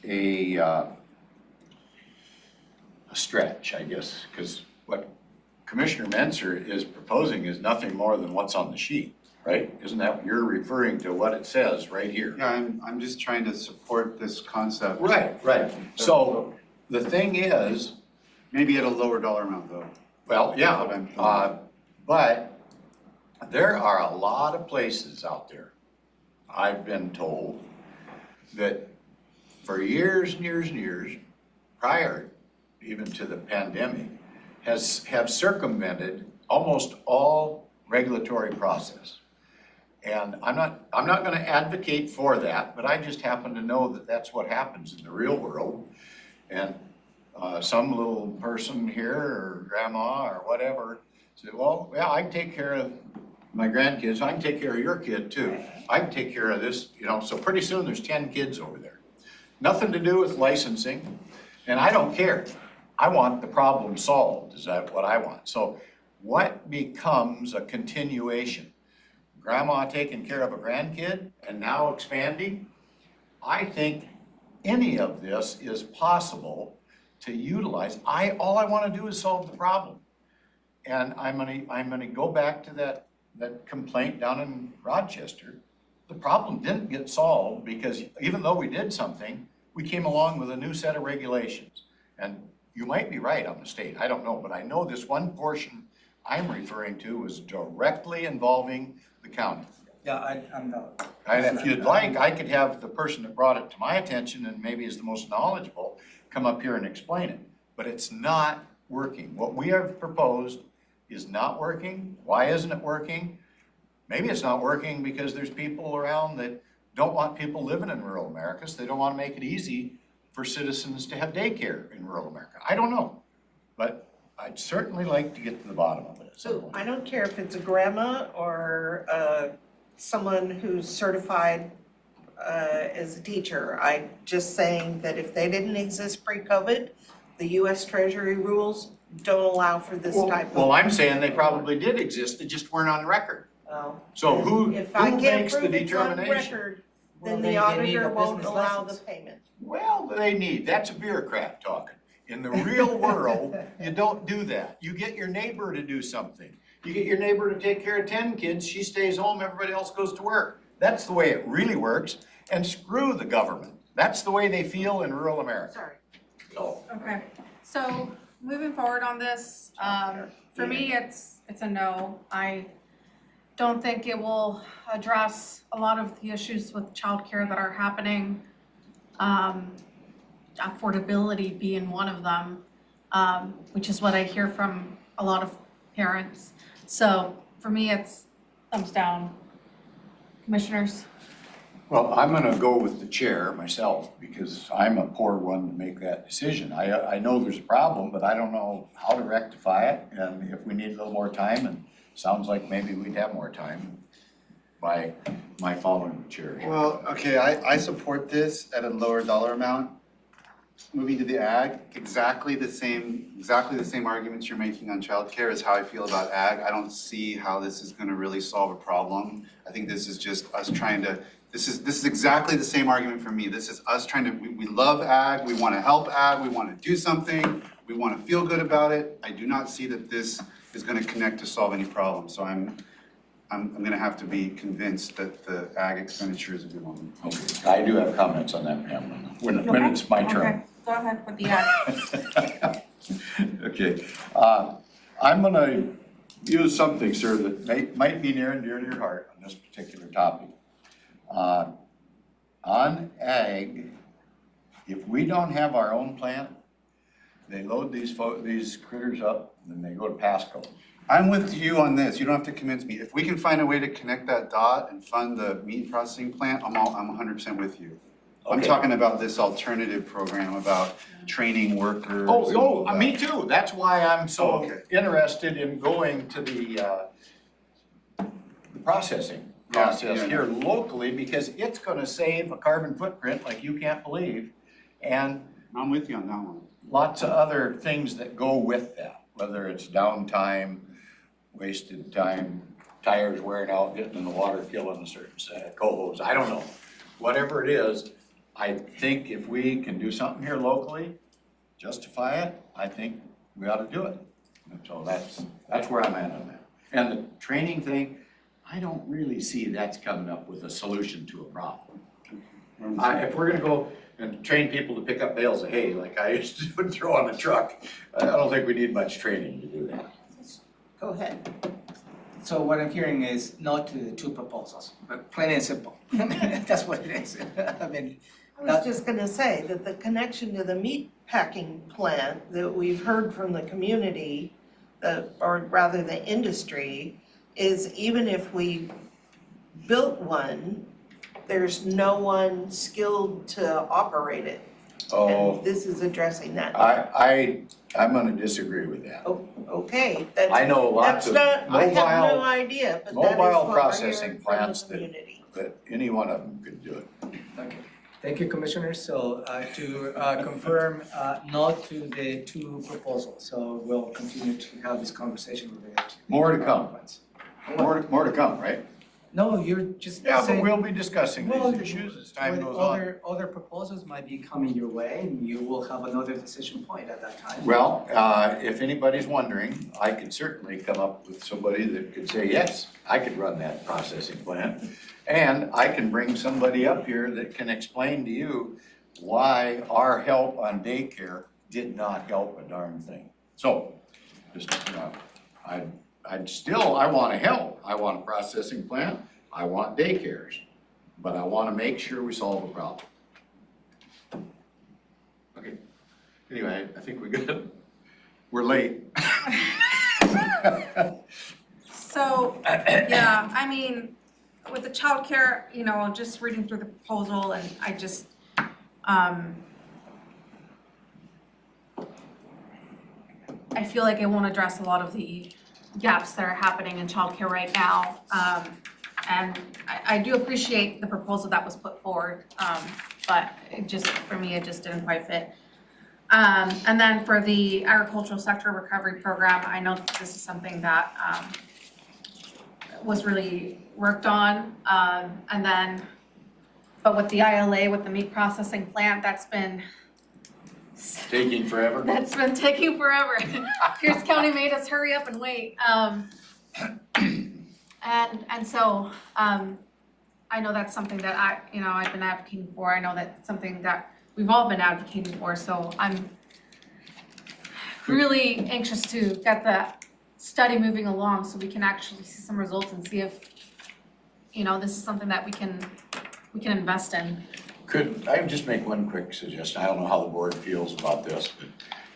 a stretch, I guess, because what Commissioner Menzer is proposing is nothing more than what's on the sheet, right? Isn't that what you're referring to, what it says right here? Yeah, I'm just trying to support this concept. Right. So the thing is, maybe at a lower dollar amount though. well, yeah, but there are a lot of places out there, I've been told, that for years and years and years, prior even to the pandemic, have circumvented almost all regulatory process. And I'm not gonna advocate for that, but I just happen to know that that's what happens in the real world. And some little person here or grandma or whatever said, well, yeah, I can take care of my grandkids, I can take care of your kid too. I can take care of this, so pretty soon there's 10 kids over there. Nothing to do with licensing, and I don't care. I want the problem solved, is that what I want? So what becomes a continuation? Grandma taking care of a grandkid and now expanding? I think any of this is possible to utilize. All I want to do is solve the problem. And I'm gonna go back to that complaint down in Rochester. The problem didn't get solved because even though we did something, we came along with a new set of regulations. And you might be right on the state, I don't know, but I know this one portion I'm referring to was directly involving the county. Yeah, I'm not. And if you'd like, I could have the person that brought it to my attention and maybe is the most knowledgeable come up here and explain it. But it's not working. What we have proposed is not working. Why isn't it working? Maybe it's not working because there's people around that don't want people living in rural America, so they don't want to make it easy for citizens to have daycare in rural America. I don't know, but I'd certainly like to get to the bottom of it. So I don't care if it's a grandma or someone who's certified as a teacher. I'm just saying that if they didn't exist pre-COVID, the US Treasury rules don't allow for this type of. Well, I'm saying they probably did exist, they just weren't on record. So who If I can't makes the prove it's on determination? record, then the auditor won't allow the payment. Well, that's a bureaucrat talking. In the real world, you don't do that. You get your neighbor to do something. You get your neighbor to take care of 10 kids, she stays home, everybody else goes to work. That's the way it really works, and screw the government. That's the way they feel in rural America. Sorry. So, Okay, so moving forward on this, for me, it's a no. I don't think it will address a lot of the issues with childcare that are happening. Affordability being one of them, which is what I hear from a lot of parents. So for me, it's thumbs down. Commissioners? well, I'm gonna go with the chair myself, because I'm a poor one to make that decision. I know there's a problem, but I don't know how to rectify it, and if we need a little more time, and sounds like maybe we'd have more time by my following the chair. Well, okay, I support this at a lower dollar amount. Moving to the ag, exactly the same arguments you're making on childcare is how I feel about ag. I don't see how this is gonna really solve a problem. I think this is just us trying to, this is exactly the same argument for me. This is us trying to, we love ag, we wanna help ag, we wanna do something, we wanna feel good about it. I do not see that this is gonna connect to solve any problem. So I'm gonna have to be convinced that the ag expenditure is a good one. Okay, I do have comments on that, Pam, when it's my turn. Okay, go ahead with the ag. Okay, I'm gonna use something, sir, that might be near and dear to your heart on this particular topic. On ag, if we don't have our own plant, they load these critters up, and then they go to Pasco. I'm with you on this. You don't have to convince me. If we can find a way to connect that dot and fund the meat processing plant, I'm 100% with you. I'm Okay. talking about this alternative program about training workers. Oh, me too. That's why I'm so okay. interested in going to the processing process Yeah. here locally, because it's gonna save a carbon footprint like you can't believe. And I'm with you on that one. lots of other things that go with that, whether it's downtime, wasted time, tires wearing out, getting in the water, killing a certain set of cohos, I don't know. Whatever it is, I think if we can do something here locally, justify it, I think we ought to do it. And so that's where I'm at on that. And the training thing, I don't really see that's coming up with a solution to a problem. If we're gonna go and train people to pick up bales of hay like I used to throw on the truck, I don't think we need much training to do that. Go ahead. So what I'm hearing is no to the two proposals, but plain and simple. That's what it is. I mean, I was just gonna say that the connection to the meat packing plant that we've heard from the community, or rather the industry, is even if we built one, there's no one skilled to operate it. Oh, And this is addressing that. I'm gonna disagree with that. Oh, okay, that's, I know lots of I have no mobile, idea, but that is mobile what we're processing hearing from the plants community. that any one of them could do it. okay. Thank you, Commissioners. So to confirm, no to the two proposals. So we'll continue to have this conversation related to. More to come. More to come, right? No, you're just Yeah, but saying. we'll be discussing Well, these issues as time goes on. Other proposals might be coming your way, and you will have another decision point at that time. Well, if anybody's wondering, I could certainly come up with somebody that could say, yes, I could run that processing plant. And I can bring somebody up here that can explain to you why our help on daycare did not help a darn thing. So, just, I wanna help. I want a processing plant, I want daycares, but I wanna make sure we solve a problem. Okay, anyway, I think we're late. So, yeah, I mean, with the childcare, just reading through the proposal, and I just, I feel like it won't address a lot of the gaps that are happening in childcare right now. And I do appreciate the proposal that was put forward, but for me, it just didn't quite fit. And then for the agricultural sector recovery program, I know that this is something that was really worked on. But with the ILA, with the meat processing plant, that's been Taking forever? taking forever. Pierce County made us hurry up and wait. And so, I know that's something that I've been advocating for. I know that's something that we've all been advocating for, so I'm really anxious to get that study moving along so we can actually see some results and see if, this is something that we can invest in. Could I just make one quick suggestion? I don't know how the board feels about this,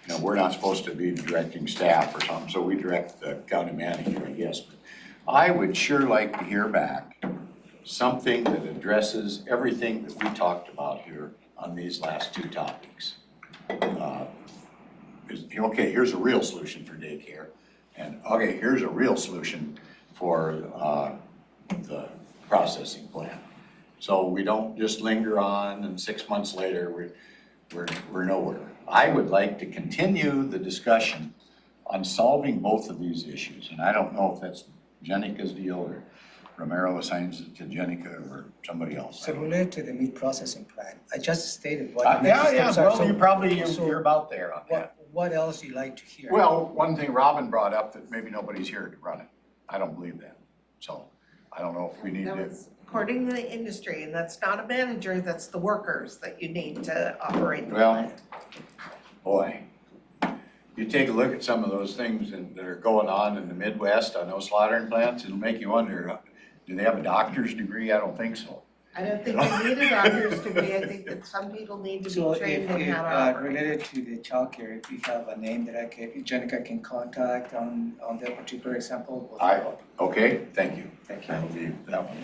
but we're not supposed to be directing staff or something, so we direct the county manager, I guess. But I would sure like to hear back something that addresses everything that we talked about here on these last two topics. Okay, here's a real solution for daycare, and okay, here's a real solution for the processing plant. So we don't just linger on and 6 months later we're nowhere. I would like to continue the discussion on solving both of these issues, and I don't know if that's Jenica's deal or Romero assigns it to Jenica or somebody else. So related to the meat processing plant, I just stated what the next Yeah, steps are. well, So you're about there on that. what else you'd like to hear? Well, one thing Robin brought up that maybe nobody's here to run it. I don't believe that. So I don't know if we need That to. was according to the industry, and that's not a manager, that's the workers that you need to operate the plant. Boy, you take a look at some of those things that are going on in the Midwest on those slaughtering plants, it'll make you wonder, do they have a doctor's degree? I don't think so. I don't think they need a doctor's degree, I think that some people need to So be trained in if, how to operate. related to the childcare, if you have a name that Jenica can contact on that particular example. Okay, thank you. Thank you. I'll leave that one.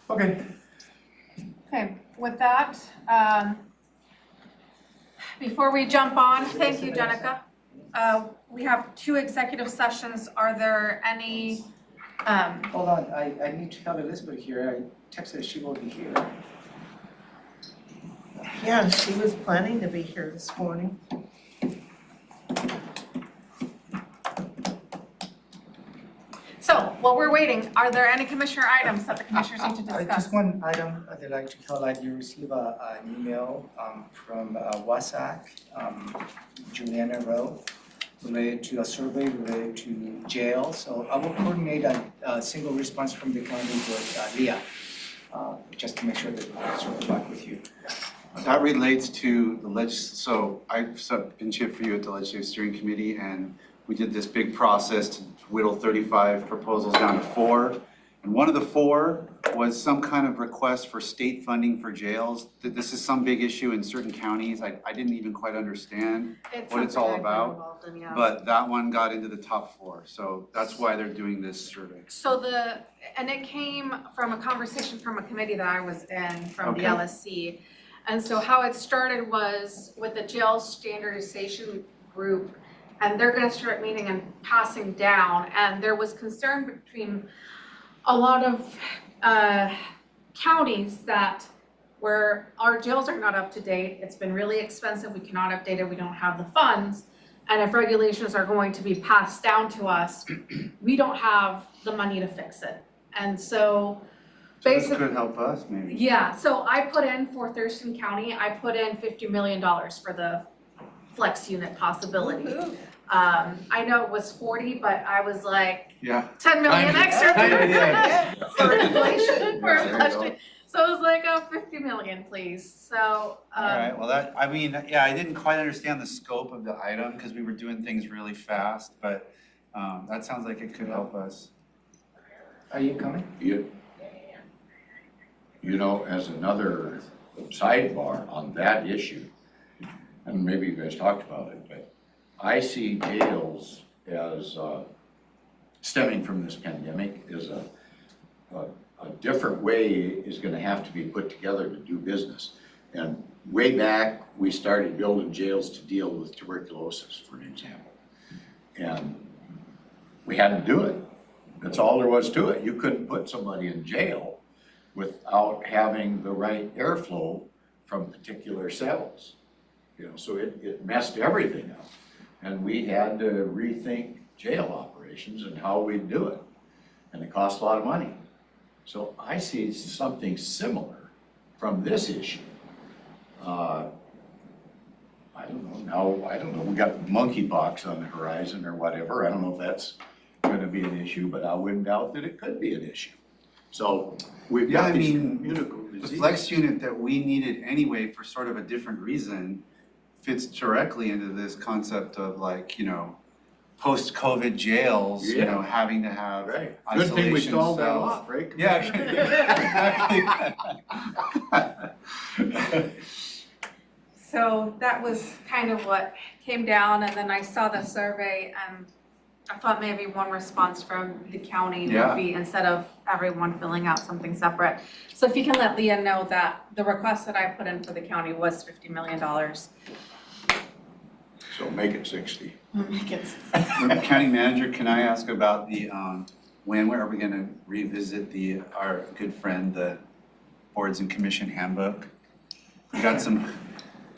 Okay. Okay, with that, before we jump on, thank you, Jenica. We have 2 executive sessions. Are there any, Hold on, I need to have Elizabeth here. I texted she will be here. Yeah, she was planning to be here this morning. so while we're waiting, are there any commissioner items that the commissioners need to discuss? Just one item I'd like to highlight. You receive an email from WASAC, Juliana Rowe, related to a survey related to jail. So I will coordinate a single response from the county with Leah, just to make sure that we'll circle back with you. That relates to the so I've been chair for you at the Legislative Steering Committee, and we did this big process to whittle 35 proposals down to 4. And one of the 4 was some kind of request for state funding for jails. This is some big issue in certain counties. I didn't even quite understand what it's all about. But that one got into the top 4. So that's why they're doing this survey. So and it came from a conversation from a committee that I was in from the LSC. And so how it started was with the jail standardization group, and they're gonna start meeting and passing down. And there was concern between a lot of counties that where our jails are not up to date, it's been really expensive, we cannot update it, we don't have the funds. And if regulations are going to be passed down to us, we don't have the money to fix it. And so This could help us maybe. yeah, so I put in for Thurston County, I put in $50 million for the flex unit possibility. I know it was 40, but I was like, Yeah. 10 million extra For inflation. For inflation. So I was like, oh, 50 million, please. So. All right, well I didn't quite understand the scope of the item because we were doing things really fast, but that sounds like it could help us. Are you coming? As another sidebar on that issue, and maybe you guys talked about it, but I see jails as stemming from this pandemic is a different way is going to have to be put together to do business. And way back, we started building jails to deal with tuberculosis, for an example. And we had to do it. That's all there was to it. You couldn't put somebody in jail without having the right airflow from particular cells. So it messed everything up. And we had to rethink jail operations and how we'd do it. And it cost a lot of money. So I see something similar from this issue. I don't know, we got monkeypox on the horizon or whatever. I don't know if that's gonna be an issue, but I wouldn't doubt that it could be an issue. So we've Yeah, got I these mean, communicable the diseases. flex unit that we needed anyway for sort of a different reason fits directly into this concept of like, you know, post-COVID jails, you know, having to have Right. Good thing we isolation stalled that cells. off, right? Yeah. So that was kind of what came down, and then I saw the survey, and I thought maybe one response from the county Yeah. would be, instead of everyone filling out something separate. So if you can let Leah know that the request that I put in for the county was $50 million. So make it 60. County manager, can I ask about the, when are we gonna revisit our good friend, the boards and commission handbook? We got some.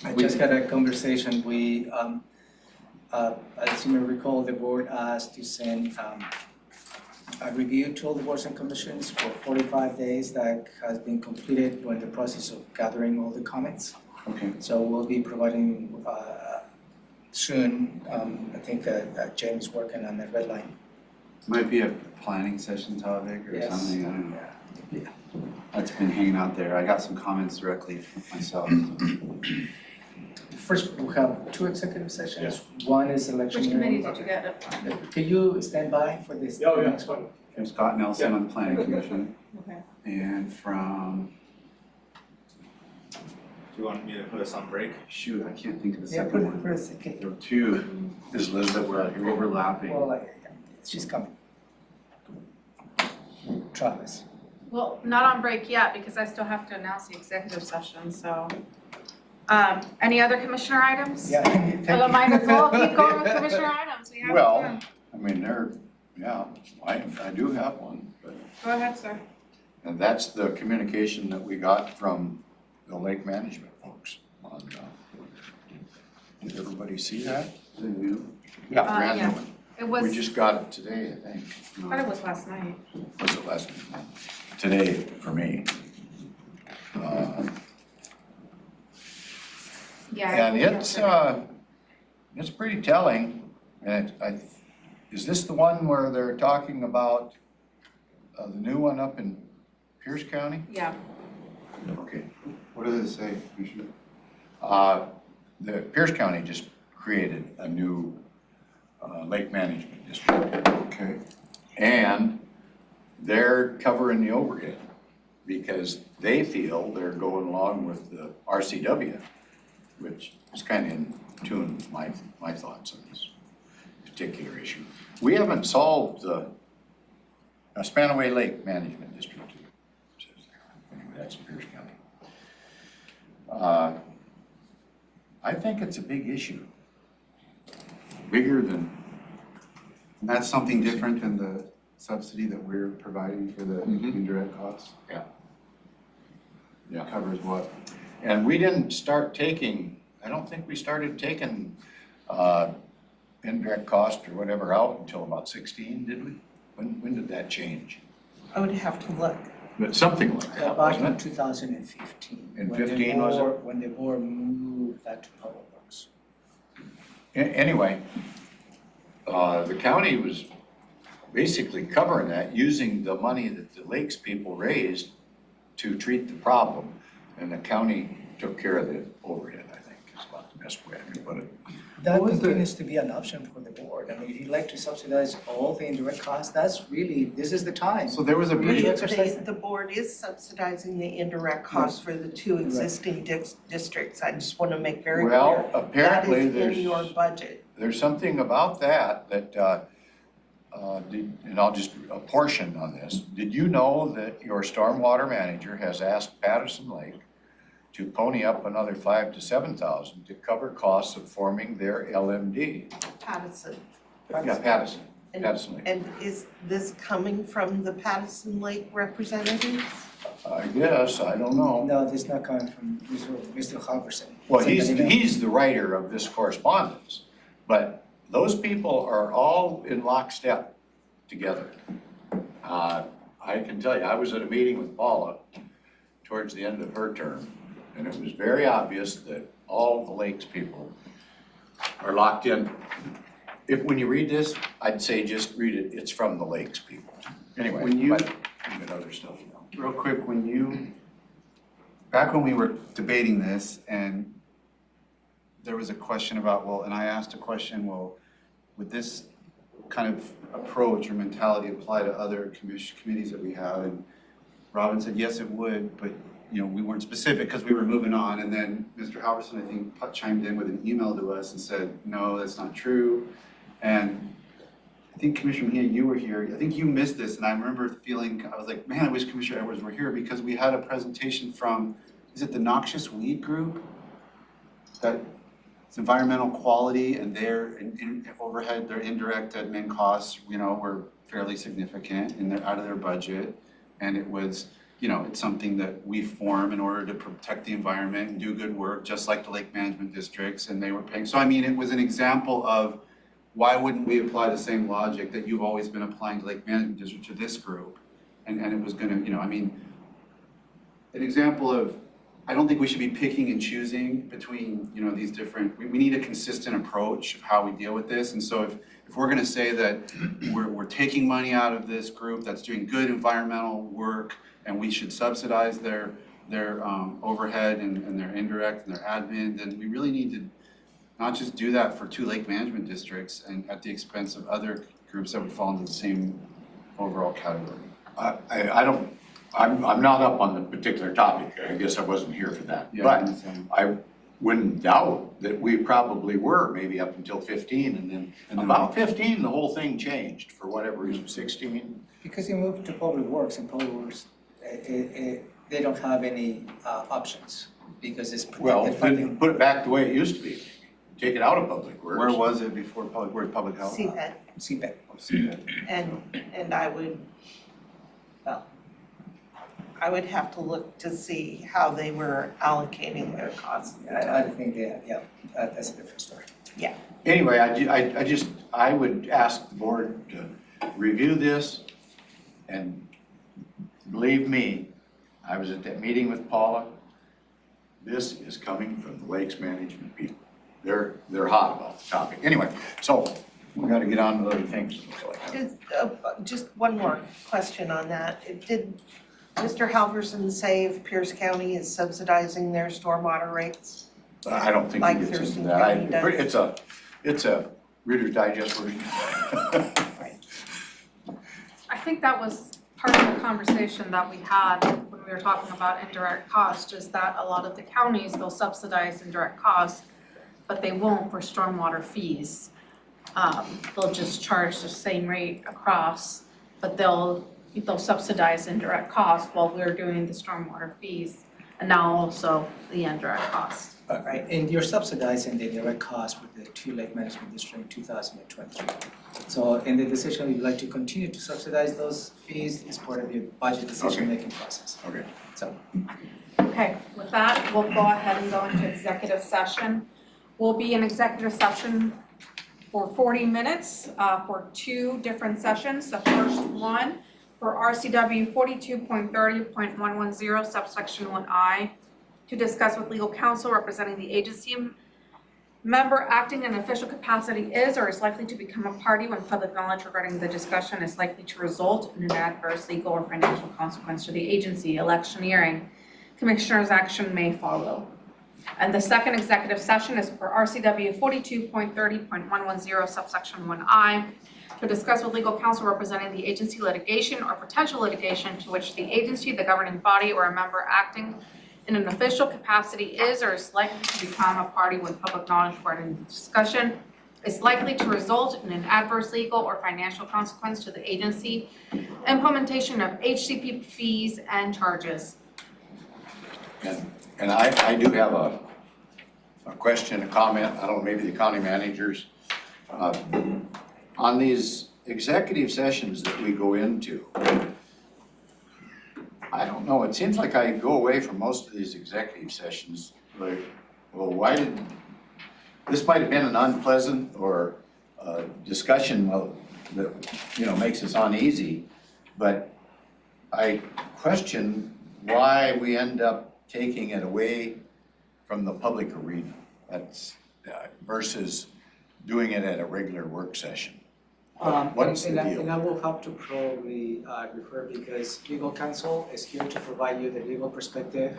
I just had a conversation, as you may recall, the board asked to send a review to all the boards and commissions for 45 days. That has been completed. We're in the process of gathering all the comments. Okay. So we'll be providing soon. I think that James is working on the red line. Might be a planning session topic or Yes. something, I don't know. Yeah. That's been hanging out there. I got some comments directly from myself. First, we have two executive sessions. One is election. Which committee did you get it from? Can you stand by for this? Oh, yeah. Next one? From Scott Nelson on the planning commission Okay. and from, Do you want me to put us on break? shoot, I can't think of the Yeah, second one. put a second. There were two Is Elizabeth right here? overlapping. Well, she's coming. Travis. Well, not on break yet, because I still have to announce the executive session, so. Any other commissioner items? Yeah. Well, I might as well keep going with commissioner items, we have Well, time. I mean, I do have one, but, Go ahead, sir. and that's the communication that we got from the lake management folks on, did everybody see that? Is it new? Yeah, brand yeah. new one. It was, We just got it today, I think. I thought it was last night. Was it last night? Today for me. Yeah. And it's pretty telling. And is this the one where they're talking about the new one up in Pierce County? Yeah. Okay. What does it say, Commissioner? The Pierce County just created a new lake management district. Okay. And they're covering the overhead because they feel they're going along with the RCW, which is kind of in tune with my thoughts on this particular issue. We haven't solved the Spanaway Lake Management District. Anyway, that's in Pierce County. I think it's a big issue. Bigger than. And that's something different than the subsidy that we're providing for the indirect costs? Yeah. Yeah. Covers what? And we didn't start taking, I don't think we started taking indirect cost or whatever out until about 16, did we? When did that change? I would have to look. But something like that, Back in wasn't 2015. In when the 15, was it? board- When the board moved that to Public Works. it? Anyway, the county was basically covering that, using the money that the lakes people raised to treat the problem. And the county took care of the overhead, I think, is about the best way I can put it. That What was the- continues to be an option for the board. I mean, if you'd like to subsidize all the indirect costs, that's really, this is the time. So there was a We brief, exercise that. The board is subsidizing the indirect costs for the two existing districts. I just want to make very clear. Well, apparently That is in your budget. there's something about that, and I'll just a portion on this. Did you know that your stormwater manager has asked Patterson Lake to pony up another 5,000 to 7,000 to cover costs of forming their LMD? Pattison. Yeah, Patterson Lake. And is this coming from the Pattison Lake representatives? I guess, I don't know. No, this is not coming from Mr. Halverson. Well, he's the writer of this correspondence, but those people are all in lockstep together. I can tell you, I was at a meeting with Paula towards the end of her term, and it was very obvious that all the lakes people are locked in when you read this, I'd say just read it, it's from the Lakes people. Anyway, When you- but even other stuff, you know. Real quick, back when we were debating this and there was a question about, well, and I asked a question, well, would this kind of approach or mentality apply to other committees that we have? And Robin said, yes, it would, but we weren't specific because we were moving on. And then Mr. Halverson, I think, chimed in with an email to us and said, no, that's not true. And I think Commissioner Mejia, you were here. I think you missed this. And I remember feeling, I was like, man, I wish Commissioner Edwards were here because we had a presentation from, is it the Noxious Weed Group? That it's environmental quality and their overhead, their indirect admin costs, were fairly significant out of their budget. And it was, it's something that we form in order to protect the environment and do good work, just like the lake management districts, and they were paying. So I mean, it was an example of why wouldn't we apply the same logic that you've always been applying to lake management district to this group? And it was gonna, an example of, I don't think we should be picking and choosing between, these different, we need a consistent approach of how we deal with this. And so if we're gonna say that we're taking money out of this group that's doing good environmental work and we should subsidize their overhead and their indirect and their admin, then we really need to not just do that for 2 lake management districts and at the expense of other groups that would fall into the same overall category. I'm not up on the particular topic. I guess I wasn't here for that. Yeah, But I wouldn't doubt that we probably were maybe up until 15 and then about 15, the whole thing changed for whatever reason, 16. Because you moved to Public Works, and Public Works, they don't have any options because it's Well, protected funding. then put it back the way it used to be. Take it out of Public Works. Where was it before public health? CPED. CPED. And I would have to look to see how they were allocating their costs. I think that's a different story. Yeah. Anyway, I would ask the board to review this, and believe me, I was at that meeting with Paula. This is coming from the Lakes Management people. They're hot about the topic. Anyway, so we got to get on to other things. Just one more question on that. Did Mr. Halverson say if Pierce County is subsidizing their stormwater rates? I don't think Like he gets into Thurston that. County does. It's a Reader's Digest version. I think that was part of the conversation that we had when we were talking about indirect cost, is that a lot of the counties, they'll subsidize indirect costs, but they won't for stormwater fees. They'll just charge the same rate across, but they'll subsidize indirect costs while we're doing the stormwater fees, and now also the indirect costs. Right, and you're subsidizing the direct cost with the 2 lake management district in 2023. So in the decision, we'd like to continue to subsidize those fees as part of your budget decision-making process. Okay. So. Okay, with that, we'll go ahead and go into executive session. We'll be in executive session for 40 minutes for 2 different sessions. The first one for RCW 42.30.110 subsection 1I, to discuss with legal counsel representing the agency member acting in an official capacity is or is likely to become a party when public knowledge regarding the discussion is likely to result in an adverse legal or financial consequence to the agency. Electioneering, commissioner's action may follow. And the second executive session is for RCW 42.30.110 subsection 1I, to discuss with legal counsel representing the agency litigation or potential litigation to which the agency, the governing body, or a member acting in an official capacity is or is likely to become a party when public knowledge regarding the discussion is likely to result in an adverse legal or financial consequence to the agency, implementation of HCP fees and charges. And I do have a question, a comment, I don't know, maybe the county managers. On these executive sessions that we go into, I don't know, it seems like I go away from most of these executive sessions, like, well, why did, this might have been an unpleasant or discussion that, makes us uneasy, but I question why we end up taking it away from the public arena. That's versus doing it at a regular work session? And What's the and deal? I will have to probably refer because legal counsel is here to provide you the legal perspective.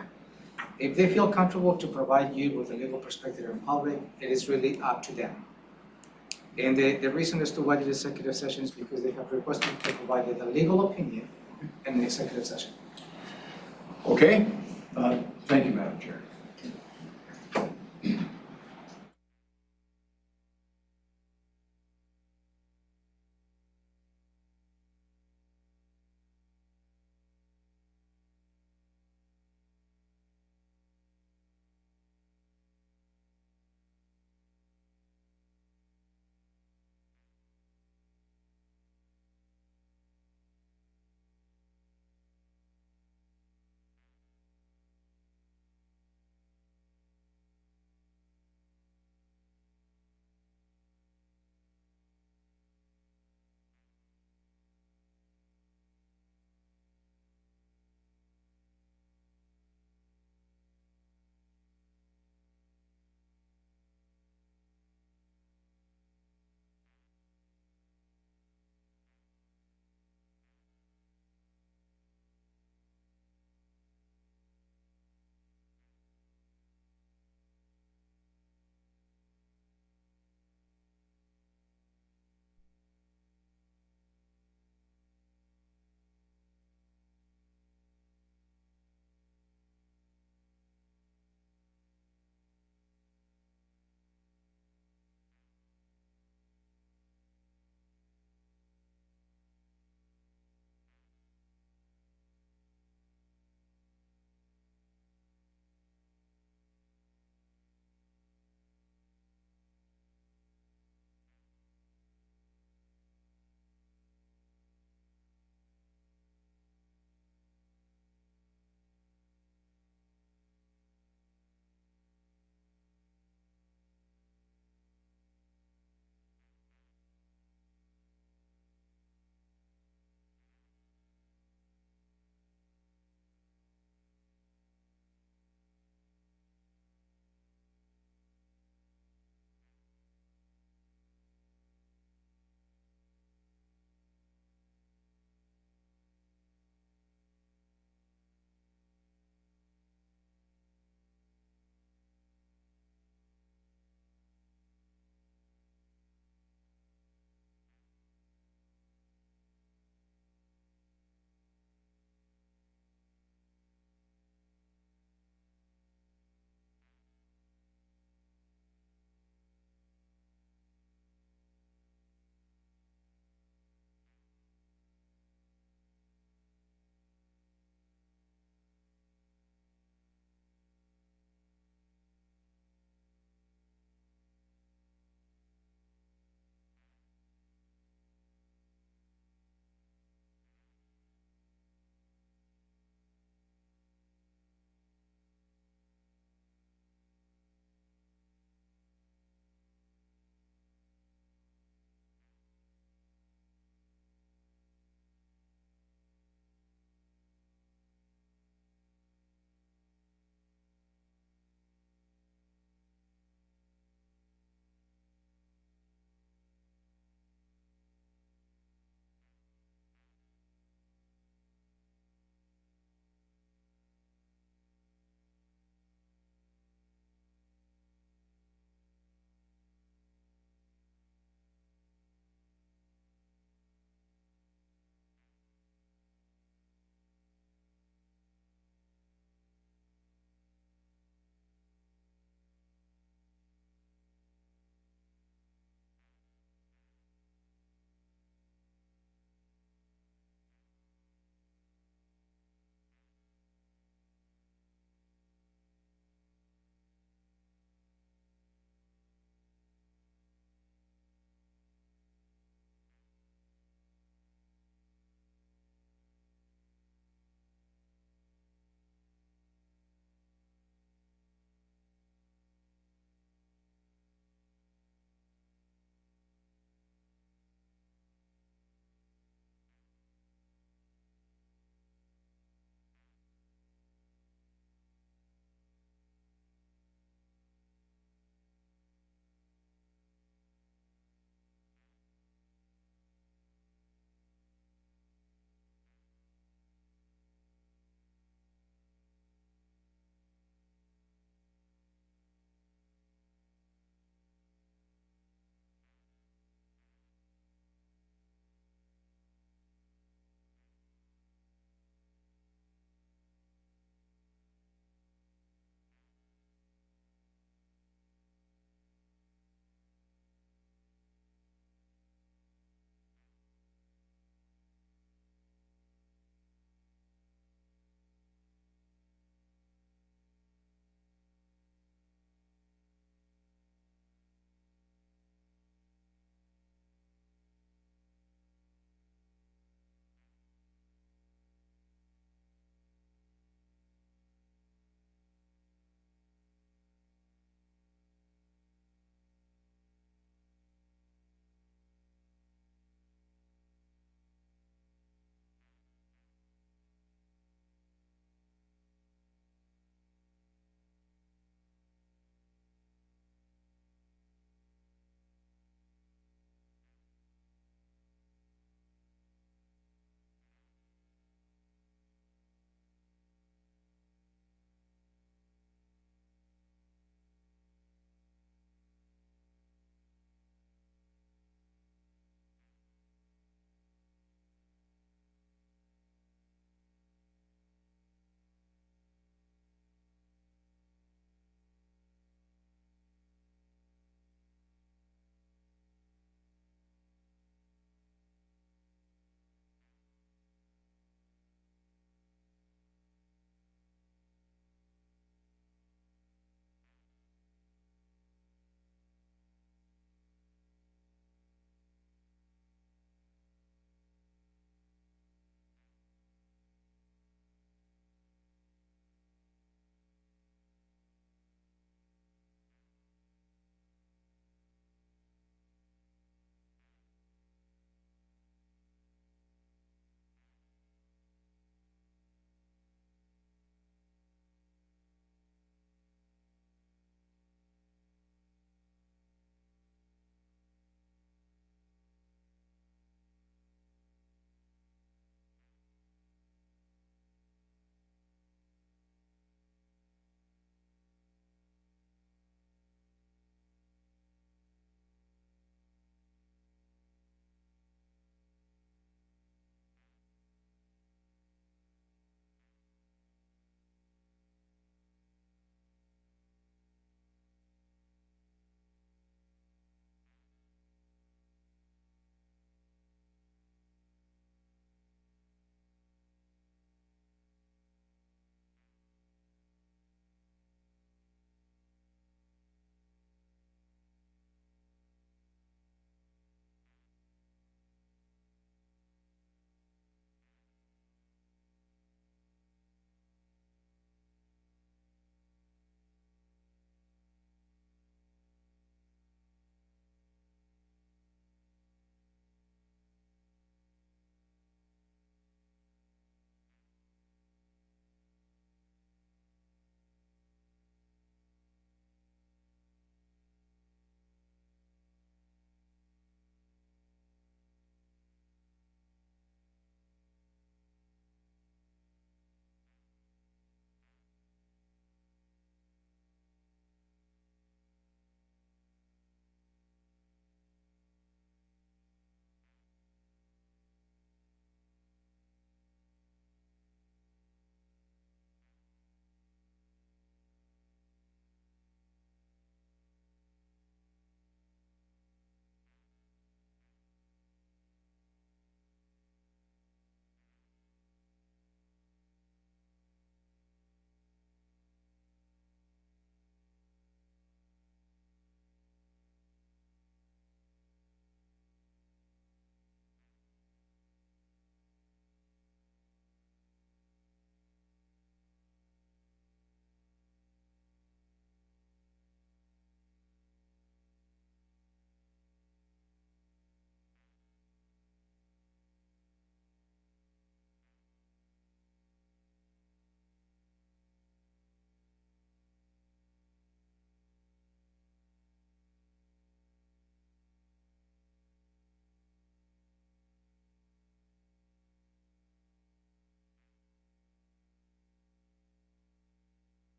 If they feel comfortable to provide you with a legal perspective in public, it is really up to them. And the reason as to why the executive session is because they have requested to provide you the legal opinion in the executive session. Okay, thank you, Madam Chair.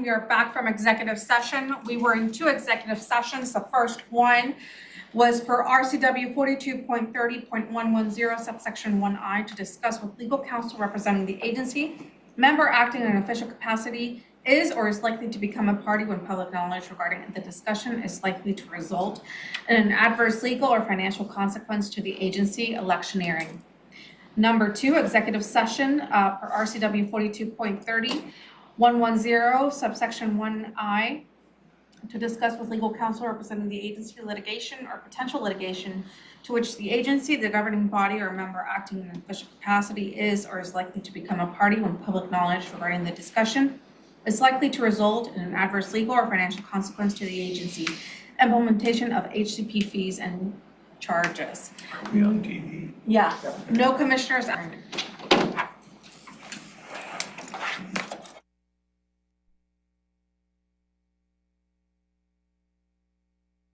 We are back from executive session. We were in 2 executive sessions. The first one was per RCW 42.30.110 subsection 1I to discuss with legal counsel representing the agency, member acting in an official capacity is or is likely to become a party when public knowledge regarding the discussion is likely to result in an adverse legal or financial consequence to the agency electioneering. Number 2, executive session per RCW 42.30.110 subsection 1I to discuss with legal counsel representing the agency litigation or potential litigation to which the agency, the governing body, or a member acting in an official capacity is or is likely to become a party when public knowledge regarding the discussion is likely to result in an adverse legal or financial consequence to the agency. Implementation of HCP fees and charges. Are we on TV? Yeah, no commissioners.